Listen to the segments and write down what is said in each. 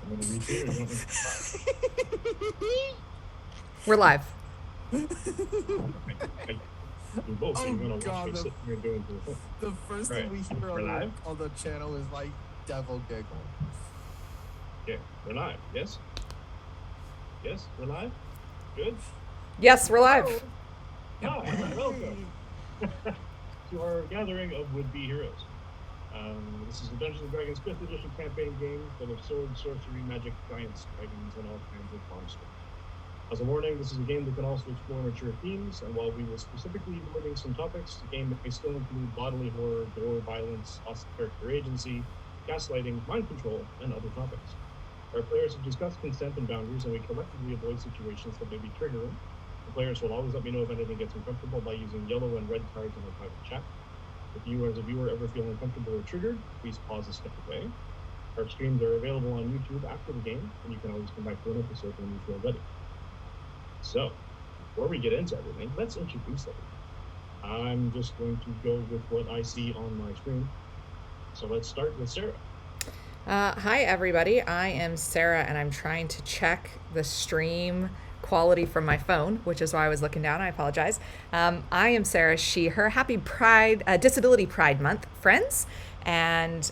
I'm going to read through it. You want me to We're live. I do both. So you're going to watch me sit here doing both. The first thing we hear on the channel is like devil giggle. Yeah, we're live. Yes? Yes, we're live? Good? Yes, we're live. Hi, welcome to our gathering of would-be heroes. This is a Dungeons & Dragons 5th edition campaign game full of sword, sorcery, magic, giants, dragons, and all kinds of fun stuff. As a warning, this is a game that can also explore mature themes, and while we will specifically be limiting some topics, the game may still include bodily horror, gore, violence, loss of character agency, gaslighting, mind control, and other topics. Our players have discussed consent and boundaries, and we collectively avoid situations that may be triggering. The players will always let me know if anything gets uncomfortable by using yellow and red cards in our private chat. If you as a viewer ever feel uncomfortable or triggered, please pause and step away. Our streams are available on YouTube after the game, and you can always come back to an episode when you feel ready. So, before we get into everything, let's introduce everything. I'm just going to go with what I see on my screen. So let's start with Sarah. Hi, everybody. I am Sarah, and I'm trying to check the stream quality from my phone, which is why I was looking down. I apologize. I am Sarah, she, her. Happy Disability Pride Month, friends. And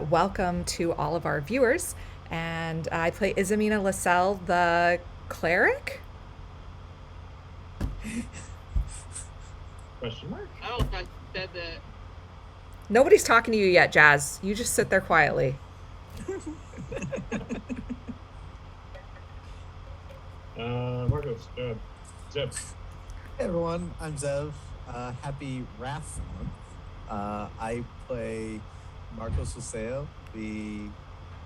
welcome to all of our viewers. And I play Isamina Lascelle, the cleric. Question mark? I don't think I said that. Nobody's talking to you yet, Jazz. You just sit there quietly. Marcos, Zev. Hey everyone, I'm Zev. Happy Wrath Month. I play Marcos Hoseo, the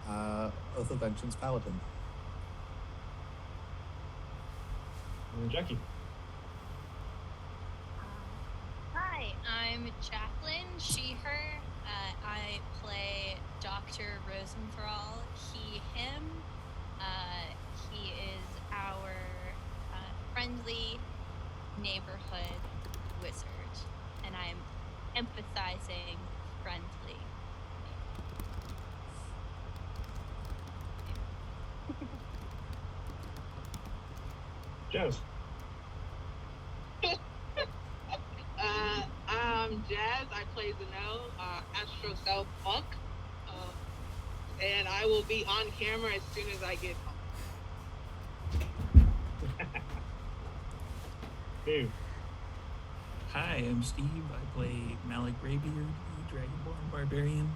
Oath of Vengeance Paladin. And Jackie. Hi, I'm Jacqueline, she, her. I play Dr. Rosenthal, he, him. He is our friendly neighborhood wizard, and I'm emphasizing friendly. Jazz. I'm Jazz. I play Zanelle, Astro Self Funk, and I will be on camera as soon as I get home. Dave. Hi, I'm Steve. I play Malik Greybeard, the Dragonborn Barbarian,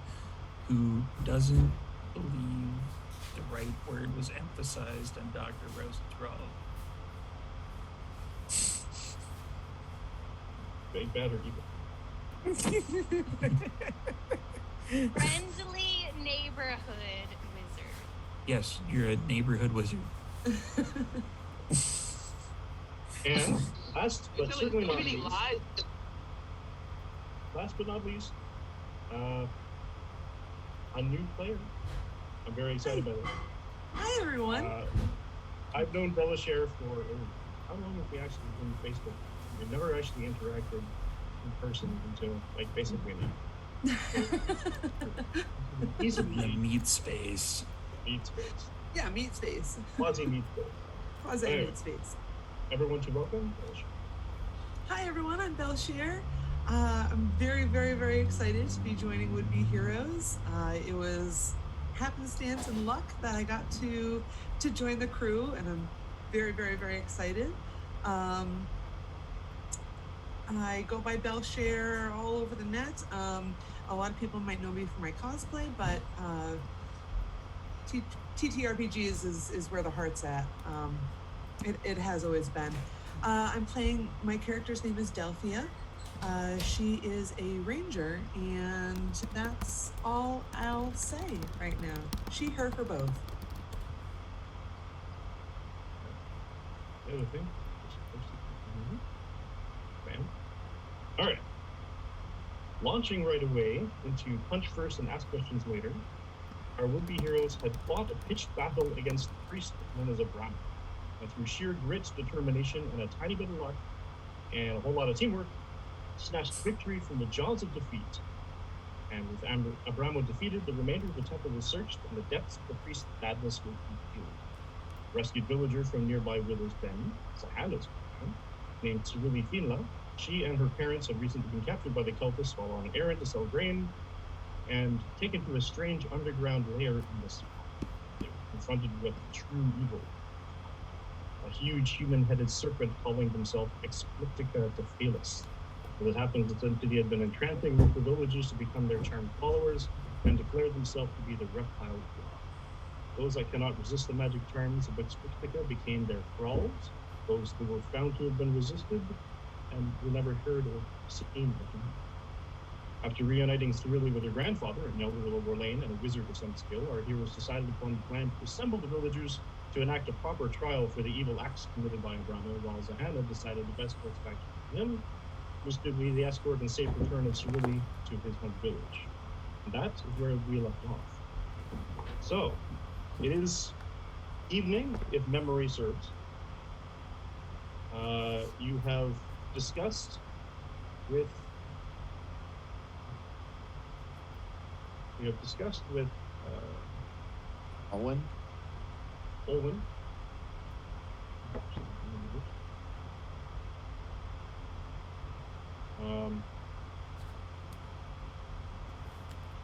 who doesn't believe the right word was emphasized on Dr. Rosenthal. Big, bad, or evil? Friendly neighborhood wizard. Yes, you're a neighborhood wizard. And last but certainly not least, Lies. last but not least, a new player. I'm very excited about it. Hi, everyone. I've known Bella Share for how long have we actually been Facebook? We've never actually interacted in person until like basically now. Easily The meat space. meet space. Yeah, meat space. Quasi meet space. Quasi Anyway. meat space. Everyone to welcome Bella Share. Hi, everyone. I'm Belshire. I'm very, very, very excited to be joining Would Be Heroes. It was happenstance and luck that I got to join the crew, and I'm very, very, very excited. I go by Belshare all over the net. A lot of people might know me for my cosplay, but TTRPGs is where the heart's at. It has always been. I'm playing, my character's name is Delphia. She is a ranger, and that's all I'll say right now. She, her, for both. The other thing. Bam. All right. Launching right away into punch first and ask questions later, our would-be heroes had fought a pitched battle against the priest known as a Brahmin. And through sheer grit, determination, and a tiny bit of luck, and a whole lot of teamwork, snatched victory from the jaws of defeat. And with Abramo defeated, the remainder of the temple was searched, and the depths of the priest's madness were revealed. Rescued villager from nearby Widow's Bend, Sahana's town, named Cirili Finla. She and her parents had recently been captured by the cultists while on an errand to sell grain, and taken to a strange underground lair in the sea. They were confronted with true evil. A huge human-headed serpent calling himself Explictica de Felis. What had happened was the entity had been entrancing local villagers to become their charmed followers and declared themselves to be the reptile god. Those that cannot resist the magic charms of Explictica became their thralls. Those who were found to have been resisted and were never heard or seen again. After reuniting Cirili with her grandfather, an elder of Orlane and a wizard of some skill, our heroes decided upon the plan to assemble the villagers to enact a proper trial for the evil acts committed by Abramo, while Zahana decided the best course of action for him was to be the escort and safe return of Cirili to his home village. And that is where we left off. So, it is evening, if memory serves. You have discussed with Owen? Olwen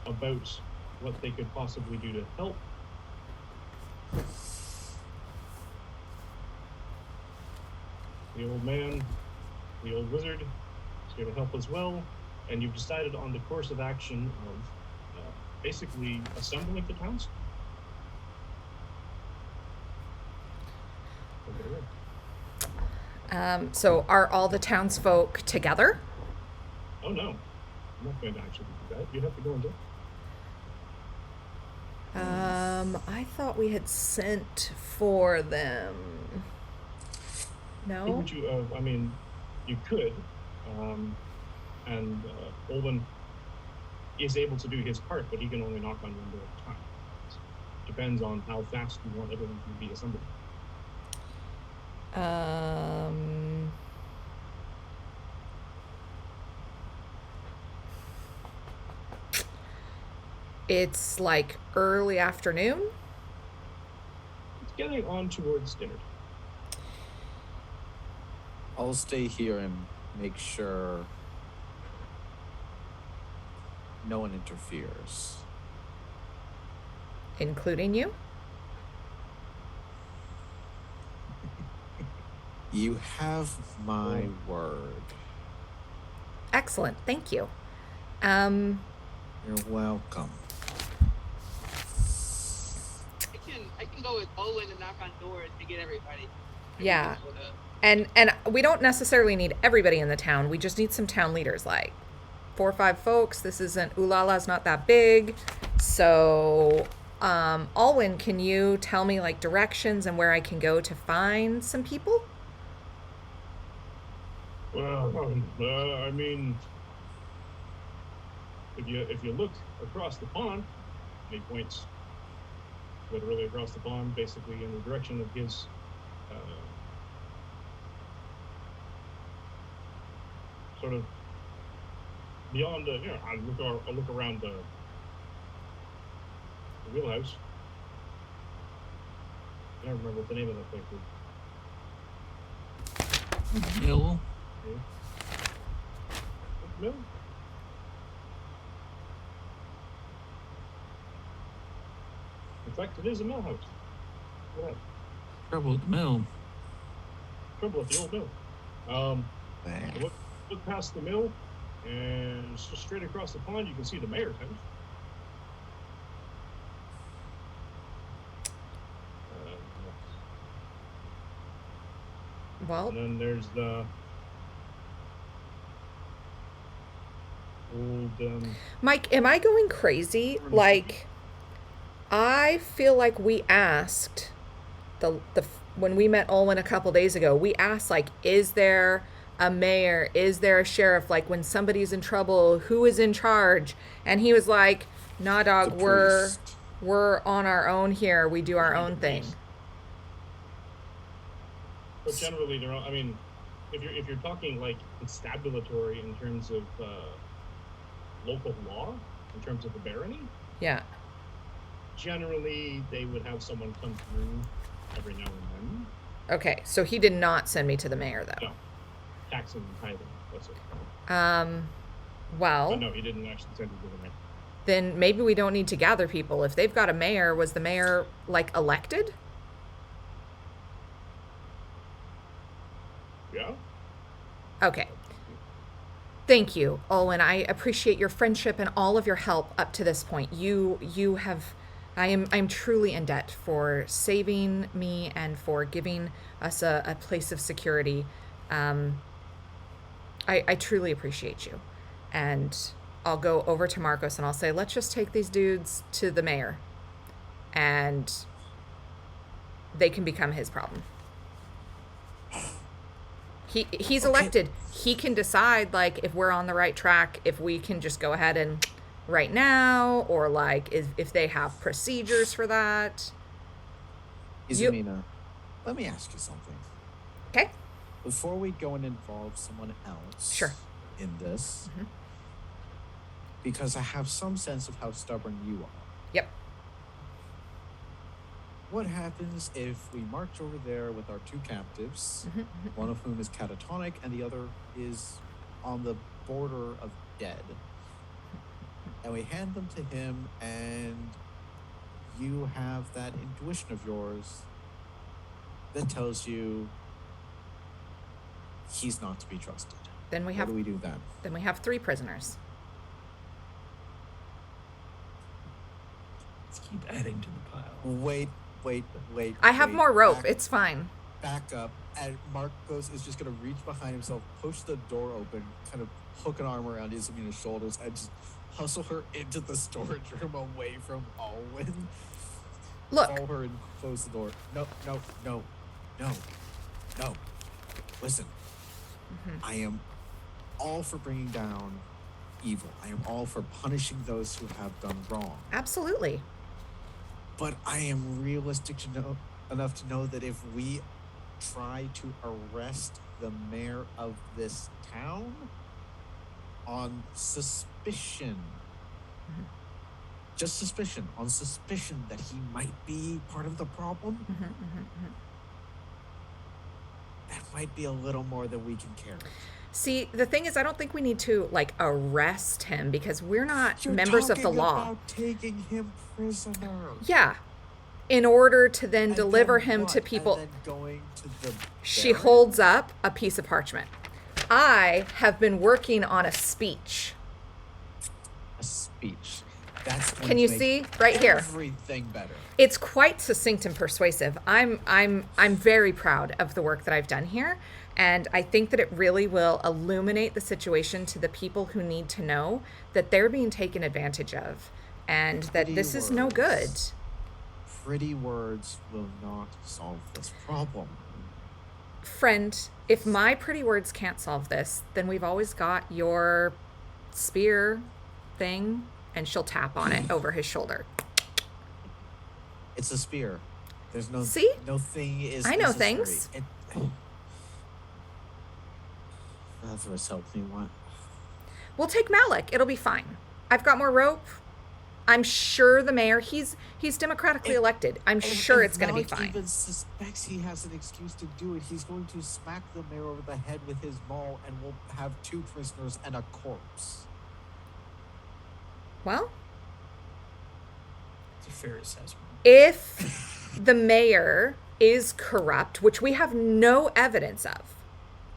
about what they could possibly do to help. The old man, the old wizard, is here to help as well, and you've decided on the course of action of basically assembling the towns. So are all the townsfolk together? Oh no, I'm not going to actually do that. You have to go and do it. I thought we had sent for them. No? Would you, I mean, you could, and Olwen is able to do his part, but he can only knock on one door at a time. Depends on how fast you want everyone to be assembled. It's like early afternoon. It's getting on towards dinner. I'll stay here and make sure no one interferes. Including you? You have my word. Excellent, thank you. You're welcome. I can go with Owen and knock on doors to get everybody. Yeah. And we don't necessarily need everybody in the town. We just need some town leaders, like 4 or 5 folks. This isn't, Ulala's not that big. So, Alwyn, can you tell me like directions and where I can go to find some people? Well, I mean, if you look across the pond, he points literally across the pond, basically in the direction of his sort of beyond. I look around the wheelhouse. I don't remember what the name of that place is. Mill. Mill? In fact, it is a mill house. Look at that. Trouble with the mill. Trouble at the old mill. Look past the mill, and just straight across the pond, you can see the mayor's house. Well, And then there's the old. Mike, am I going crazy? Like, I feel like we asked when we met Olwen a couple days ago, we asked like, is there a mayor? Is there a sheriff? Like when somebody's in trouble, who is in charge? And he was like, nah, dog, we're on our own here. We do our own thing. But generally, they're all, I mean, if you're talking like constabulatory in terms of local law, in terms of the barony. Yeah. Generally, they would have someone come through every now and then. Okay, so he did not send me to the mayor, though. No, taxing and tithing. That's it. Well, But no, he didn't actually send you to the mayor. then maybe we don't need to gather people. If they've got a mayor, was the mayor, like, elected? Yeah. Okay. Thank you, Olwen. I appreciate your friendship and all of your help up to this point. You have I'm truly in debt for saving me and for giving us a place of security. I truly appreciate you. And I'll go over to Marcos and I'll say, let's just take these dudes to the mayor. And they can become his problem. He's elected. He can decide, like, if we're on the right track, if we can just go ahead and right now, or like if they have procedures for that. Izamina, let me ask you something. Okay. Before we go and involve someone else Sure. in this, Mhm. because I have some sense of how stubborn you are. Yep. What happens if we march over there with our two captives, Mhm, one of whom is catatonic and the other is on the border of dead, and we hand them to him, and you have that intuition of yours that tells you he's not to be trusted? Then we What have do we do then? 3 prisoners. Let's keep adding to the pile. Wait. I have wait, more rope. back- It's fine. Back up, and Marcos is just gonna reach behind himself, push the door open, kind of hook an arm around Isamina's shoulders, and just hustle her into the storage room away from Alwyn. Look, Follow her and close the door. No. Listen, Mm-hmm. I am all for bringing down evil. I am all for punishing those who have done wrong. absolutely. But I am realistic enough to know that if we try to arrest the mayor of this town on suspicion, just suspicion, on suspicion that he might be part of the problem, that might be a little more than we can carry. See, the thing is, I don't think we need to, like, arrest him because we're not You're members of the talking law. about taking him prisoner. Yeah. In order to then And deliver then him what? to people. And then going to the She barrack? holds up a piece of parchment. I have been working on a speech. a speech. That's going Can to you make see? Right here. everything better. It's quite succinct and persuasive. I'm very proud of the work that I've done here, and I think that it really will illuminate the situation to the people who need to know that they're being taken advantage of and that Pretty this is no good. words. Pretty words will not solve this problem. Friend, if my pretty words can't solve this, then we've always got your spear thing, and she'll tap on it over his shoulder. It's a spear. There's no See? no thing is I know necessary. things. Lazarus helped me what? We'll take Malik. It'll be fine. I've got more rope. I'm sure the mayor, he's democratically If- elected. I'm If- sure if it's going to be Malik fine. even suspects he has an excuse to do it, he's going to smack the mayor over the head with his maul, and we'll have 2 prisoners and a corpse. Well, It's a fair assessment. if the mayor is corrupt, which we have no evidence of,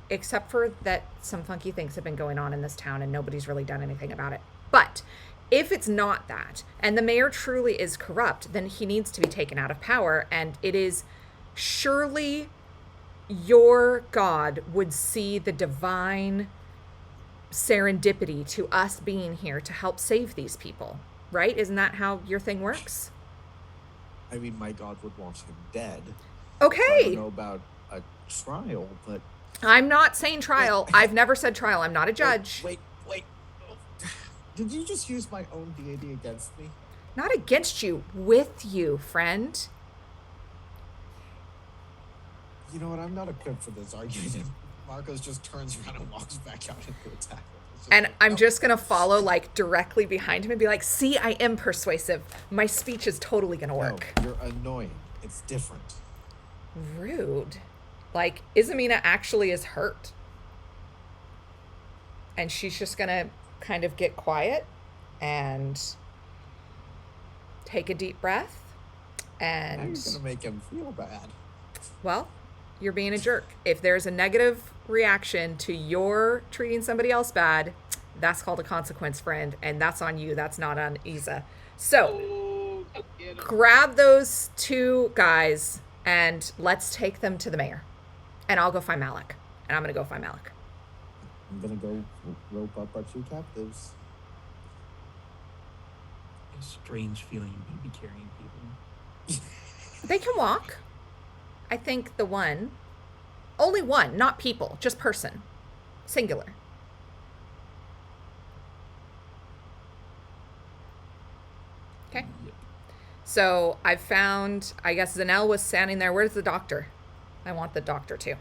except for that some funky things have been going on in this town and nobody's really done anything about it. But if it's not that, and the mayor truly is corrupt, then he needs to be taken out of power, and it is surely your God would see the divine serendipity to us being here to help save these people, right? Isn't that how your thing works? I mean, my God would want him dead. I Okay. don't know about a trial, but I'm not saying trial. I've never said trial. I'm not a judge. Wait. Did you just use my own deity against me? Not against you, with you, friend. You know what? I'm not equipped for this argument. Marcos just turns around and walks back out into attack. And like, I'm "No." just going to follow like directly behind him and be like, see, I am persuasive. My speech is totally going to work. No, you're annoying. It's different. Rude. Like, Izamina actually is hurt. And she's just going to kind of get quiet and take a deep breath. Now you're And, gonna make him feel bad. well, you're being a jerk. If there's a negative reaction to your treating somebody else bad, that's called a consequence, friend. And that's on you. That's not on Isa. So, Oh, get 'em. grab those two guys and let's take them to the mayor. And I'll go find Malik. And I'm going to go find Malik. I'm gonna go rope up our two captives. A strange feeling you be carrying people. They can walk. I think only one, not people, just person. Singular. Okay. Yep. So I found, I guess Zanel was standing there. Where's the doctor? I want the doctor too.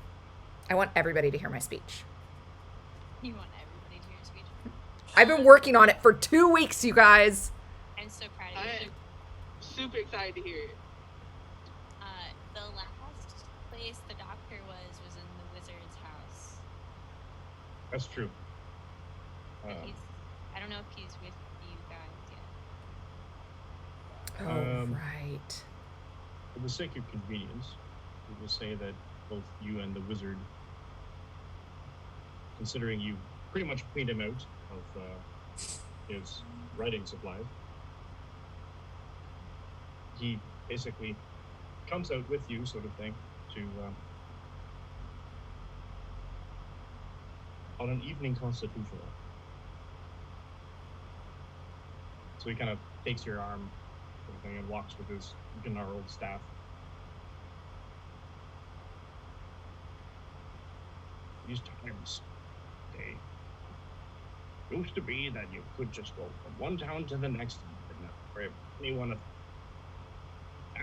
I want everybody to hear my speech. You want everybody to hear your speech? I've been working on it for 2 weeks, you guys. I'm so proud of I you. am super excited to hear it. The last place the doctor was in the wizard's house. That's true. But I don't know if he's with you guys yet. Oh, Um, right. For the sake of convenience, we will say that both you and the wizard, considering you pretty much cleaned him out of his writing supplies, he basically comes out with you, sort of thing, to on an evening constitutional. So he kind of takes your arm, sort of thing, and walks with his gnarled staff. These times, they used to be that you could just go from one town to the next and not worry about anyone.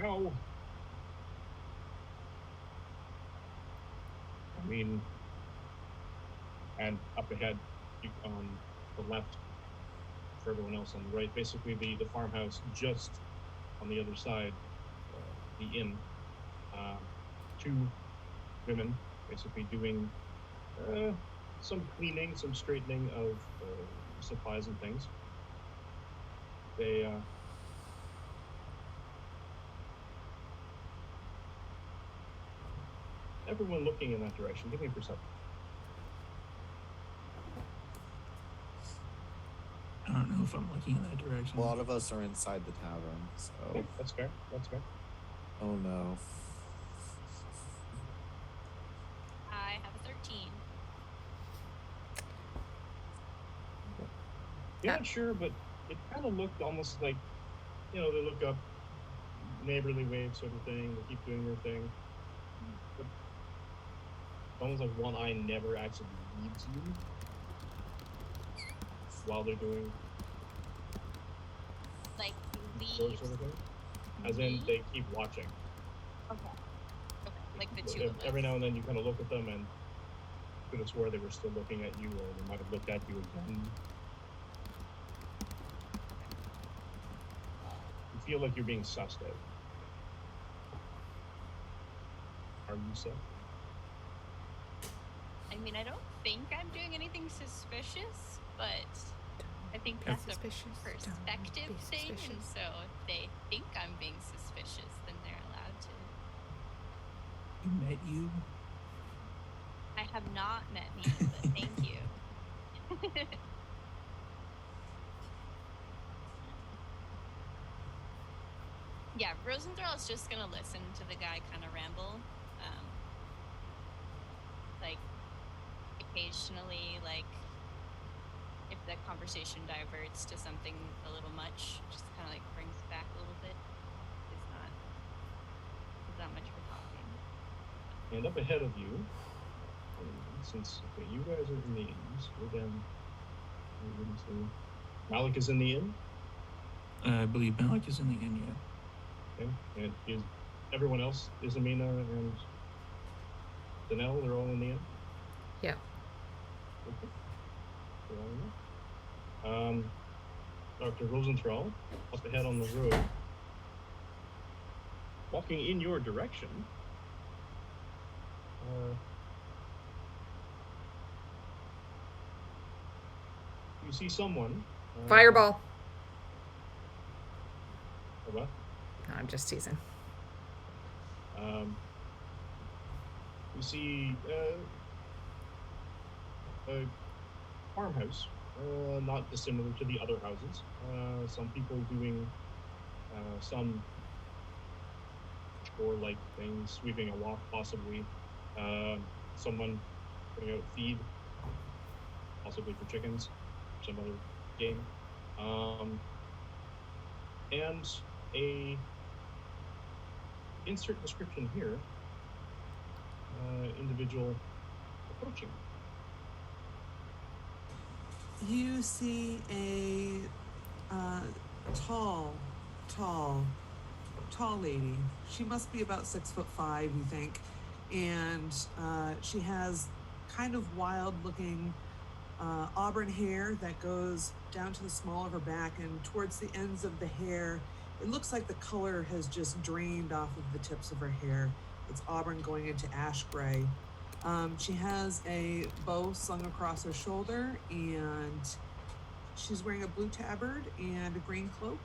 Now, I mean, and up ahead, on the left, for everyone else on the right, basically the farmhouse just on the other side, the inn, two women basically doing some cleaning, some straightening of supplies and things. They everyone looking in that direction, give me a perception. I don't know if I'm looking in that direction. A lot of us are inside the tavern, so. Okay, that's fair. That's fair. Oh no. I have a 13. You're not sure, but it kind of looked almost like, they look up, neighborly wave sort of thing. They keep doing their thing. But it's almost like one eye never actually leaves you while they're doing Like, sort leaves. of thing. As in, they keep watching. Okay. Okay. Like the two of us. Every now and then you kind of look at them and could have swore they were still looking at you, or they might have looked at you again. You feel like you're being sussed out. Are you so? I mean, I don't think I'm doing anything suspicious, but I think Yeah. that's a perspective thing, and so if they think I'm being suspicious, then they're allowed to. Who met you? I have not met me, but thank you. Yeah, Rosenthal's just gonna listen to the guy kind of ramble. Like, occasionally, like, if the conversation diverts to something a little much, just kind of like brings it back a little bit. It's not much for talking. And up ahead of you, since you guys are in the inns, we're down. Malik is in the inn. I believe Malik is in the inn, yeah. Okay. And is everyone else, Izamina and Danelle, they're all in the inn? Yeah. Okay. along there. Dr. Rosenthal, up ahead on the road, walking in your direction. You see someone. Fireball. What? No, I'm just teasing. You see a farmhouse, not dissimilar to the other houses. Some people doing some chore-like things, sweeping a walk possibly. Someone putting out feed, possibly for chickens, some other game. And a insert description here. Individual approaching. You see a tall lady. She must be about 6'5", you think, and she has kind of wild-looking auburn hair that goes down to the small of her back, and towards the ends of the hair, it looks like the color has just drained off of the tips of her hair. It's auburn going into ash gray. She has a bow slung across her shoulder, and she's wearing a blue tabard and a green cloak.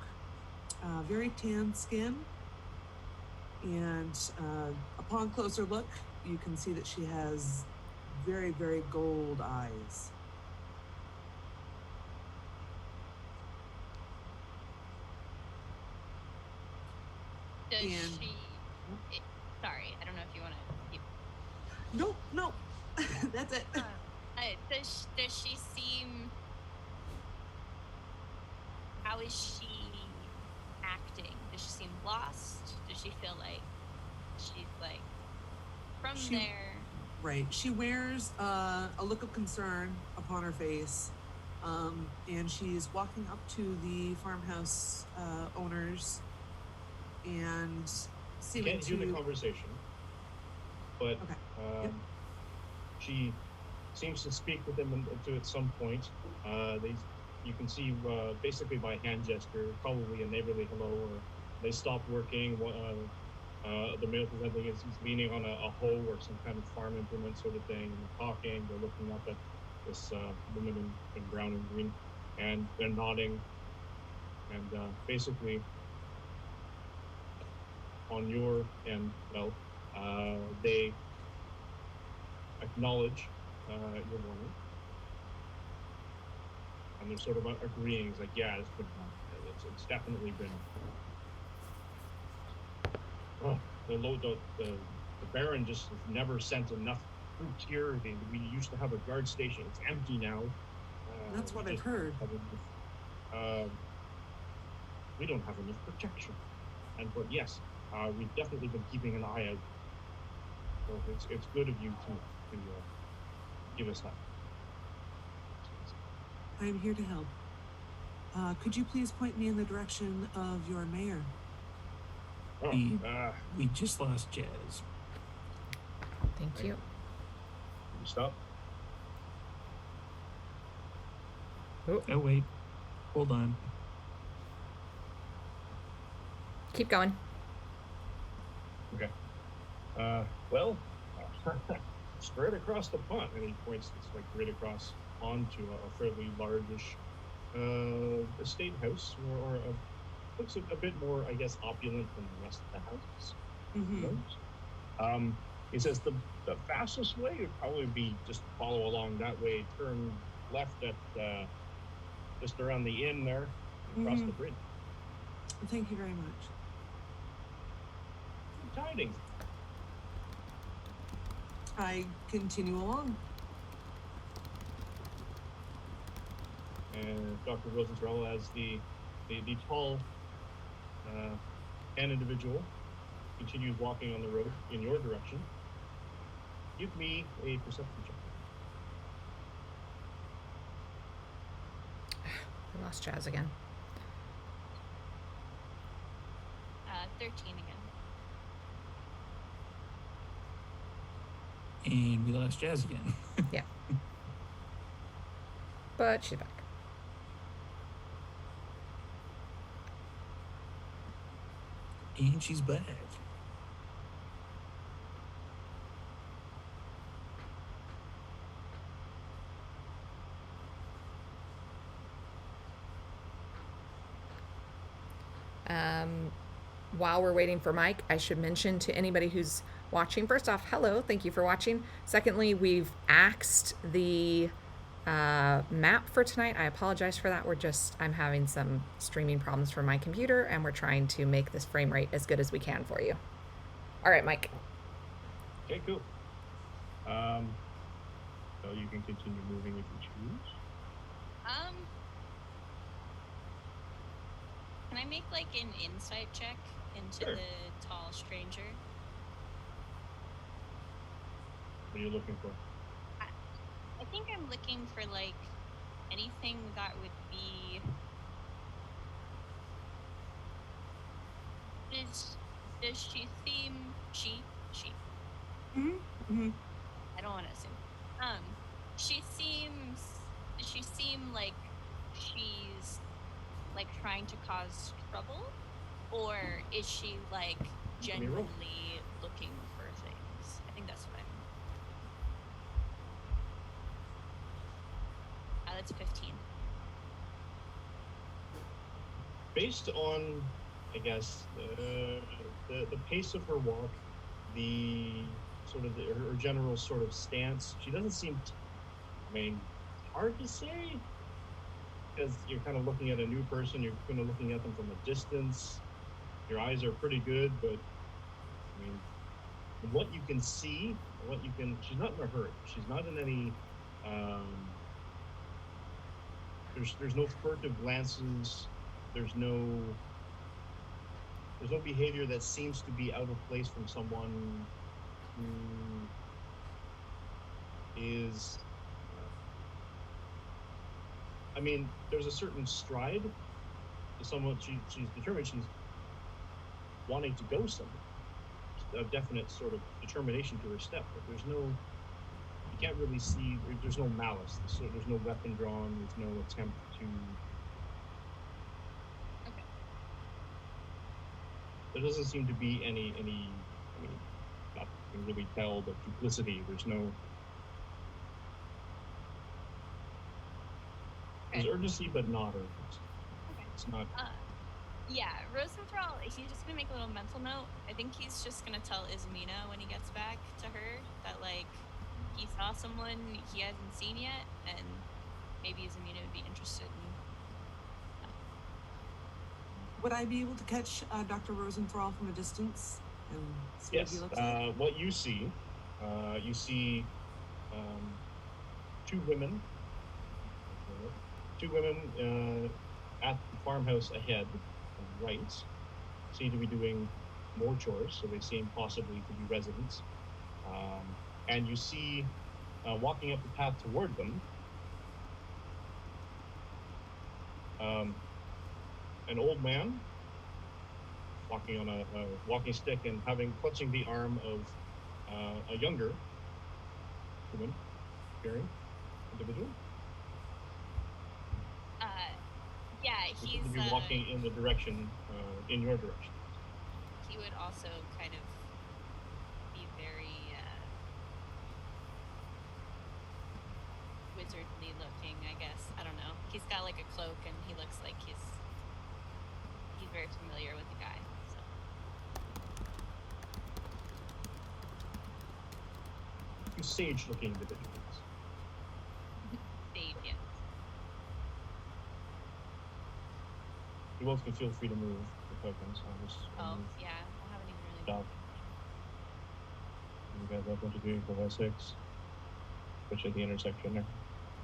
Very tan skin. And upon closer look, you can see that she has very, very gold eyes. Does And- she? Sorry, I don't know if you want to keep. No, that's it. Does she seem? How is she acting? Does she seem lost? Does she feel like she's like from She- there? Right. She wears a look of concern upon her face, and she's walking up to the farmhouse owners and You seeming can't hear the to. conversation, but Okay. Yep. she seems to speak with them at some point. You can see basically by hand gesture, probably a neighborly hello, or they stop working. The male presenting is he's leaning on a hoe or some kind of farm implement sort of thing, and they're talking. They're looking up at this woman in brown and green, and they're nodding. And basically, on your end, well, they acknowledge your warning, and they're sort of agreeing. It's like, yeah, it's definitely been. Oh, the Baron just has never sent enough troops here. We used to have a guard station. It's empty now. That's what we I've just heard. have enough, we don't have enough protection. But yes, we've definitely been keeping an eye out. So it's good of you to give us that. I am here to help. Could you please point me in the direction of your mayor? Oh, We just lost Jazz. Thank you. stop. Oh wait, hold on. Keep going. Okay. Well, straight across the pond, and he points it's like right across onto a fairly largish estate house, or looks a bit more, I guess, opulent than the rest of the houses. Mm-hmm. He says the fastest way would probably be just follow along that way, turn left at just around the inn there, and cross the bridge. Thank you very much. Tidings. I continue along. And Dr. Rosenthal, as the tall an individual continues walking on the road in your direction, give me a perception check. We lost Jazz again. 13 again. And we lost Jazz again. Yeah. but she's back. And she's back. While we're waiting for Mike, I should mention to anybody who's watching, first off, hello, thank you for watching. Secondly, we've axed the map for tonight. I apologize for that. I'm having some streaming problems from my computer, and we're trying to make this frame rate as good as we can for you. All right, Mike. Okay, cool. So you can continue moving if you choose. Can I make like an insight check into Sure. the tall stranger? What are you looking for? I think I'm looking for like anything that would be. Does she seem she? Mm-hmm. I don't want to assume. Does she seem like she's like trying to cause trouble, or is she like Give me a roll. genuinely looking for things? I think that's what I'm. That's 15. Based on, I guess, the pace of her walk, the sort of her general sort of stance, she doesn't seem. Hard to say, because you're kind of looking at a new person. You're kind of looking at them from a distance. Your eyes are pretty good, but what you can see, she's not in a hurry. She's not in any. There's no furtive glances. There's no behavior that seems to be out of place from someone who is. There's a certain stride to someone. She's determined. She's wanting to go somewhere. A definite sort of determination to her step, but you can't really see. There's no malice. There's no weapon drawn. There's no attempt to. Okay. There doesn't seem to be any. Not you can really tell, but duplicity. There's urgency, but not urgency. Okay. It's not. Yeah, Rosenthal, he's just gonna make a little mental note. I think he's just gonna tell Ismina when he gets back to her that like he saw someone he hasn't seen yet, and maybe Ismina would be interested in. Would I be able to catch Dr. Rosenthal from a distance and see what he Yes. looks like? What you see, two women. At the farmhouse ahead, on the right, seem to be doing more chores, so they seem possibly to be residents. And you see, walking up the path toward them, an old man walking on a walking stick and clutching the arm of a younger woman, appearing individual. Yeah, Who he's seem to be walking in the direction, in your direction. he would also kind of be very wizardly looking, I guess. I don't know. He's got like a cloak, and he looks like he's very familiar with the guy. So. Two sage-looking individuals. Sage, yes. You both can feel free to move the tokens. Oh, yeah. I haven't even really. Stop. You guys up into 3, 4, 5, 6. Which at the intersection there.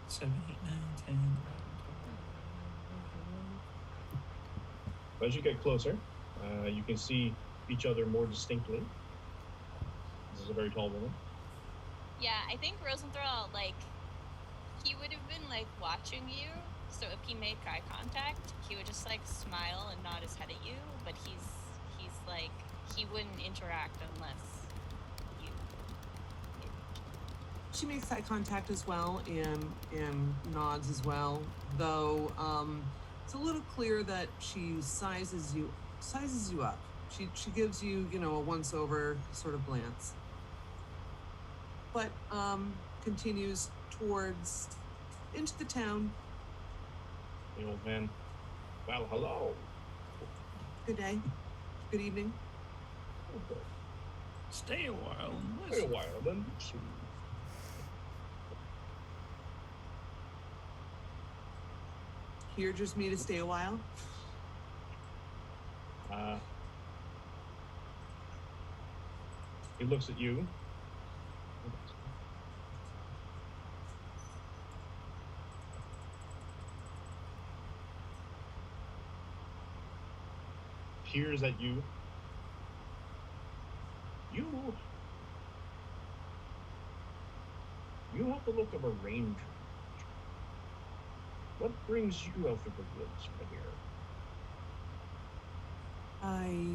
7, 8, 9, 10, 11, 12. As you get closer, you can see each other more distinctly. This is a very tall woman. Yeah, I think Rosenthal, like, he would have been, like, watching you. So if he made eye contact, he would just, like, smile and nod his head at you. But he's like, he wouldn't interact unless you. she makes eye contact as well and nods as well, though it's a little clear that she sizes you up. She gives you, you know, a once over sort of glance, but continues towards into the town. The old man. Well, hello. Good day, good evening. Stay a while and Wait a listen. while, then. See. Here just me to stay a while. He looks at you. Peers at you. You have the look of a ranger. What brings you out of the woods, my dear? I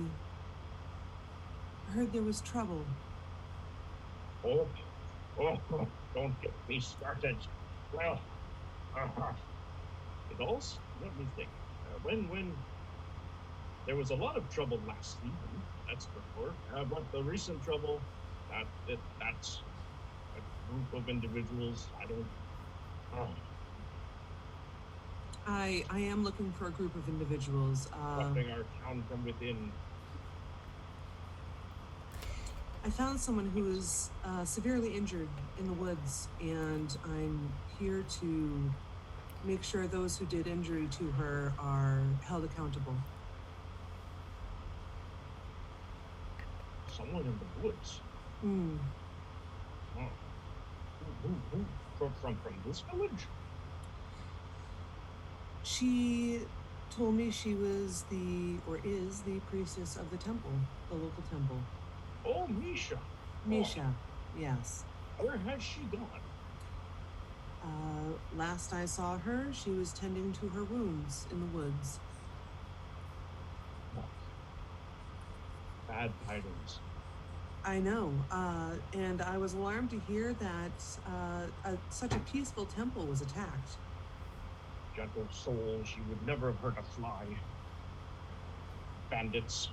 heard there was trouble. Oh, don't get me started. Well, it also, let me think. When there was a lot of trouble last season, that's for sure. But the recent trouble, that's a group of individuals. I don't. I am looking for a group of individuals. Disrupting our town from within. I found someone who is severely injured in the woods, and I'm here to make sure those who did injury to her are held accountable. Someone in the woods. Hmm. Oh. Who? From this village? She told me she was is the priestess of the temple, the local temple. Oh, Misha. Misha, yes. Where has she gone? Last I saw her, she was tending to her wounds in the woods. Bad tidings. I know, and I was alarmed to hear that such a peaceful temple was attacked. Gentle soul, she would never have hurt a fly. Bandits.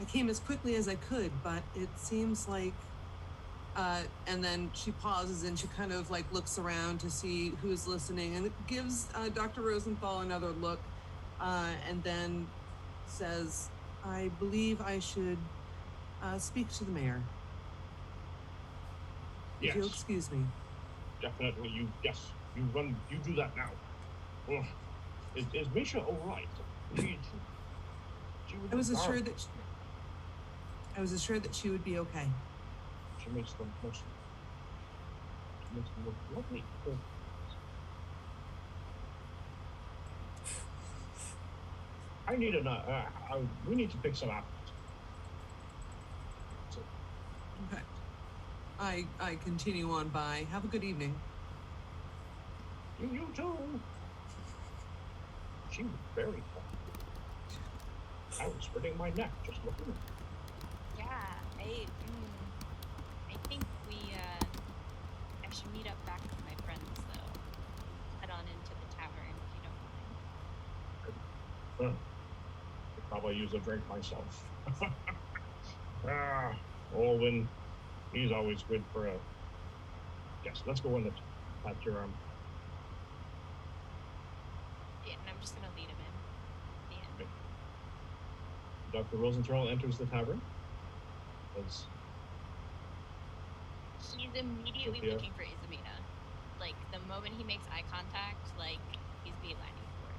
I came as quickly as I could, but it seems like, and then she pauses and she kind of like looks around to see who's listening, and it gives Dr. Rosenthal another look, and then says, I believe I should speak to the mayor. Yes. If you'll excuse me. Definitely, you do that now. Ugh. Is Misha alright? I was assured that she would be okay. She makes them look lovely. I need we need to pick some apples. Okay. I continue on by. Have a good evening. You too. She was very fun. I was spreading my neck just looking at her. Yeah, I think I should meet up back with my friends though. Head on into the tavern if you don't mind. Could probably use a drink myself. Olwen, he's always good for a. Yes, let's go in the pat your arm. Yeah, and I'm just gonna lead him in. At the end. Dr. Rosenthal enters the tavern. As He's immediately Sophia. looking for Isabina. Like the moment he makes eye contact, like he's beelining for it.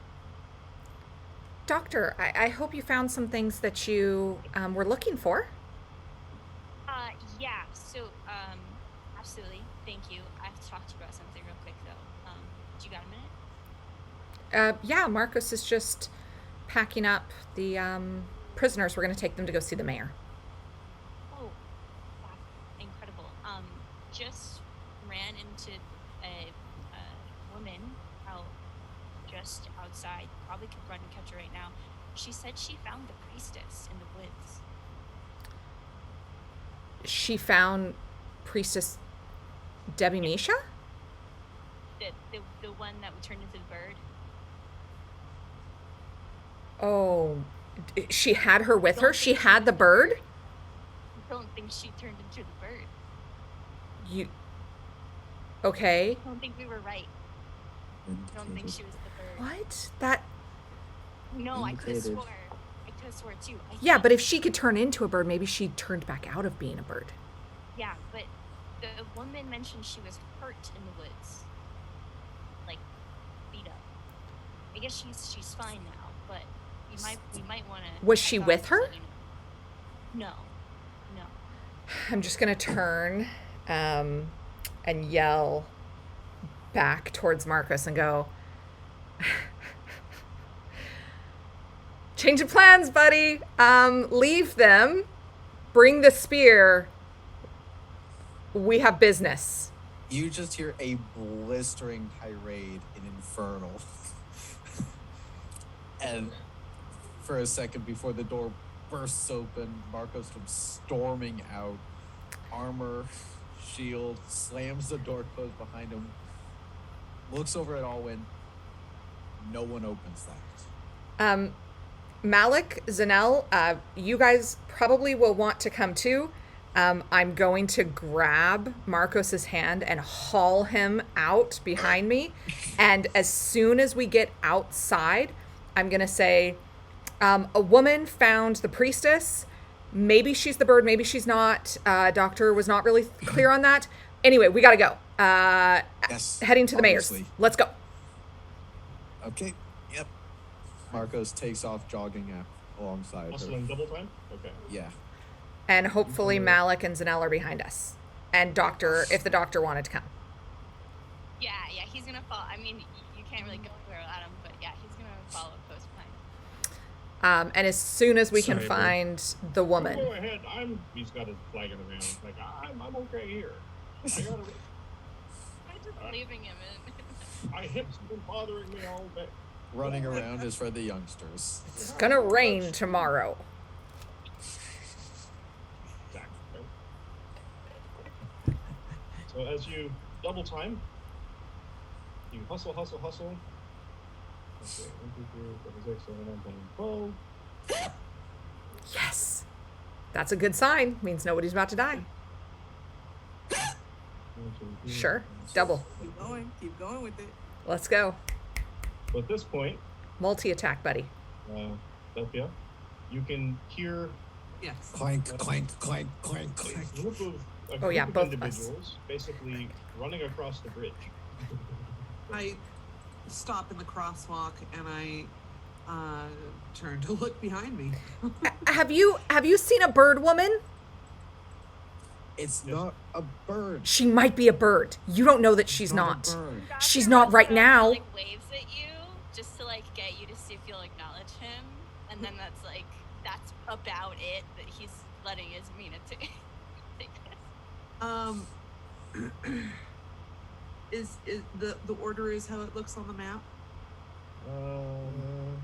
Doctor, I hope you found some things that you were looking for. Yeah. So, absolutely. Thank you. I have to talk to you about something real quick though. Do you got a minute? Yeah, Marcos is just packing up the prisoners. We're going to take them to go see the mayor. Oh, that's incredible. Just ran into a woman out just outside. Probably could run and catch her right now. She said she found the priestess in the woods. She found Priestess Debbie Misha? The one that we turned into the bird. Oh, she had her with her? She had the bird? I don't think she turned into the bird. You. Okay. I don't think we were right. I don't think she was the bird. What? That. No, I could have Indicated. swore. I could have swore too. Yeah, think- but if she could turn into a bird, maybe she turned back out of being a bird. Yeah, but the woman mentioned she was hurt in the woods. Like, beat up. I guess she's fine now, but we might want to. Was she with her? No. I'm just gonna turn and yell back towards Marcos and go, change of plans, buddy. Leave them. Bring the spear. We have business. You just hear a blistering tirade in Infernal. And for a second before the door bursts open, Marcos comes storming out. Armor, shield, slams the door closed behind him. Looks over at Alwyn. No one opens that. Malik, Zanel, you guys probably will want to come too. I'm going to grab Marcos's hand and haul him out behind me. And as soon as we get outside, I'm going to say, a woman found the priestess. Maybe she's the bird, maybe she's not. Doctor was not really clear on that. Anyway, we got to go. Yes. Heading to the obviously. mayor's. Let's go. Okay. Yep. Marcos takes off jogging alongside Also her. in double time? Okay. Yeah. And hopefully Malik and Zanel are behind us. And Doctor, if the doctor wanted to come. Yeah, he's gonna follow. I mean, you can't really go anywhere without him, but yeah, he's gonna follow close behind. And as soon as we can Sorry, bro. find the woman. Go ahead. He's got his flag in the man. Like, I'm okay here. I got it. I'm just leaving him in. My hips have been bothering me all day. Running around is for the youngsters. It's gonna rain tomorrow. Exactly. So as you double time, you hustle. Okay, 1, 2, 3, 4, 5, 6, 7, 8, 9, 10, 12. Yes. That's a good sign. Means nobody's about to die. 1, 2, 3, Sure. 4, 5, Double. Keep going with it. Let's go. So at this point, Multi-attack, buddy. Delphia, you can hear Yes. Clank, clank, clank, clank, a clank. group of, Oh, yeah, both of us. individuals basically running across the bridge. I stop in the crosswalk and I turn to look behind me. Have you seen a bird woman? It's Yes. not a bird. She might be a bird. You don't know that she's a not. bird. She's not right now. Like waves at you just to like get you to see if you'll acknowledge him, and then that's about it. That he's letting Ismina take this. Is the order is how it looks on the map?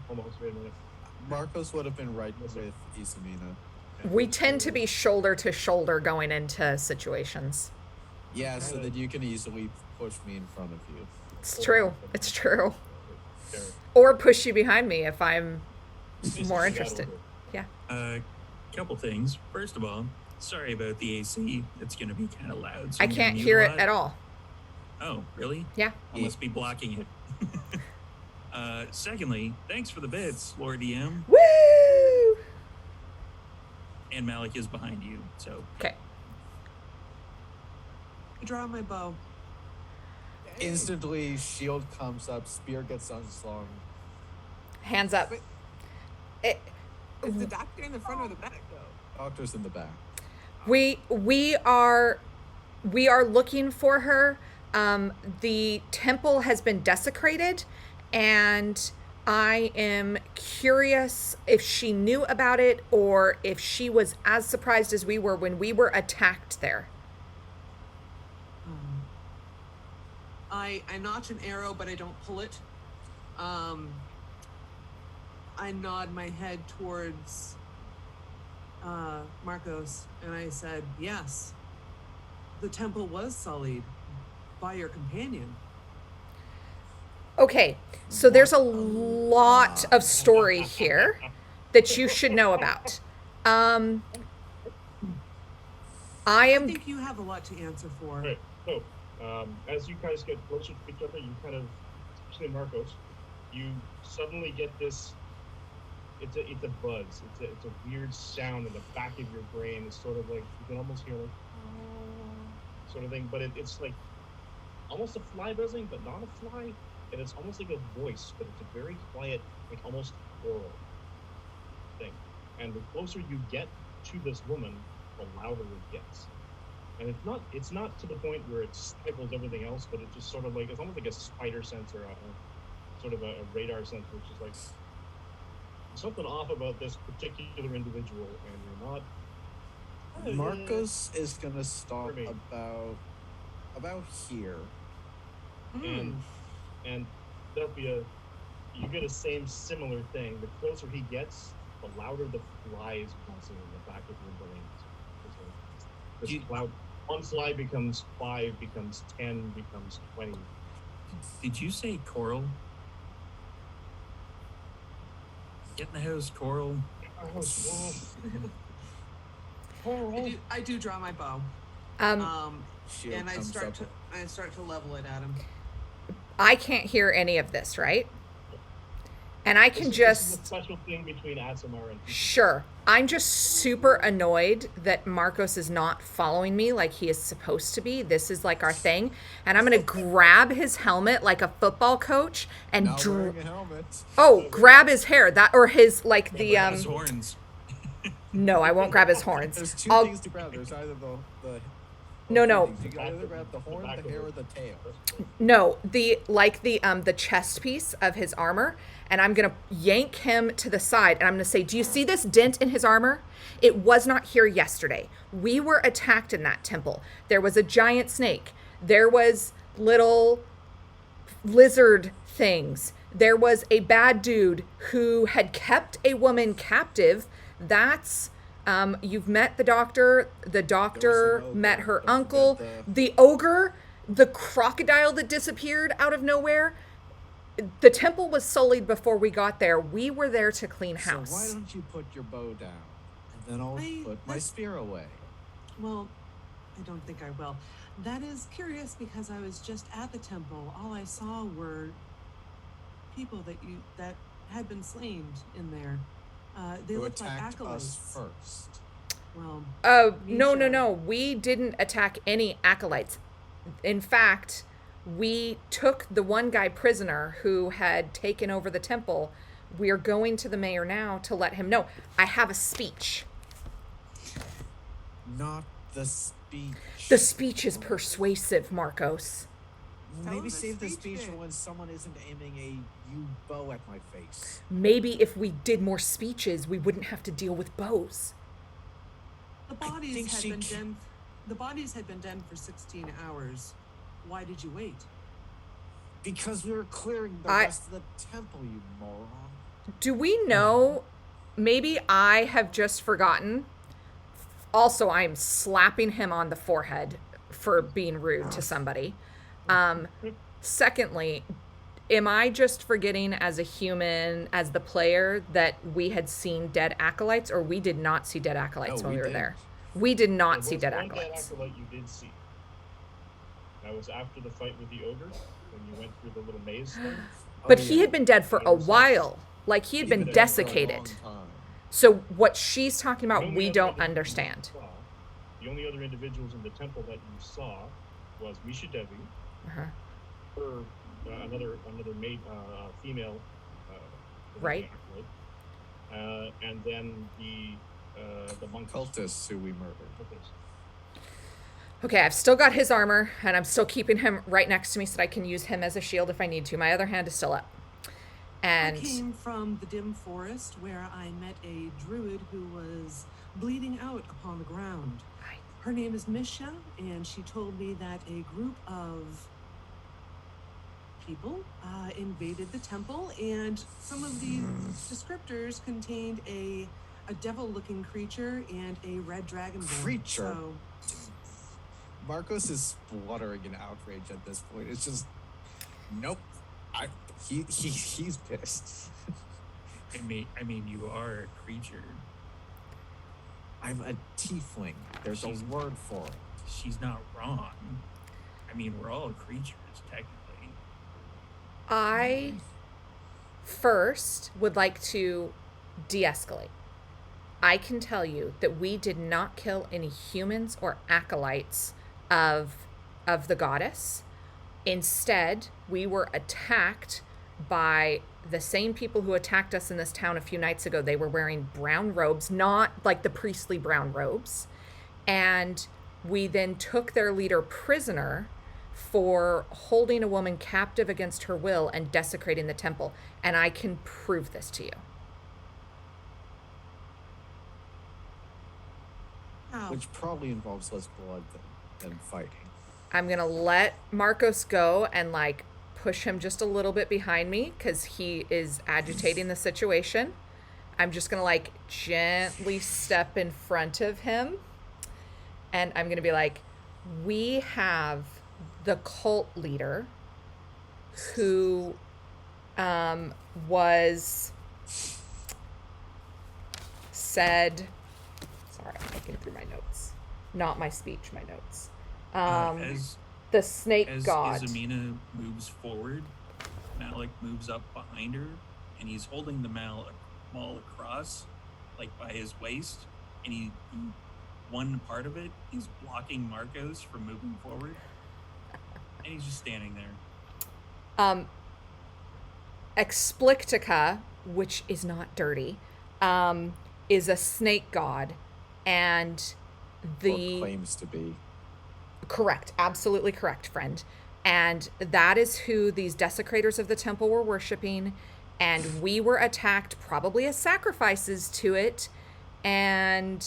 Almost. Wait a minute. Marcos would have been right with Isamina. We tend to be shoulder to shoulder going into situations. Yeah, so that you can easily push me in front of you. It's true. It's true. There. Or push you behind me if I'm Basically more that interested. order. Yeah. Couple things. First of all, sorry about the AC. It's going to be kind of loud. So I I'm gonna can't mute hear a it lot. at all. Oh, really? Yeah. I must be blocking it. Secondly, thanks for the bits, Lord DM. Woo! And Malik is behind you, so Okay. I draw my bow. Instantly, shield comes up, spear gets unslung. Hands up. Wait. It, Is the doctor in the front or the back though? Doctor's in the back. we are looking for her. The temple has been desecrated, and I am curious if she knew about it or if she was as surprised as we were when we were attacked there. I notch an arrow, but I don't pull it. I nod my head towards Marcos, and I said, yes, the temple was sullied, by your companion. Okay, so there's a lot of story here that you should know about. I I am think you have a lot to answer for. Right. So, as you guys get closer to each other, you kind of, especially Marcos, you suddenly get this. It's a buzz. It's a weird sound in the back of your brain. It's sort of like you can almost hear like sort of thing, but it's like almost a fly buzzing, but not a fly, and it's almost like a voice, but it's a very quiet, like almost oral thing. And the closer you get to this woman, the louder it gets. And it's not to the point where it stifles everything else, but it's just sort of like it's almost like a spider sense or sort of a radar sense, which is like something off about this particular individual, and you're not. Marcos is gonna stop For me. about here. And Delphia, you get a similar thing. The closer he gets, the louder the flies buzzing in the back of your brain. This cloud, one fly becomes 5, becomes 10, becomes 20. Did you say coral? Get in the house, coral. I do draw my bow. Shield And I comes start up. to level it at him. I can't hear any of this, right? And I can This is just a special thing between Asimar and sure. I'm just super annoyed that Marcos is not following me like he is supposed to be. This is like our thing, and I'm gonna grab his helmet like a football coach and Not wearing a helmet. grab his hair that or his like the His horns. No, I won't grab his horns. There's 2 I'll- things to grab. There's either the No, two no. things. You can either grab the horn, the hair, or the tail. No, the chest piece of his armor, and I'm gonna yank him to the side, and I'm gonna say, "Do you see this dent in his armor? It was not here yesterday. We were attacked in that temple. There was a giant snake. There was little lizard things. There was a bad dude who had kept a woman captive. That's you've met the doctor. The doctor ogre. met her Don't uncle. forget The ogre, the crocodile that disappeared out of nowhere. The temple was sullied before we got there. We were there to clean house. So why don't you put your bow down, and then I'll put my spear away. Well, I don't think I will. That is curious because I was just at the temple. All I saw were people that had been slain in there. They Who looked like attacked us acolytes. first? Well, No. Misha. We didn't attack any acolytes. In fact, we took the one guy prisoner who had taken over the temple. We are going to the mayor now to let him know. I have a speech. Not the speech. The speech is persuasive, Marcos. Tell Maybe him save the the speech speech for bit. when someone isn't aiming a yew bow at my face. Maybe if we did more speeches, we wouldn't have to deal with bows. the think bodies had she been ca- dead. The bodies had been dead for 16 hours. Why did you wait? Because we were clearing the I- rest of the temple, you moron. Do we know? Maybe I have just forgotten. Also, I'm slapping him on the forehead for being rude to somebody. Secondly, am I just forgetting as a human, as the player, that we had seen dead acolytes, or we did not see dead acolytes No, when we we were didn't. there? We did not There see was dead one dead acolytes. acolyte you did see. That was after the fight with the ogre, when you went through the little maze thing. But Oh, he yeah. had been dead for a It was while. Like he had He's been been dead for a desiccated. long time. So what she's talking The about, only we other don't individuals understand. you saw- The only other individuals in the temple that you saw was Misha Devi, Uh-huh. her another maid, female, Right. acolyte, and then the monk Cultists who we murdered. Okay, I've still got his armor, and I'm still keeping him right next to me so that I can use him as a shield if I need to. My other hand is still up. And I came from the dim forest where I met a druid who was bleeding out upon the ground. Her name is Misha, and she told me that a group of people invaded the temple, and some of these descriptors contained a devil-looking creature and a red dragonborn. Creature? So, Marcos is spluttering in outrage at this point. It's just, nope. He's pissed. I mean, you are a creature. I'm a tiefling. There's a word for it. She's not wrong. I mean, we're all creatures, technically. I first would like to de-escalate. I can tell you that we did not kill any humans or acolytes of the goddess. Instead, we were attacked by the same people who attacked us in this town a few nights ago. They were wearing brown robes, not like the priestly brown robes. And we then took their leader prisoner for holding a woman captive against her will and desecrating the temple. And I can prove this to you. How? Which probably involves less blood than fighting. I'm going to let Marcos go and like push him just a little bit behind me because he is agitating the situation. I'm just going to like gently step in front of him. And I'm going to be like, we have the cult leader who was said, sorry, I'm looking through my notes, not my speech, my notes. The snake god. As Amina moves forward, Malik moves up behind her, and he's holding the maul across, like by his waist, and he one part of it, he's blocking Marcos from moving forward, and he's just standing there. Explictica, which is not dirty, is a snake god, and Or claims to be. Correct. Absolutely correct, friend. And that is who these desecrators of the temple were worshiping. And we were attacked probably as sacrifices to it. And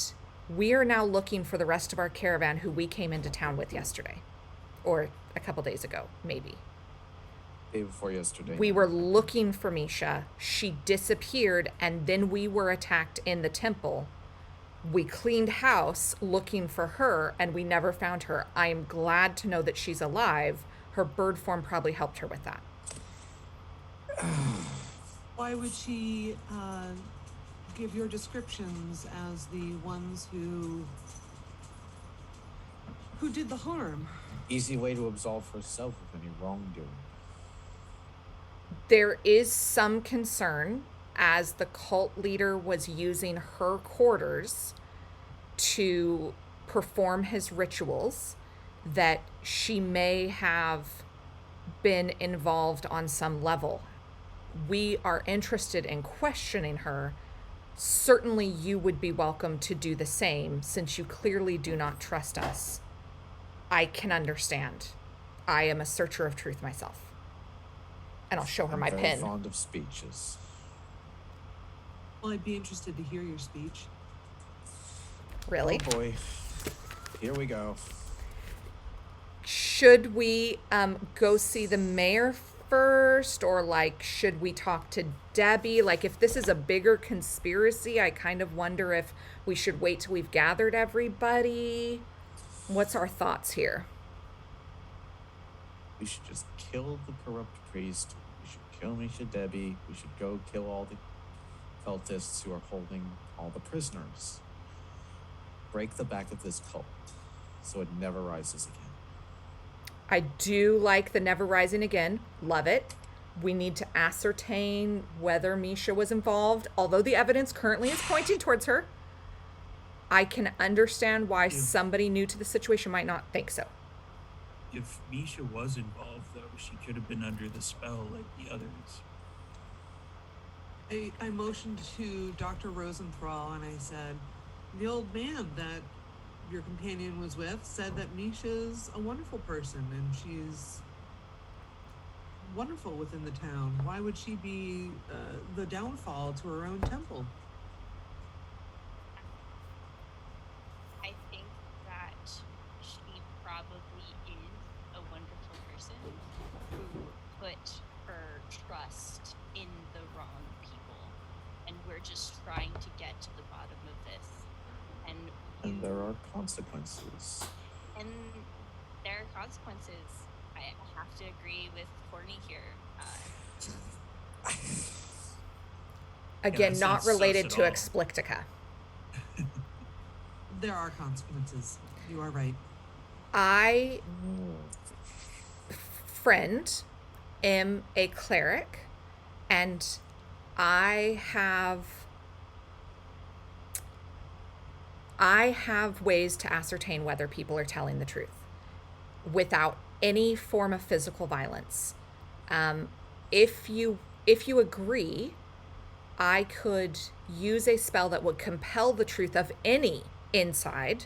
we are now looking for the rest of our caravan who we came into town with yesterday. Or a couple days ago, maybe. Day before yesterday. We were looking for Misha. She disappeared. And then we were attacked in the temple. We cleaned house looking for her, and we never found her. I am glad to know that she's alive. Her bird form probably helped her with that. Why would she give your descriptions as the ones who did the harm? Easy way to absolve herself of any wrongdoing. There is some concern as the cult leader was using her quarters to perform his rituals, that she may have been involved on some level. We are interested in questioning her. Certainly you would be welcome to do the same, since you clearly do not trust us. I can understand. I am a searcher of truth myself. And I'll show her my I'm pin. very fond of speeches. Well, I'd be interested to hear your speech. Really? Oh boy. Here we go. Should we go see the mayor first, or like should we talk to Debbie? Like if this is a bigger conspiracy, I kind of wonder if we should wait till we've gathered everybody. What's our thoughts here? We should just kill the corrupt priest. We should kill Misha Debbie. We should go kill all the cultists who are holding all the prisoners. Break the back of this cult so it never rises again. I do like the never rising again. Love it. We need to ascertain whether Misha was involved. Although the evidence currently is pointing towards her, I can understand why somebody new to the situation might not think so. If Misha was involved, though, she could have been under the spell like the others. I motioned to Dr. Rosenthal and I said, the old man that your companion was with said that Misha's a wonderful person and she's wonderful within the town. Why would she be the downfall to her own temple? I think that she probably is a wonderful person who put her trust in the wrong people. And we're just trying to get to the bottom of this. And And there are consequences. And consequences. I have to agree with Courtney here. Again, that's not not sus related at to all. Explictica. There are consequences. You are right. I, friend, am a cleric, and I have ways to ascertain whether people are telling the truth without any form of physical violence. If you agree, I could use a spell that would compel the truth of any inside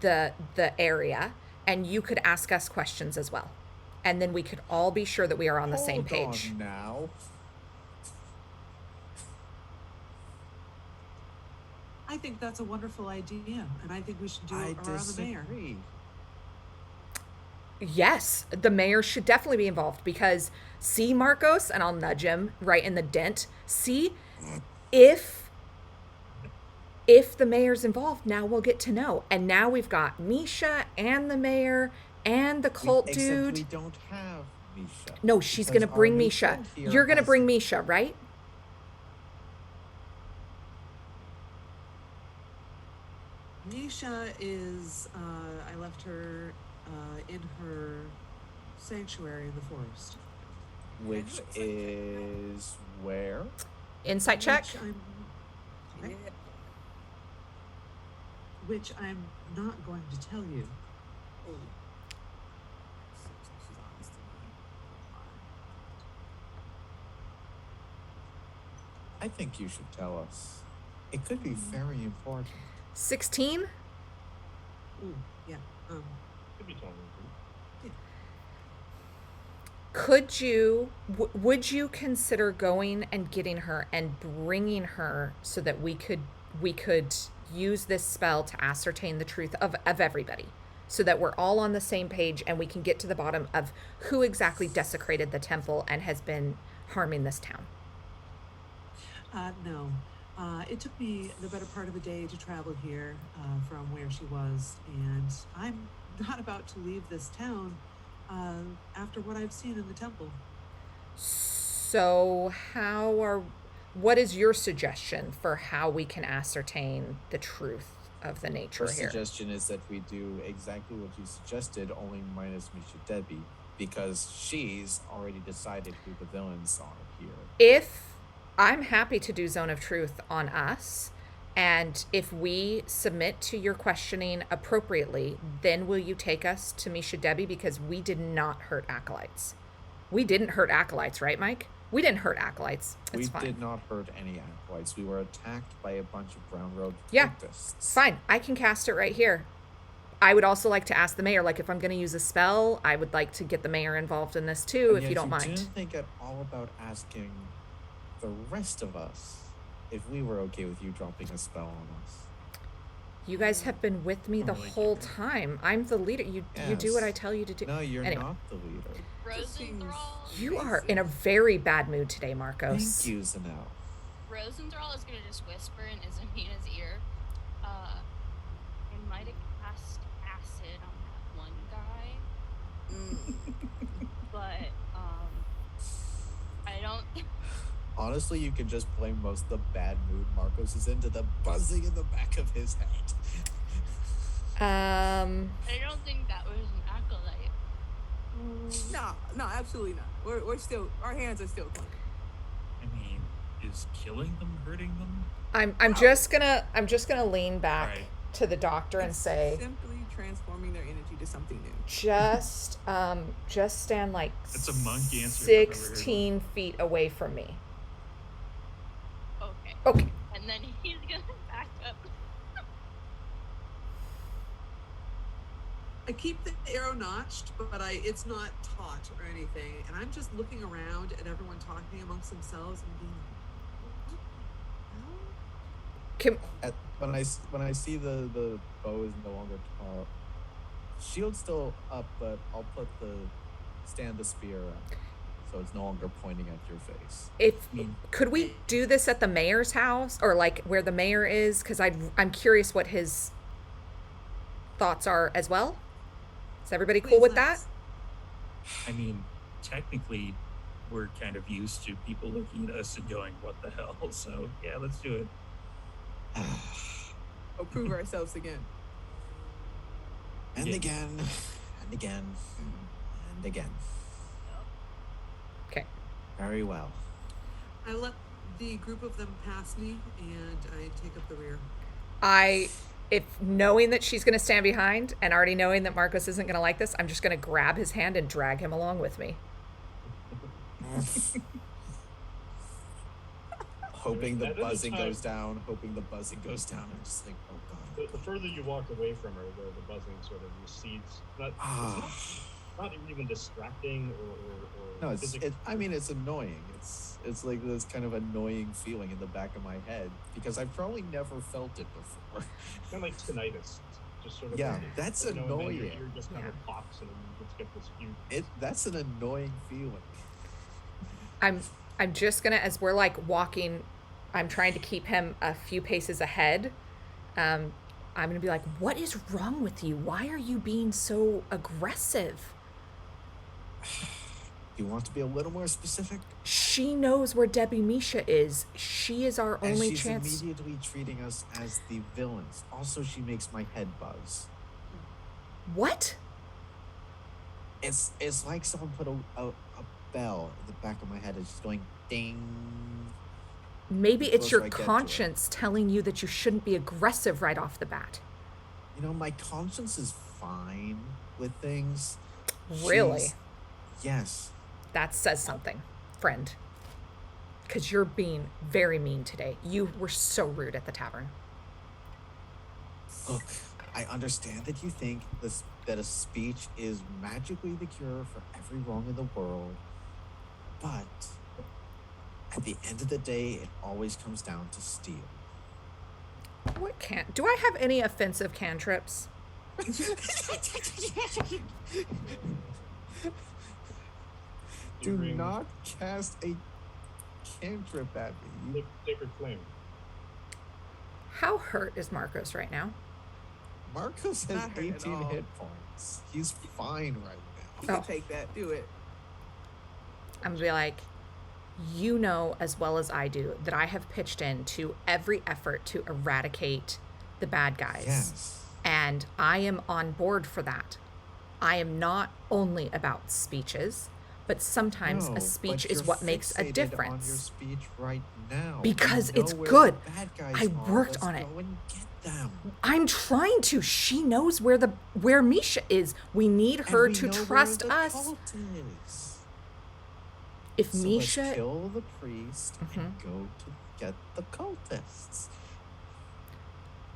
the area, and you could ask us questions as well, and then we could all be sure that we are on the same page. On now. I think that's a wonderful idea, and I think we should do I it around the mayor. disagree. Yes, the mayor should definitely be involved, because see, Marcos, and I'll nudge him right in the dent. See, if the mayor's involved, now we'll get to know. And now we've got Misha and the mayor and the cult Except dude. we don't have Misha. No, she's because gonna our bring new Misha. friend here You're gonna has- bring Misha, right? Nisha is, I left her in her sanctuary in the forest. Which is where? Insight check. Which I'm not going to tell you. I think you should tell us. It could be very important. 16. Ooh, yeah. Could be telling the truth. Could you, would you consider going and getting her and bringing her so that we could use this spell to ascertain the truth of everybody, so that we're all on the same page and we can get to the bottom of who exactly desecrated the temple and has been harming this town? No. It took me the better part of a day to travel here from where she was, and I'm not about to leave this town after what I've seen in the temple. So what is your suggestion for how we can ascertain the truth of the nature Her here? suggestion is that we do exactly what you suggested, only minus Misha Debbie, because she's already decided who the villains are here. If I'm happy to do Zone of Truth on us, and if we submit to your questioning appropriately, then will you take us to Misha Debbie? Because we did not hurt acolytes. We didn't hurt acolytes, right, Mike? We didn't hurt acolytes. It's We fine. did not hurt any acolytes. We were attacked by a bunch of brown robed Yeah. cultists. Fine. I can cast it right here. I would also like to ask the mayor, like, if I'm going to use a spell, I would like to get the mayor involved in this too, And if yet you don't mind. Didn't think at all about asking the rest of us if we were okay with you dropping a spell on us. You guys have been with me the really whole care. time. I'm the leader. You do what I Yes. tell you to do. No, you're Anyway. not the leader. Rosenthal. You are in a very bad mood today, Marcos. Thank you, Zanel. Rosenthal is gonna just whisper in Isamina's ear. I might have cast acid on that one guy, but I don't. Honestly, you can just blame most of the bad mood Marcos is into the buzzing in the back of his head. I don't think that was an acolyte. No, absolutely not. We're still, our hands are still clean. I mean, is killing them hurting them? I'm just gonna lean back Alright. to the doctor and It's say, simply transforming their energy to something new. just stand like That's a monkey answer if I've ever heard one. 16 feet away from me. Okay. Okay. And then he's gonna back up. I keep the arrow notched, but it's not taut or anything, and I'm just looking around at everyone talking amongst themselves and being like, Can, When I see the bow is no longer shield's still up, but I'll put stand the spear up, so it's no longer pointing at your face. could we do this at the mayor's house, or like where the mayor is? Because I'm curious what his thoughts are as well. Is everybody cool with that? let's. I mean, technically, we're kind of used to people looking at us and going, "What the hell?" So yeah, let's do it. Or prove ourselves again. And Yeah. again, and again, and again. Okay. Very well. I let the group of them pass me, and I take up the rear. If knowing that she's going to stand behind and already knowing that Marcos isn't going to like this, I'm just going to grab his hand and drag him along with me. Hoping the At any buzzing time- goes down, hoping the buzzing goes down. I'm just like, oh god. The further you walk away from her, the buzzing sort of recedes. Not even distracting or No, it's physically. I mean, it's annoying. It's like this kind of annoying feeling in the back of my head because I've probably never felt it before. Kind of like tinnitus. Just sort of. Yeah, like, that's you know, and then your annoying. ear just kind of pops and you just get this huge. That's an annoying feeling. I'm just gonna, as we're like walking, I'm trying to keep him a few paces ahead. I'm gonna be like, what is wrong with you? Why are you being so aggressive? Do you want to be a little more specific? She knows where Debbie Misha is. She is our And only she's chance. immediately treating us as the villains. Also, she makes my head buzz. What? It's like someone put a bell in the back of my head. It's just going ding. Maybe it's Closer your I get to it. conscience telling you that you shouldn't be aggressive right off the bat. You know, my conscience is fine with things. Really? She's- Yes. That says something, friend. Because you're being very mean today. You were so rude at the tavern. Look, I understand that you think that a speech is magically the cure for every wrong in the world, but at the end of the day, it always comes down to steel. What can? Do I have any offensive cantrips? Do You bring not cast a cantrip at me. Sacred flame. How hurt is Marcos right now? Marcos has Not hurt at 18 all. hit points. He's fine right You now. can take that. Do it. I'm gonna be like, you know as well as I do that I have pitched in to every effort to eradicate the bad guys. Yes. And I am on board for that. I am not only about speeches, but sometimes No, a but speech is you're what makes a fixated difference. On your speech right now. Because You it's know where good. the bad guys I are. worked Let's on it. Go and get them. I'm trying to. She knows where Misha is. We need And her we to know where trust the us. cult is. If So Misha, let's kill the priest Mm-hmm. and go to get the cultists.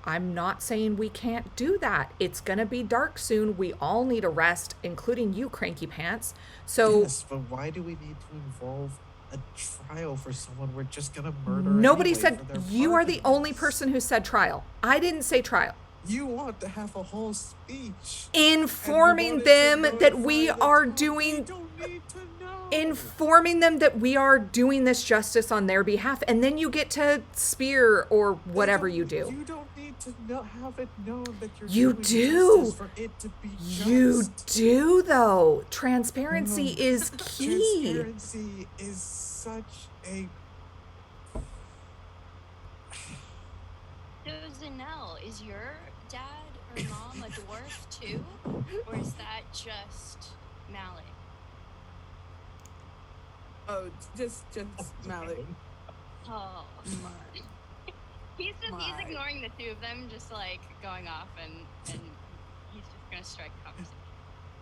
I'm not saying we can't do that. It's gonna be dark soon. We all need a rest, including you, Cranky Pants. So Yes, but why do we need to involve a trial for someone we're just gonna murder? nobody anyway said for their you are part the in only this? person who said trial. I didn't say trial. You want to have a whole speech. Informing them that we are doing informing them that we are doing this justice on their behalf, and then you get to spear or whatever you do. You don't need to have it known that you're You doing do. justice for it to be You just. do though. Transparency is key. Transparency is such a. So Zanelle, is your dad or mom a dwarf too, or is that just Malik? Oh, just Malik. Oh, My, he's My. ignoring the two of them, just like going off, and he's just gonna strike a conversation.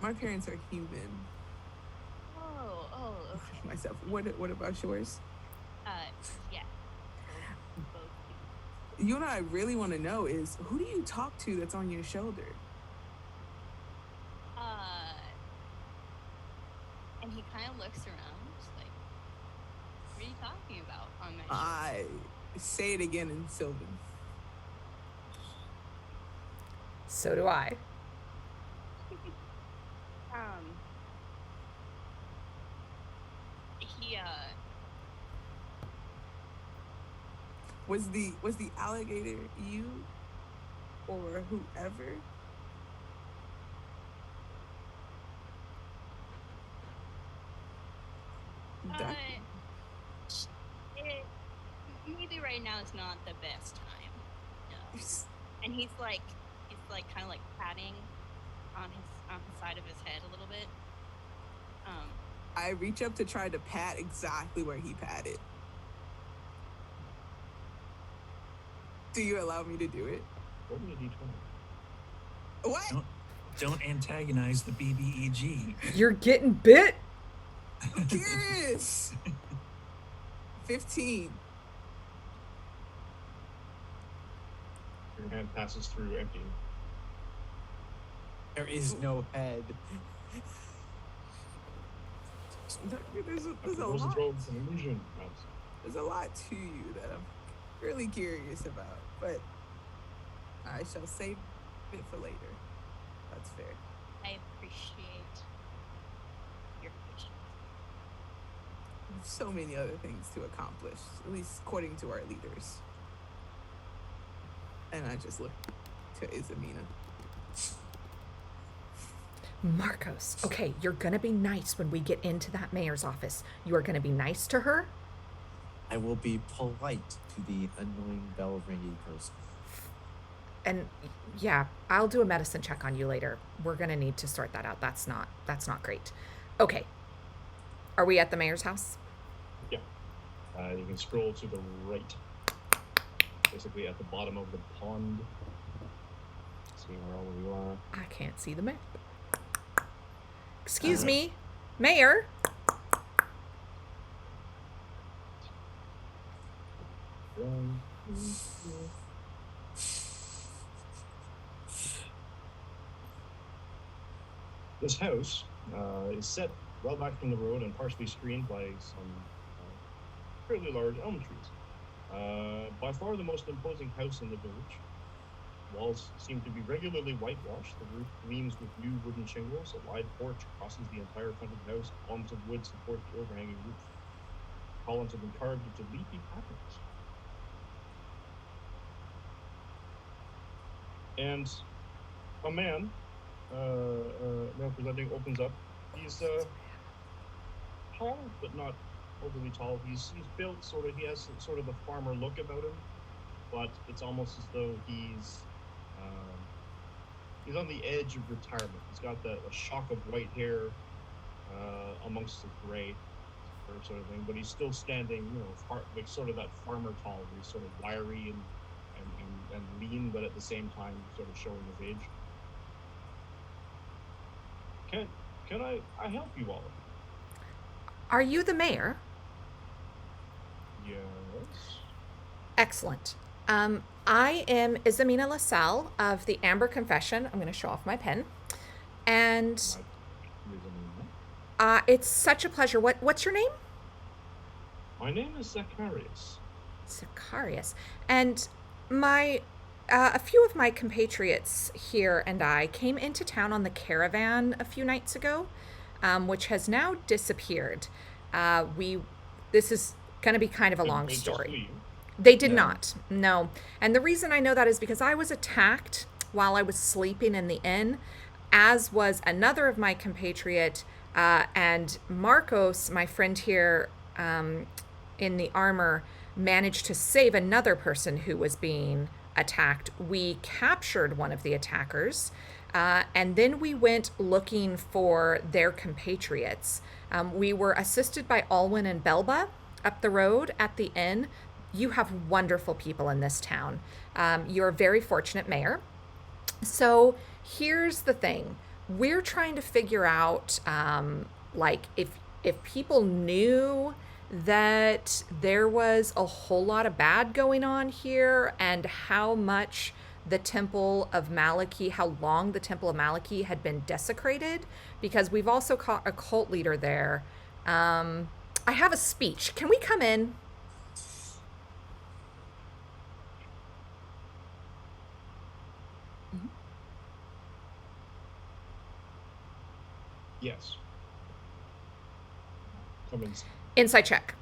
my parents are human. Oh, okay. Myself. What about yours? Yeah. Both. You and I really want to know is who do you talk to that's on your shoulder? And he kind of looks around, just like, what are you talking about on my shoulder? I say it again in Sylvan. So do I. He Was the alligator you or whoever? That- It, maybe right now is not the best time. No. And he's like kind of like patting on the side of his head a little bit. I reach up to try to pat exactly where he patted. Do you allow me to do it? Roll me a d20. What? Don't antagonize the BBEG. You're getting bit? I'm curious. 15. Your hand passes through empty. There is no head. There's a Those lot. rogues an illusion. Mouse. There's a lot to you that I'm really curious about, but I shall save it for later. That's fair. I appreciate your patience. So many other things to accomplish, at least according to our leaders. And I just look to Izamina. Marcos, okay, you're gonna be nice when we get into that mayor's office. You are gonna be nice to her. I will be polite to the annoying bell ringing person. And yeah, I'll do a medicine check on you later. We're gonna need to sort that out. That's not great. Okay. Are we at the mayor's house? Yeah. You can scroll to the right. Basically at the bottom of the pond. See where all of you are. I can't see the map. Excuse me, Mayor. One, two, three. This house is set well back from the road and partially screened by some fairly large elm trees. By far the most imposing house in the village. Walls seem to be regularly whitewashed. The roof gleams with new wooden shingles. A wide porch crosses the entire front of the house. Columns of wood support the overhanging roof. Columns have been carved into leafy patterns. And a man, male presenting, opens up. He's tall, but not overly tall. He's built sort of. He has sort of a farmer look about him, but it's almost as though he's on the edge of retirement. He's got a shock of white hair amongst the gray, sort of thing. But he's still standing, like sort of that farmer tall. Where he's sort of wiry and lean, but at the same time sort of showing his age. Can I help you all? Are you the mayor? Yes. Excellent. I am Izamina LaSalle of the Amber Confession. I'm going to show off my pen. And it's such a pleasure. What's your name? My name is Zacharias. Zacharias. And a few of my compatriots here and I came into town on the caravan a few nights ago, which has now disappeared. This is going to be kind of a long story. They did not, no. And the reason I know that is because I was attacked while I was sleeping in the inn, as was another of my compatriot, and Marcos, my friend here in the armor, managed to save another person who was being attacked. We captured one of the attackers, and then we went looking for their compatriots. We were assisted by Alwyn and Belba up the road at the inn. You have wonderful people in this town. You're a very fortunate mayor. So here's the thing. We're trying to figure out, if people knew that there was a whole lot of bad going on here, and how much the Temple of Maliki, how long the Temple of Maliki had been desecrated, because we've also caught a cult leader there. I have a speech. Can we come in? Yes. Come in. Insight check.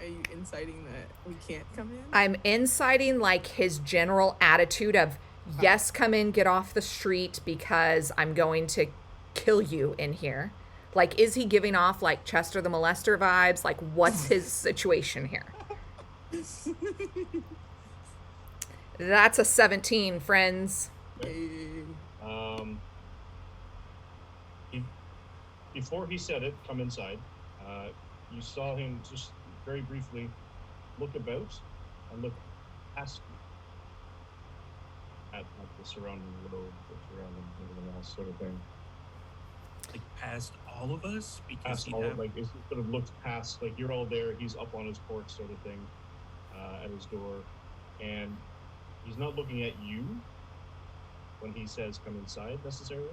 Are you inciting that we can't come in? I'm inciting like his general attitude of, yes, come in, get off the street because I'm going to kill you in here. Like, is he giving off like Chester the Molester vibes? Like, what's his situation here? That's a 17, friends. Hey. Before he said it, come inside. You saw him just very briefly look about and look past you at the surrounding road, the surrounding everything else, sort of thing. Like past all of us, because Past he'd all have of, like, it sort of looks past, like, you're all there. He's up on his porch, sort of thing, at his door, and he's not looking at you when he says come inside necessarily.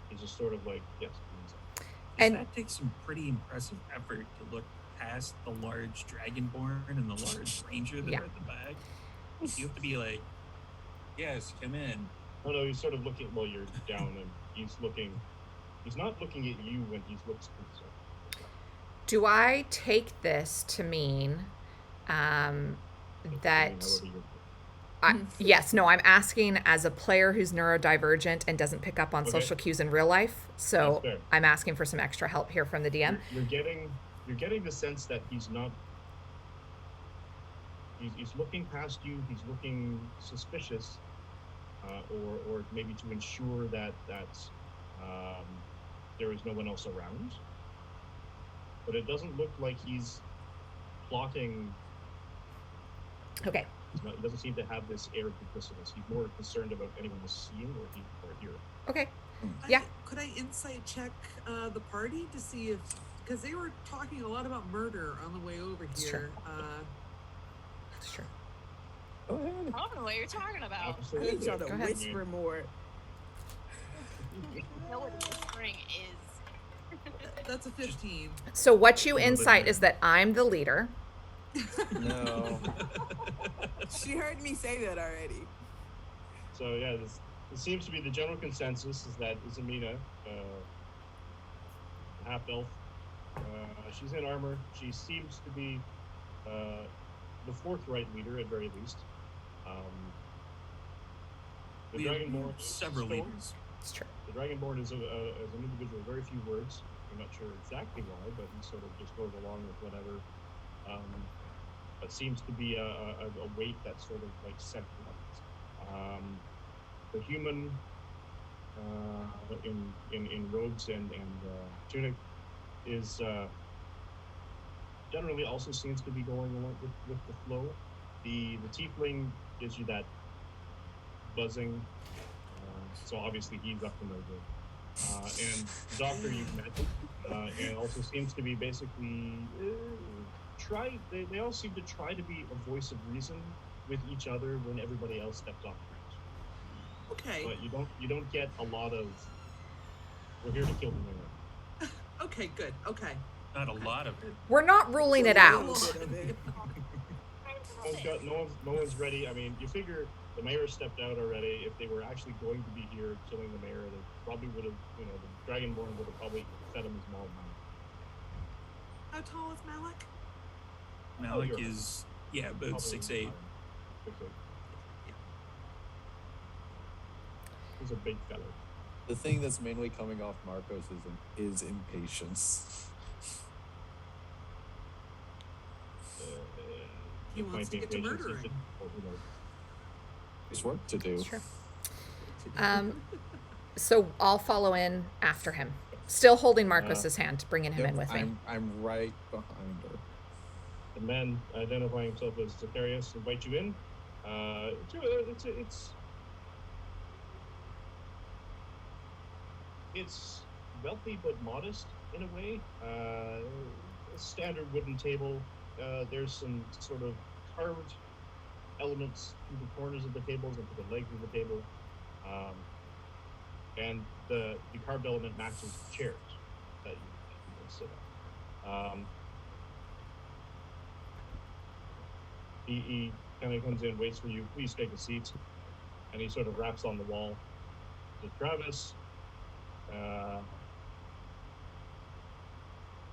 He's just sort of like, yes, come inside. And- that takes some pretty impressive effort to look past the large dragonborn and the large ranger that Yeah. are at the back. You have to be like, yes, come in. Oh no, he's sort of looking while you're down, and he's not looking at you when he looks concerned. Do I take this to mean that However you're- yes, no, I'm asking as a player who's neurodivergent and doesn't pick up on Okay. social cues in real life. So That's fair. I'm asking for some extra help here from the DM. You're getting the sense that he's not. He's looking past you. He's looking suspicious, or maybe to ensure that there is no one else around. But it doesn't look like he's plotting. Okay. He doesn't seem to have this air of duplicitous. He's more concerned about anyone else seeing or hearing. Okay. I- Yeah. Could I insight check the party to see if, because they were talking a lot about murder on the way over It's here. That's true. Go ahead. I don't know what you're talking about. I Absolutely. need y'all to Go ahead. whisper more. You know what whispering is. That's a 15. So what you Little bit insight more. is that I'm the leader. No. She heard me say that already. So yeah, this seems to be the general consensus is that Izamina, half elf, she's in armor. She seems to be the forthright leader at very least. The We have Dragonborn, several Storm. leaders. It's true. The Dragonborn is an individual, very few words. I'm not sure exactly why, but he sort of just goes along with whatever. But seems to be a weight that's sort of like centralized. The human in robes and tunic is generally also seems to be going along with the flow. The tiefling gives you that buzzing. So obviously he's up to no good. And the doctor you've met, and also seems to be basically they all seem to try to be a voice of reason with each other when everybody else steps off the ground. Okay. But you don't get a lot of we're here to kill the mayor. Okay, good. Okay. Not a lot of it. We're not ruling it A out. little bit of it. No one's ready. I mean, you figure the mayor stepped out already. If they were actually going to be here killing the mayor, they probably would have, the Dragonborn would have probably fed him his mom. How tall is Malik? Malik you're- is, about Probably 6'8". 6'8". He's a big fellow. The thing that's mainly coming off Marcos is impatience. He It wants might to be get to impatience, murdering. it's just- well, who knows? There's work to do. It's true. So I'll follow in after him, still holding Marcos's hand, bringing him Yep, in with me. I'm right behind her. The man identifying himself as Zacharias invites you in. It's wealthy but modest in a way. A standard wooden table. There's some sort of carved elements to the corners of the tables and to the legs of the table. And the carved element matches the chairs that you can sit on. He kind of comes in, waits for you. Please take a seat. And he sort of raps on the wall. Says, Travis,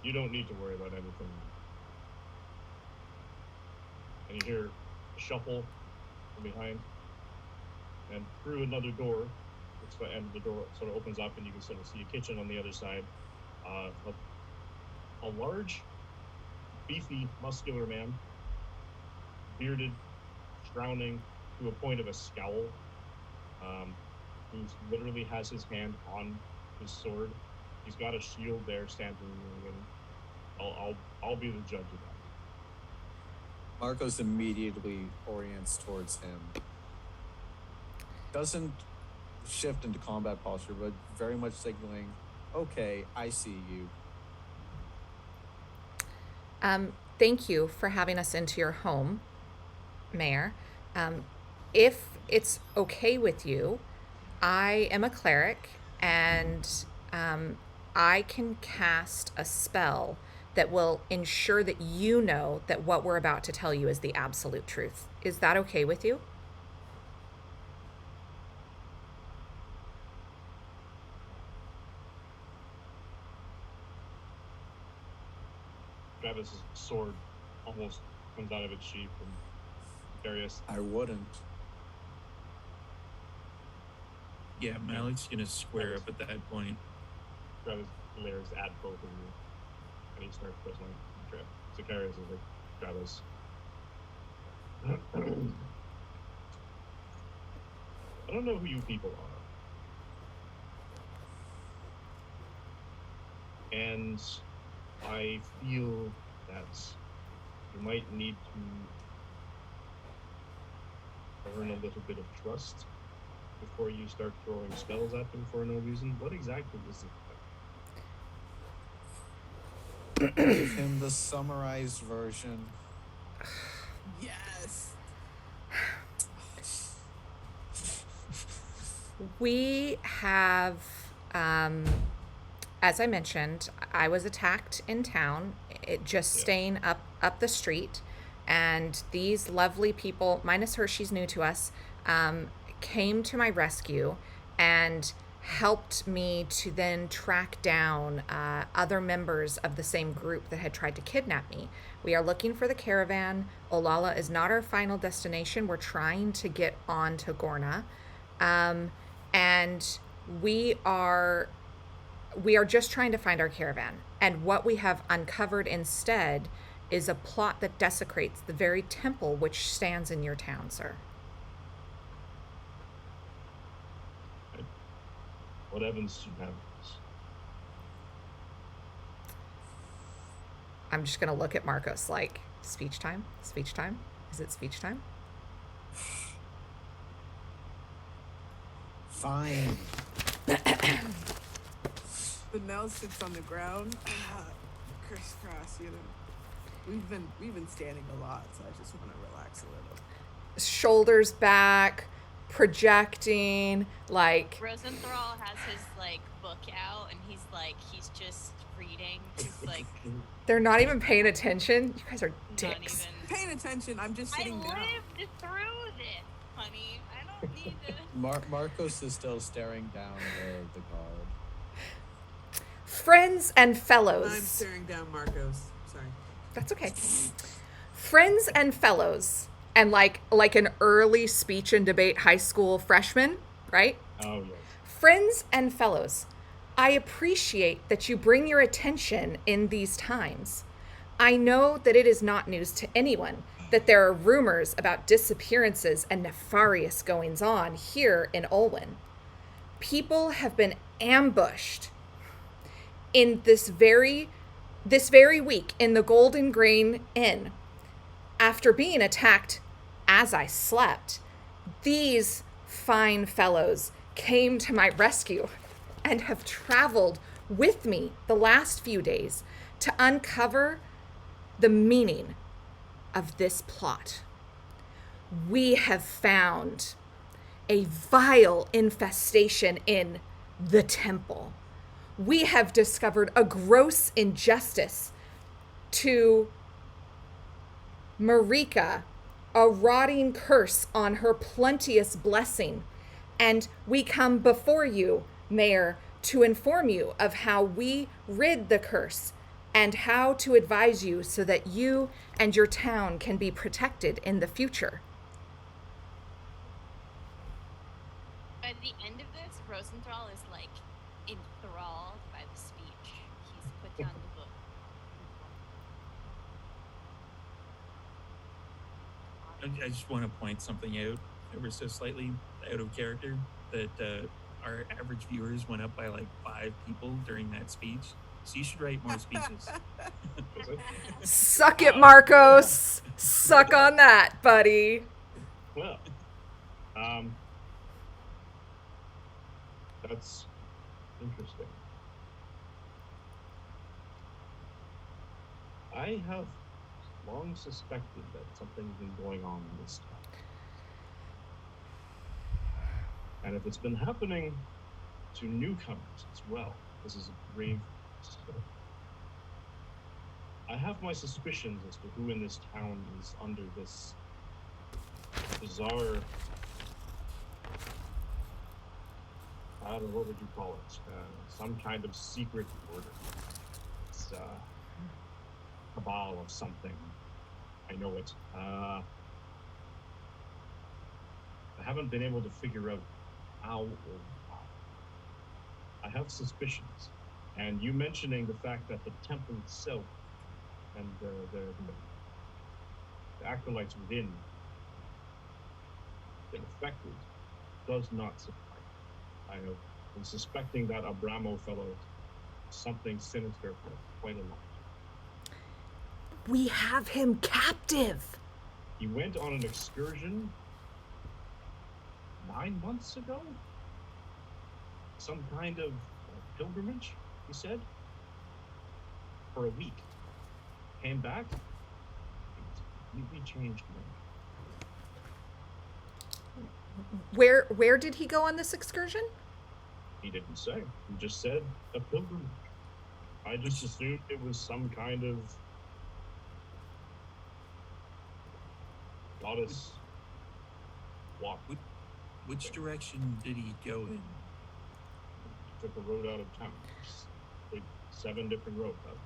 you don't need to worry about anything. And you hear a shuffle from behind. and through another door, and the door sort of opens up, and you can sort of see a kitchen on the other side. A large, beefy, muscular man, bearded, frowning to a point of a scowl, who literally has his hand on his sword. He's got a shield there standing, and I'll be the judge of that. Marcos immediately orients towards him. Doesn't shift into combat posture, but very much signaling, okay, I see you. Thank you for having us into your home, Mayor. If it's okay with you, I am a cleric, and I can cast a spell that will ensure that you know that what we're about to tell you is the absolute truth. Is that okay with you? Travis's sword almost comes out of its sheath, and Darius, I wouldn't. Yeah, Malik's gonna square up at that point. Travis glares at both of you, and he starts whistling. Zacharias is like, Travis. I don't know who you people are. And I feel that you might need to earn a little bit of trust before you start throwing spells at them for no reason. What exactly is it? Give him the summarized version. Yes. We have, as I mentioned, I was attacked in town, staying up the street, and these lovely people, minus her, she's new to us, came to my rescue and helped me to then track down other members of the same group that had tried to kidnap me. We are looking for the caravan. Olala is not our final destination. We're trying to get on to Gorna. And we are just trying to find our caravan. And what we have uncovered instead is a plot that desecrates the very temple which stands in your town, sir. What evidence do you have? I'm just going to look at Marcos like, speech time? Speech time? Is it speech time? Fine. The Nell sits on the ground, crisscross. You know, we've been standing a lot, so I just want to relax a little. Shoulders back, projecting, like. Rosenthal has his like book out, and he's just reading. He's like. They're not even paying attention. You guys are Not dicks. even. Paying attention. I'm just sitting down. I lived through this, honey. I don't need to. Marcos is still staring down the guard. Friends and fellows. I'm staring down Marcos. Sorry. That's okay. Friends and fellows. And like an early speech and debate high school freshman, right? Oh, yes. Friends and fellows, I appreciate that you bring your attention in these times. I know that it is not news to anyone that there are rumors about disappearances and nefarious goings on here in Olwen. People have been ambushed in this very week in the Golden Grain Inn. After being attacked as I slept, these fine fellows came to my rescue and have traveled with me the last few days to uncover the meaning of this plot. We have found a vile infestation in the temple. We have discovered a gross injustice to Marika, a rotting curse on her plenteous blessing. And we come before you, Mayor, to inform you of how we rid the curse and how to advise you so that you and your town can be protected in the future. I just want to point something out ever so slightly out of character that our average viewers went up by like 5 people during that speech. So you should write more speeches. Was it? Suck it, Marcos. Suck on that, buddy. Well, that's interesting. I have long suspected that something's been going on in this town. And if it's been happening to newcomers as well, this is a grave mistake. I have my suspicions as to who in this town is under this bizarre, I don't know, what would you call it? Some kind of secret order. It's cabal of something. I know it. I haven't been able to figure out how or why. I have suspicions. And you mentioning the fact that the temple itself and the acolytes within been affected does not surprise me. I have been suspecting that Abramo fellow something sinister for quite a long time. We have him captive. He went on an excursion 9 months ago? Some kind of pilgrimage, he said? For a week. Came back? He completely changed me. Where did he go on this excursion? He didn't say. He just said a pilgrimage. I just assumed it was some kind of goddess walk. Which direction did he go in? Took a road out of town. Like 7 different roads out of town.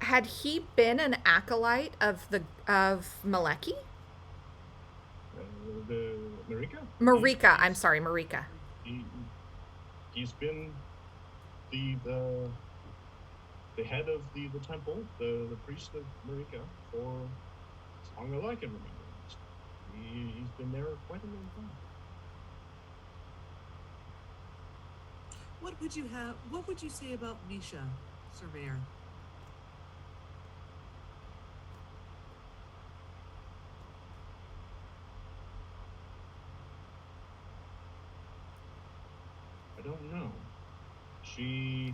Had he been an acolyte of Maleki? The Marika? Marika, I'm sorry, Marika. He's been the head of the temple, the priest of Marika, for as long as I can remember. He's been there quite a long time. What would you say about Misha, Sir Mayor? I don't know. She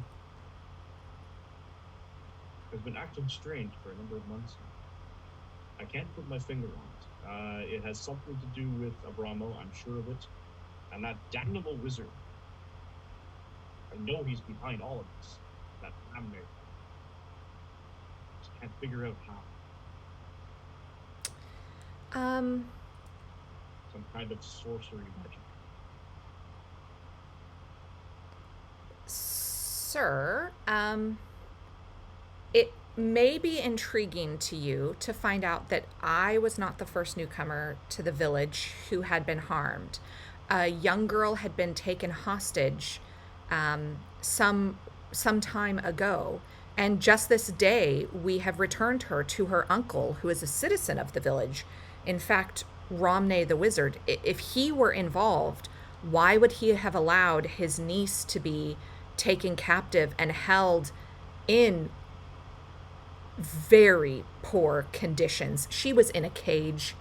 has been acting strange for a number of months now. I can't put my finger on it. It has something to do with Abramo, I'm sure of it. And that damnable wizard. I know he's behind all of this. That Amner. Just can't figure out how. Some kind of sorcery magic. Sir, it may be intriguing to you to find out that I was not the first newcomer to the village who had been harmed. A young girl had been taken hostage some time ago, and just this day we have returned her to her uncle, who is a citizen of the village. In fact, Romney the wizard. If he were involved, why would he have allowed his niece to be taken captive and held in very poor conditions? She was in a cage,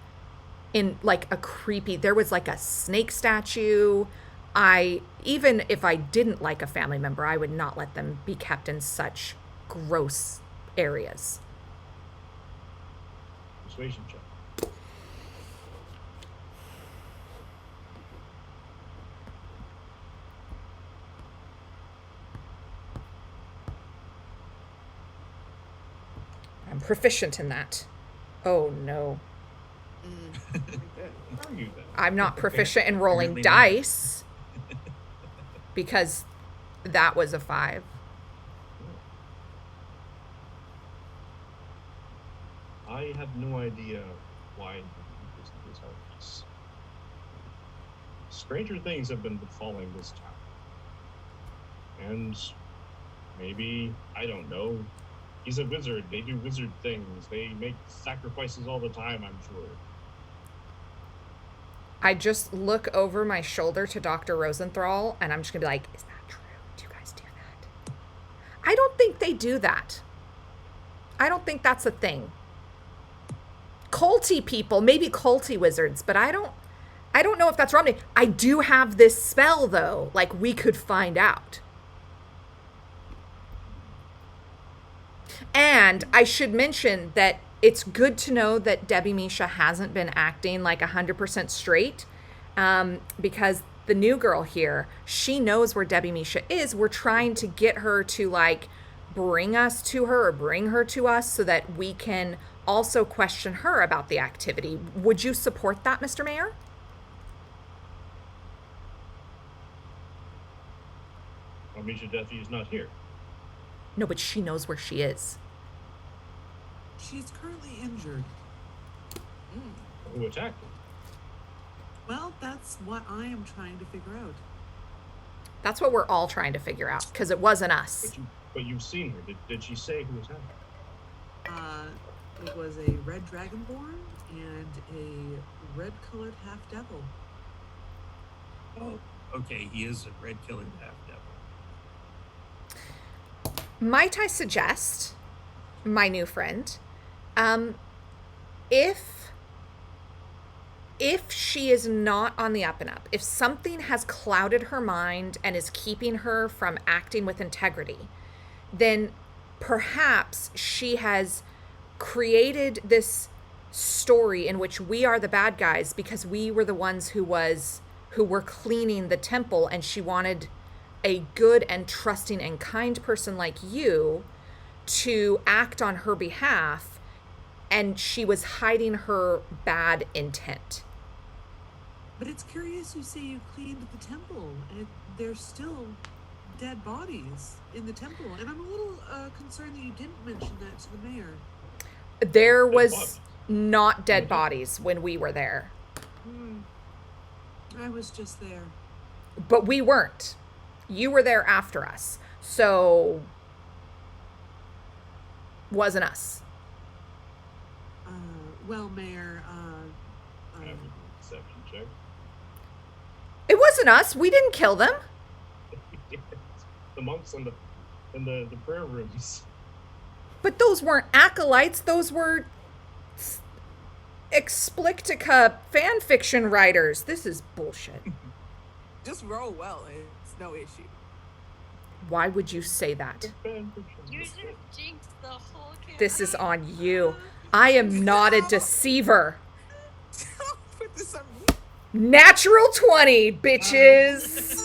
in like a creepy, there was like a snake statue. Even if I didn't like a family member, I would not let them be kept in such gross areas. Persuasion check. I'm proficient in that. Oh no. Are you then? I'm not proficient in rolling Apparently not. dice because that was a 5. I have no idea why this is how it is. Stranger things have been befalling this town. And maybe, I don't know, he's a wizard. They do wizard things. They make sacrifices all the time, I'm sure. I just look over my shoulder to Dr. Rosenthal, and I'm just gonna be like, is that true? Do you guys do that? I don't think they do that. I don't think that's a thing. Culty people, maybe culty wizards, but I don't know if that's wrong. I do have this spell though, like we could find out. And I should mention that it's good to know that Debbie Misha hasn't been acting like 100% straight, because the new girl here, she knows where Debbie Misha is. We're trying to get her to like bring us to her or bring her to us so that we can also question her about the activity. Would you support that, Mr. Mayor? Misha Duffy is not here. No, but she knows where she is. She's currently injured. Who attacked her? Well, that's what I am trying to figure out. That's what we're all trying to figure out, because it wasn't us. But you've seen her. Did she say who attacked her? It was a red dragonborn and a red-colored half-devil. Oh, okay. He is a red-colored half-devil. Might I suggest, my new friend, if she is not on the up and up, if something has clouded her mind and is keeping her from acting with integrity, then perhaps she has created this story in which we are the bad guys because we were the ones who were cleaning the temple, and she wanted a good and trusting and kind person like you to act on her behalf, and she was hiding her bad intent. But it's curious you say you cleaned the temple, and there's still dead bodies in the temple, and I'm a little concerned that you didn't mention that to the mayor. There was not dead bodies when we were there. I was just there. But we weren't. You were there after us. So, wasn't us. Well, Mayor, Have a deception check. It wasn't us. We didn't kill them. The monks in the prayer rooms. But those weren't acolytes. Those were Explictica fan fiction writers. This is bullshit. Just roll well. It's no issue. Why would you say that? You just jinxed the whole campaign. This is on you. I am not a deceiver. Put this on me. Natural 20, bitches.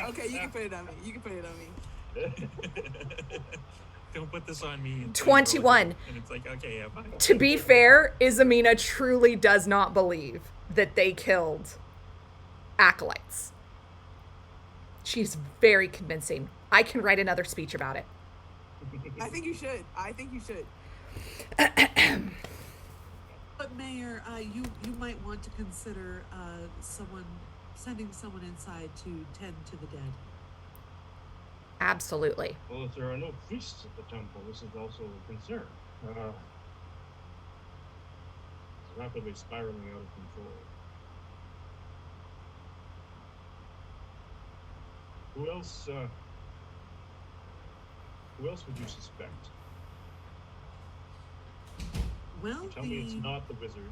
Okay, you can put it on me. You can put it on me. Don't put this on me. 21. And it's like, okay, yeah, fine. To be fair, Izamina truly does not believe that they killed acolytes. She's very convincing. I can write another speech about it. I think you should. I think you should. But Mayor, you might want to consider sending someone inside to tend to the dead. Absolutely. Well, if there are no priests at the temple, this is also a concern. It's rapidly spiraling out of control. Who else would you suspect? Well, Tell me it's not the wizard.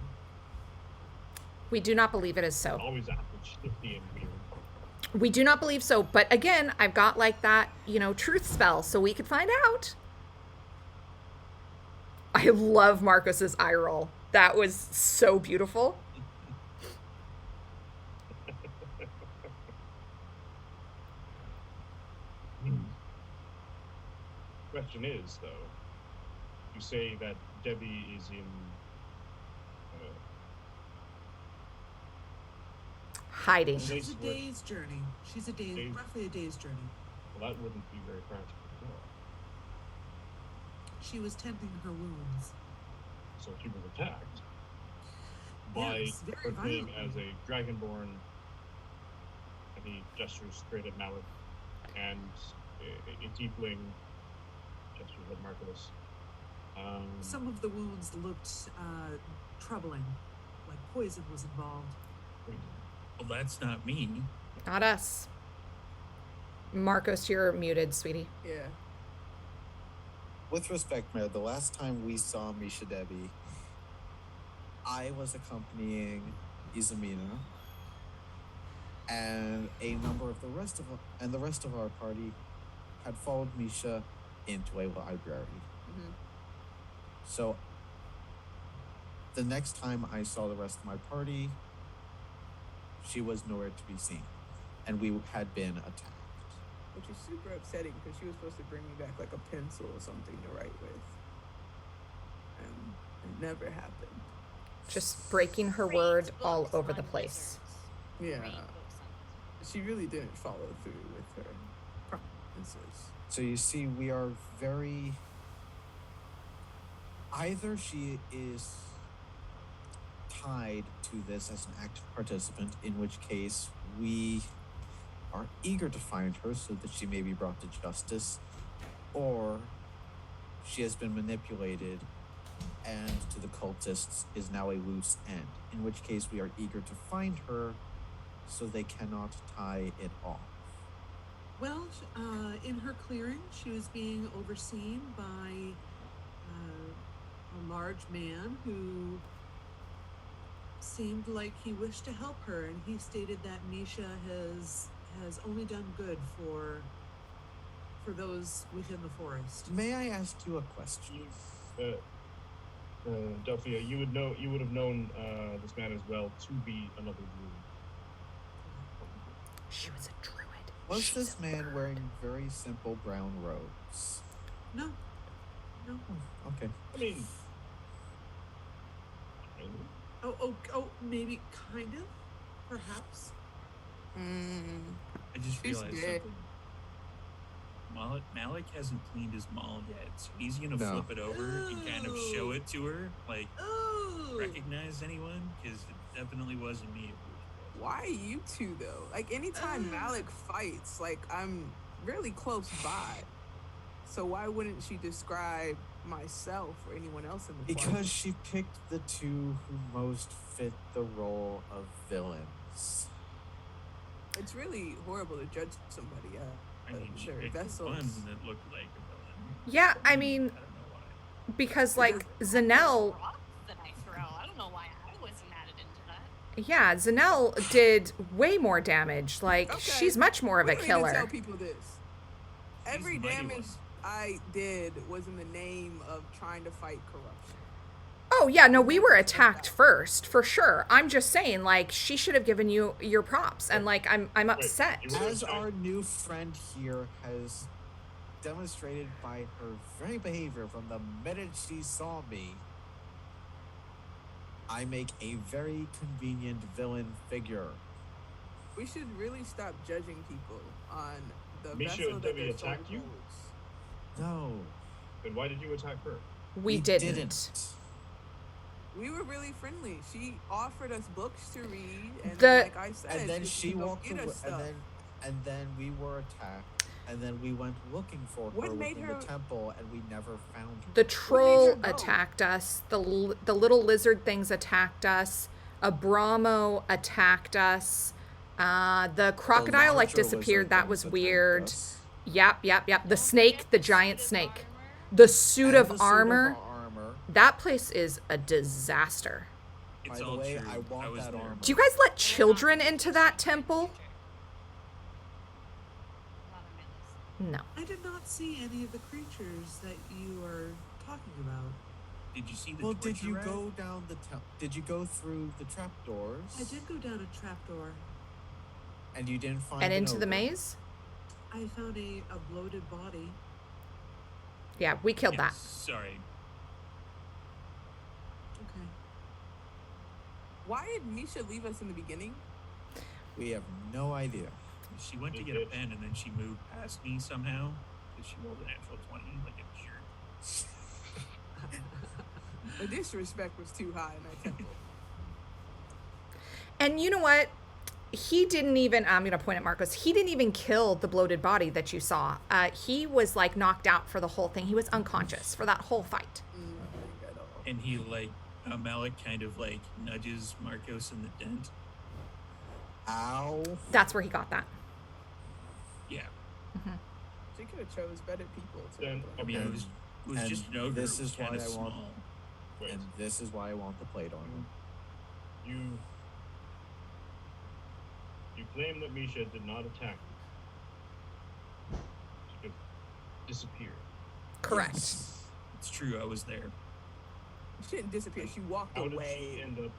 We do not believe it is so. Always acted shifty and weird. We do not believe so. But again, I've got like that, truth spell, so we could find out. I love Marcos's eye roll. That was so beautiful. Question is, though, you say that Debbie is in Hiding. she's a day's journey. Roughly a day's journey. Well, that wouldn't be very practical at all. She was tending her wounds. So she was attacked by Yes, very her being violently. as a dragonborn, and he gestures straight at Malik, and a tiefling gestures at Marcos. Some of the wounds looked troubling, like poison was involved. Well, that's not me. Not us. Marcos, you're muted, sweetie. Yeah. With respect, Mayor, the last time we saw Misha Debbie, I was accompanying Izumina, and a number of the rest of our party had followed Misha into a library. Hmm. So the next time I saw the rest of my party, she was nowhere to be seen, and we had been attacked. Which is super upsetting because she was supposed to bring me back like a pencil or something to write with. And it never happened. Just breaking her Great word all books over the on place. wizards. Yeah. Great books on wizards. She really didn't follow through with her promises. So you see, we are very. Either she is tied to this as an active participant, in which case we are eager to find her so that she may be brought to justice, or she has been manipulated and to the cultists is now a loose end, in which case we are eager to find her so they cannot tie it off. Well, in her clearing, she was being overseen by a large man who seemed like he wished to help her, and he stated that Misha has only done good for those within the forest. May I ask you a question? Delphia, you would have known this man as well to be another druid. She was a druid. Was She's this a man bird. wearing very simple brown robes? No, no. Okay. I mean, Oh, maybe kind of, perhaps. I just She's realized dead. something. Malik hasn't cleaned his maul yet, so he's gonna No. flip it over and kind of show it to her. Like, Oh, recognize anyone? Because it definitely wasn't me. Why you two though? Like anytime Malik fights, like I'm really close by. So why wouldn't she describe myself or anyone else in the party? Because she picked the two who most fit the role of villains. It's really horrible to judge somebody. I mean, she Their picked vessels. one that looked like a villain. Yeah, I mean, I don't know why. because like Zanel, Rocks that I throw. I don't know why I wasn't added into that. yeah, Zanel did way more damage. Like Okay. she's much more of We a don't need to killer. tell people this. She's Every the mighty damage one. I did was in the name of trying to fight corruption. Oh yeah, no, we were attacked first for sure. I'm just saying, like she should have given you your props, and like I'm upset. you were- As our new friend here has demonstrated by her very behavior from the minute she saw me, I make a very convenient villain figure. We should really stop judging people on the Misha vessel and that Debbie their soul attacked you? holds. No, Then why did you attack her? We didn't. We were really friendly. She offered us books to read, and The- like I said, And then was she gonna go walked get away, us stuff. and then we were attacked, and then we went looking for What her made within her- the temple, and we never found her. The troll go? attacked us. The little lizard things attacked us. A Brahmo attacked us. The crocodile like larger disappeared. lizard That things was attacked weird. us. Yep. The Don't snake, forget the suit giant of snake. armor. The suit And of the suit of armor. armor. That place is a disaster. It's By the all way, true. I want was that there. armor. Do you guys let children into that temple? Not on my list. No. I did not see any of the creatures that you are talking about. Did you see the Well, did torture you rack? go down the Did you go through the trapdoors? I did go down a trapdoor. And you didn't find And an into the ogre? maze? I found a bloated body. Yeah, we killed Yeah, that. Sorry. Okay. Why did Misha leave us in the beginning? We have no idea. She went to Good get a bitch. pen and then she moved past me somehow because she rolled a natural 20 like a jerk. The disrespect was too high in that temple. And you know what? He didn't even, I'm going to point at Marcos, he didn't even kill the bloated body that you saw. He was like knocked out for the whole thing. He was unconscious for that whole fight. At all. And he like Malik kind of like nudges Marcos in the dent Ow. That's where he got that. Yeah. She could have chose better people. To Then- I mean, it was And just an ogre. this It was is why kinda I want- small. Wait, And this is why I want the plate on him. you claim that Misha did not attack you. She just disappeared. Correct. It's true. I was there. She didn't disappear. She walked How did away. she end up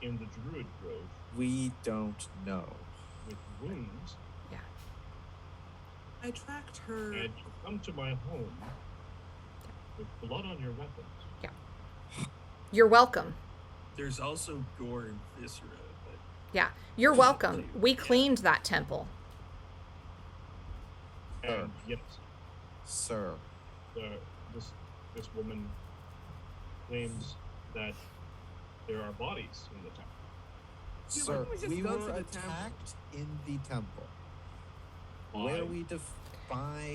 in the Druid Grove We don't know. with wounds I tracked her. and you come to my home with blood on your weapons? You're welcome. There's also gore and viscera, but Yeah, you're welcome. We cleaned that temple. And yes, Sir, this woman claims that there are bodies in the temple. Yeah, why sir, don't we just we go were to the temple? attacked in the temple. Why? Where we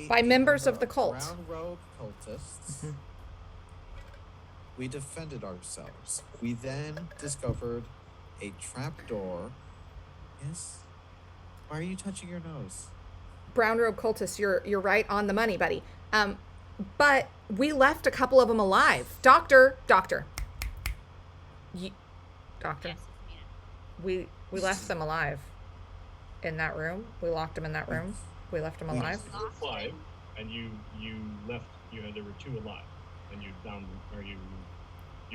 By members of the cult. Brown robe cultists. Mhm. We defended ourselves. We then discovered a trapdoor. Yes? Why are you touching your nose? Brown robe cultists, you're right on the money, buddy. But we left a couple of them alive. Doctor. Doctor. Yes, it's Mina. We left them alive in that room. We locked them in that room. We left them alive. There were 5, and you left. There were 2 alive, and you found or you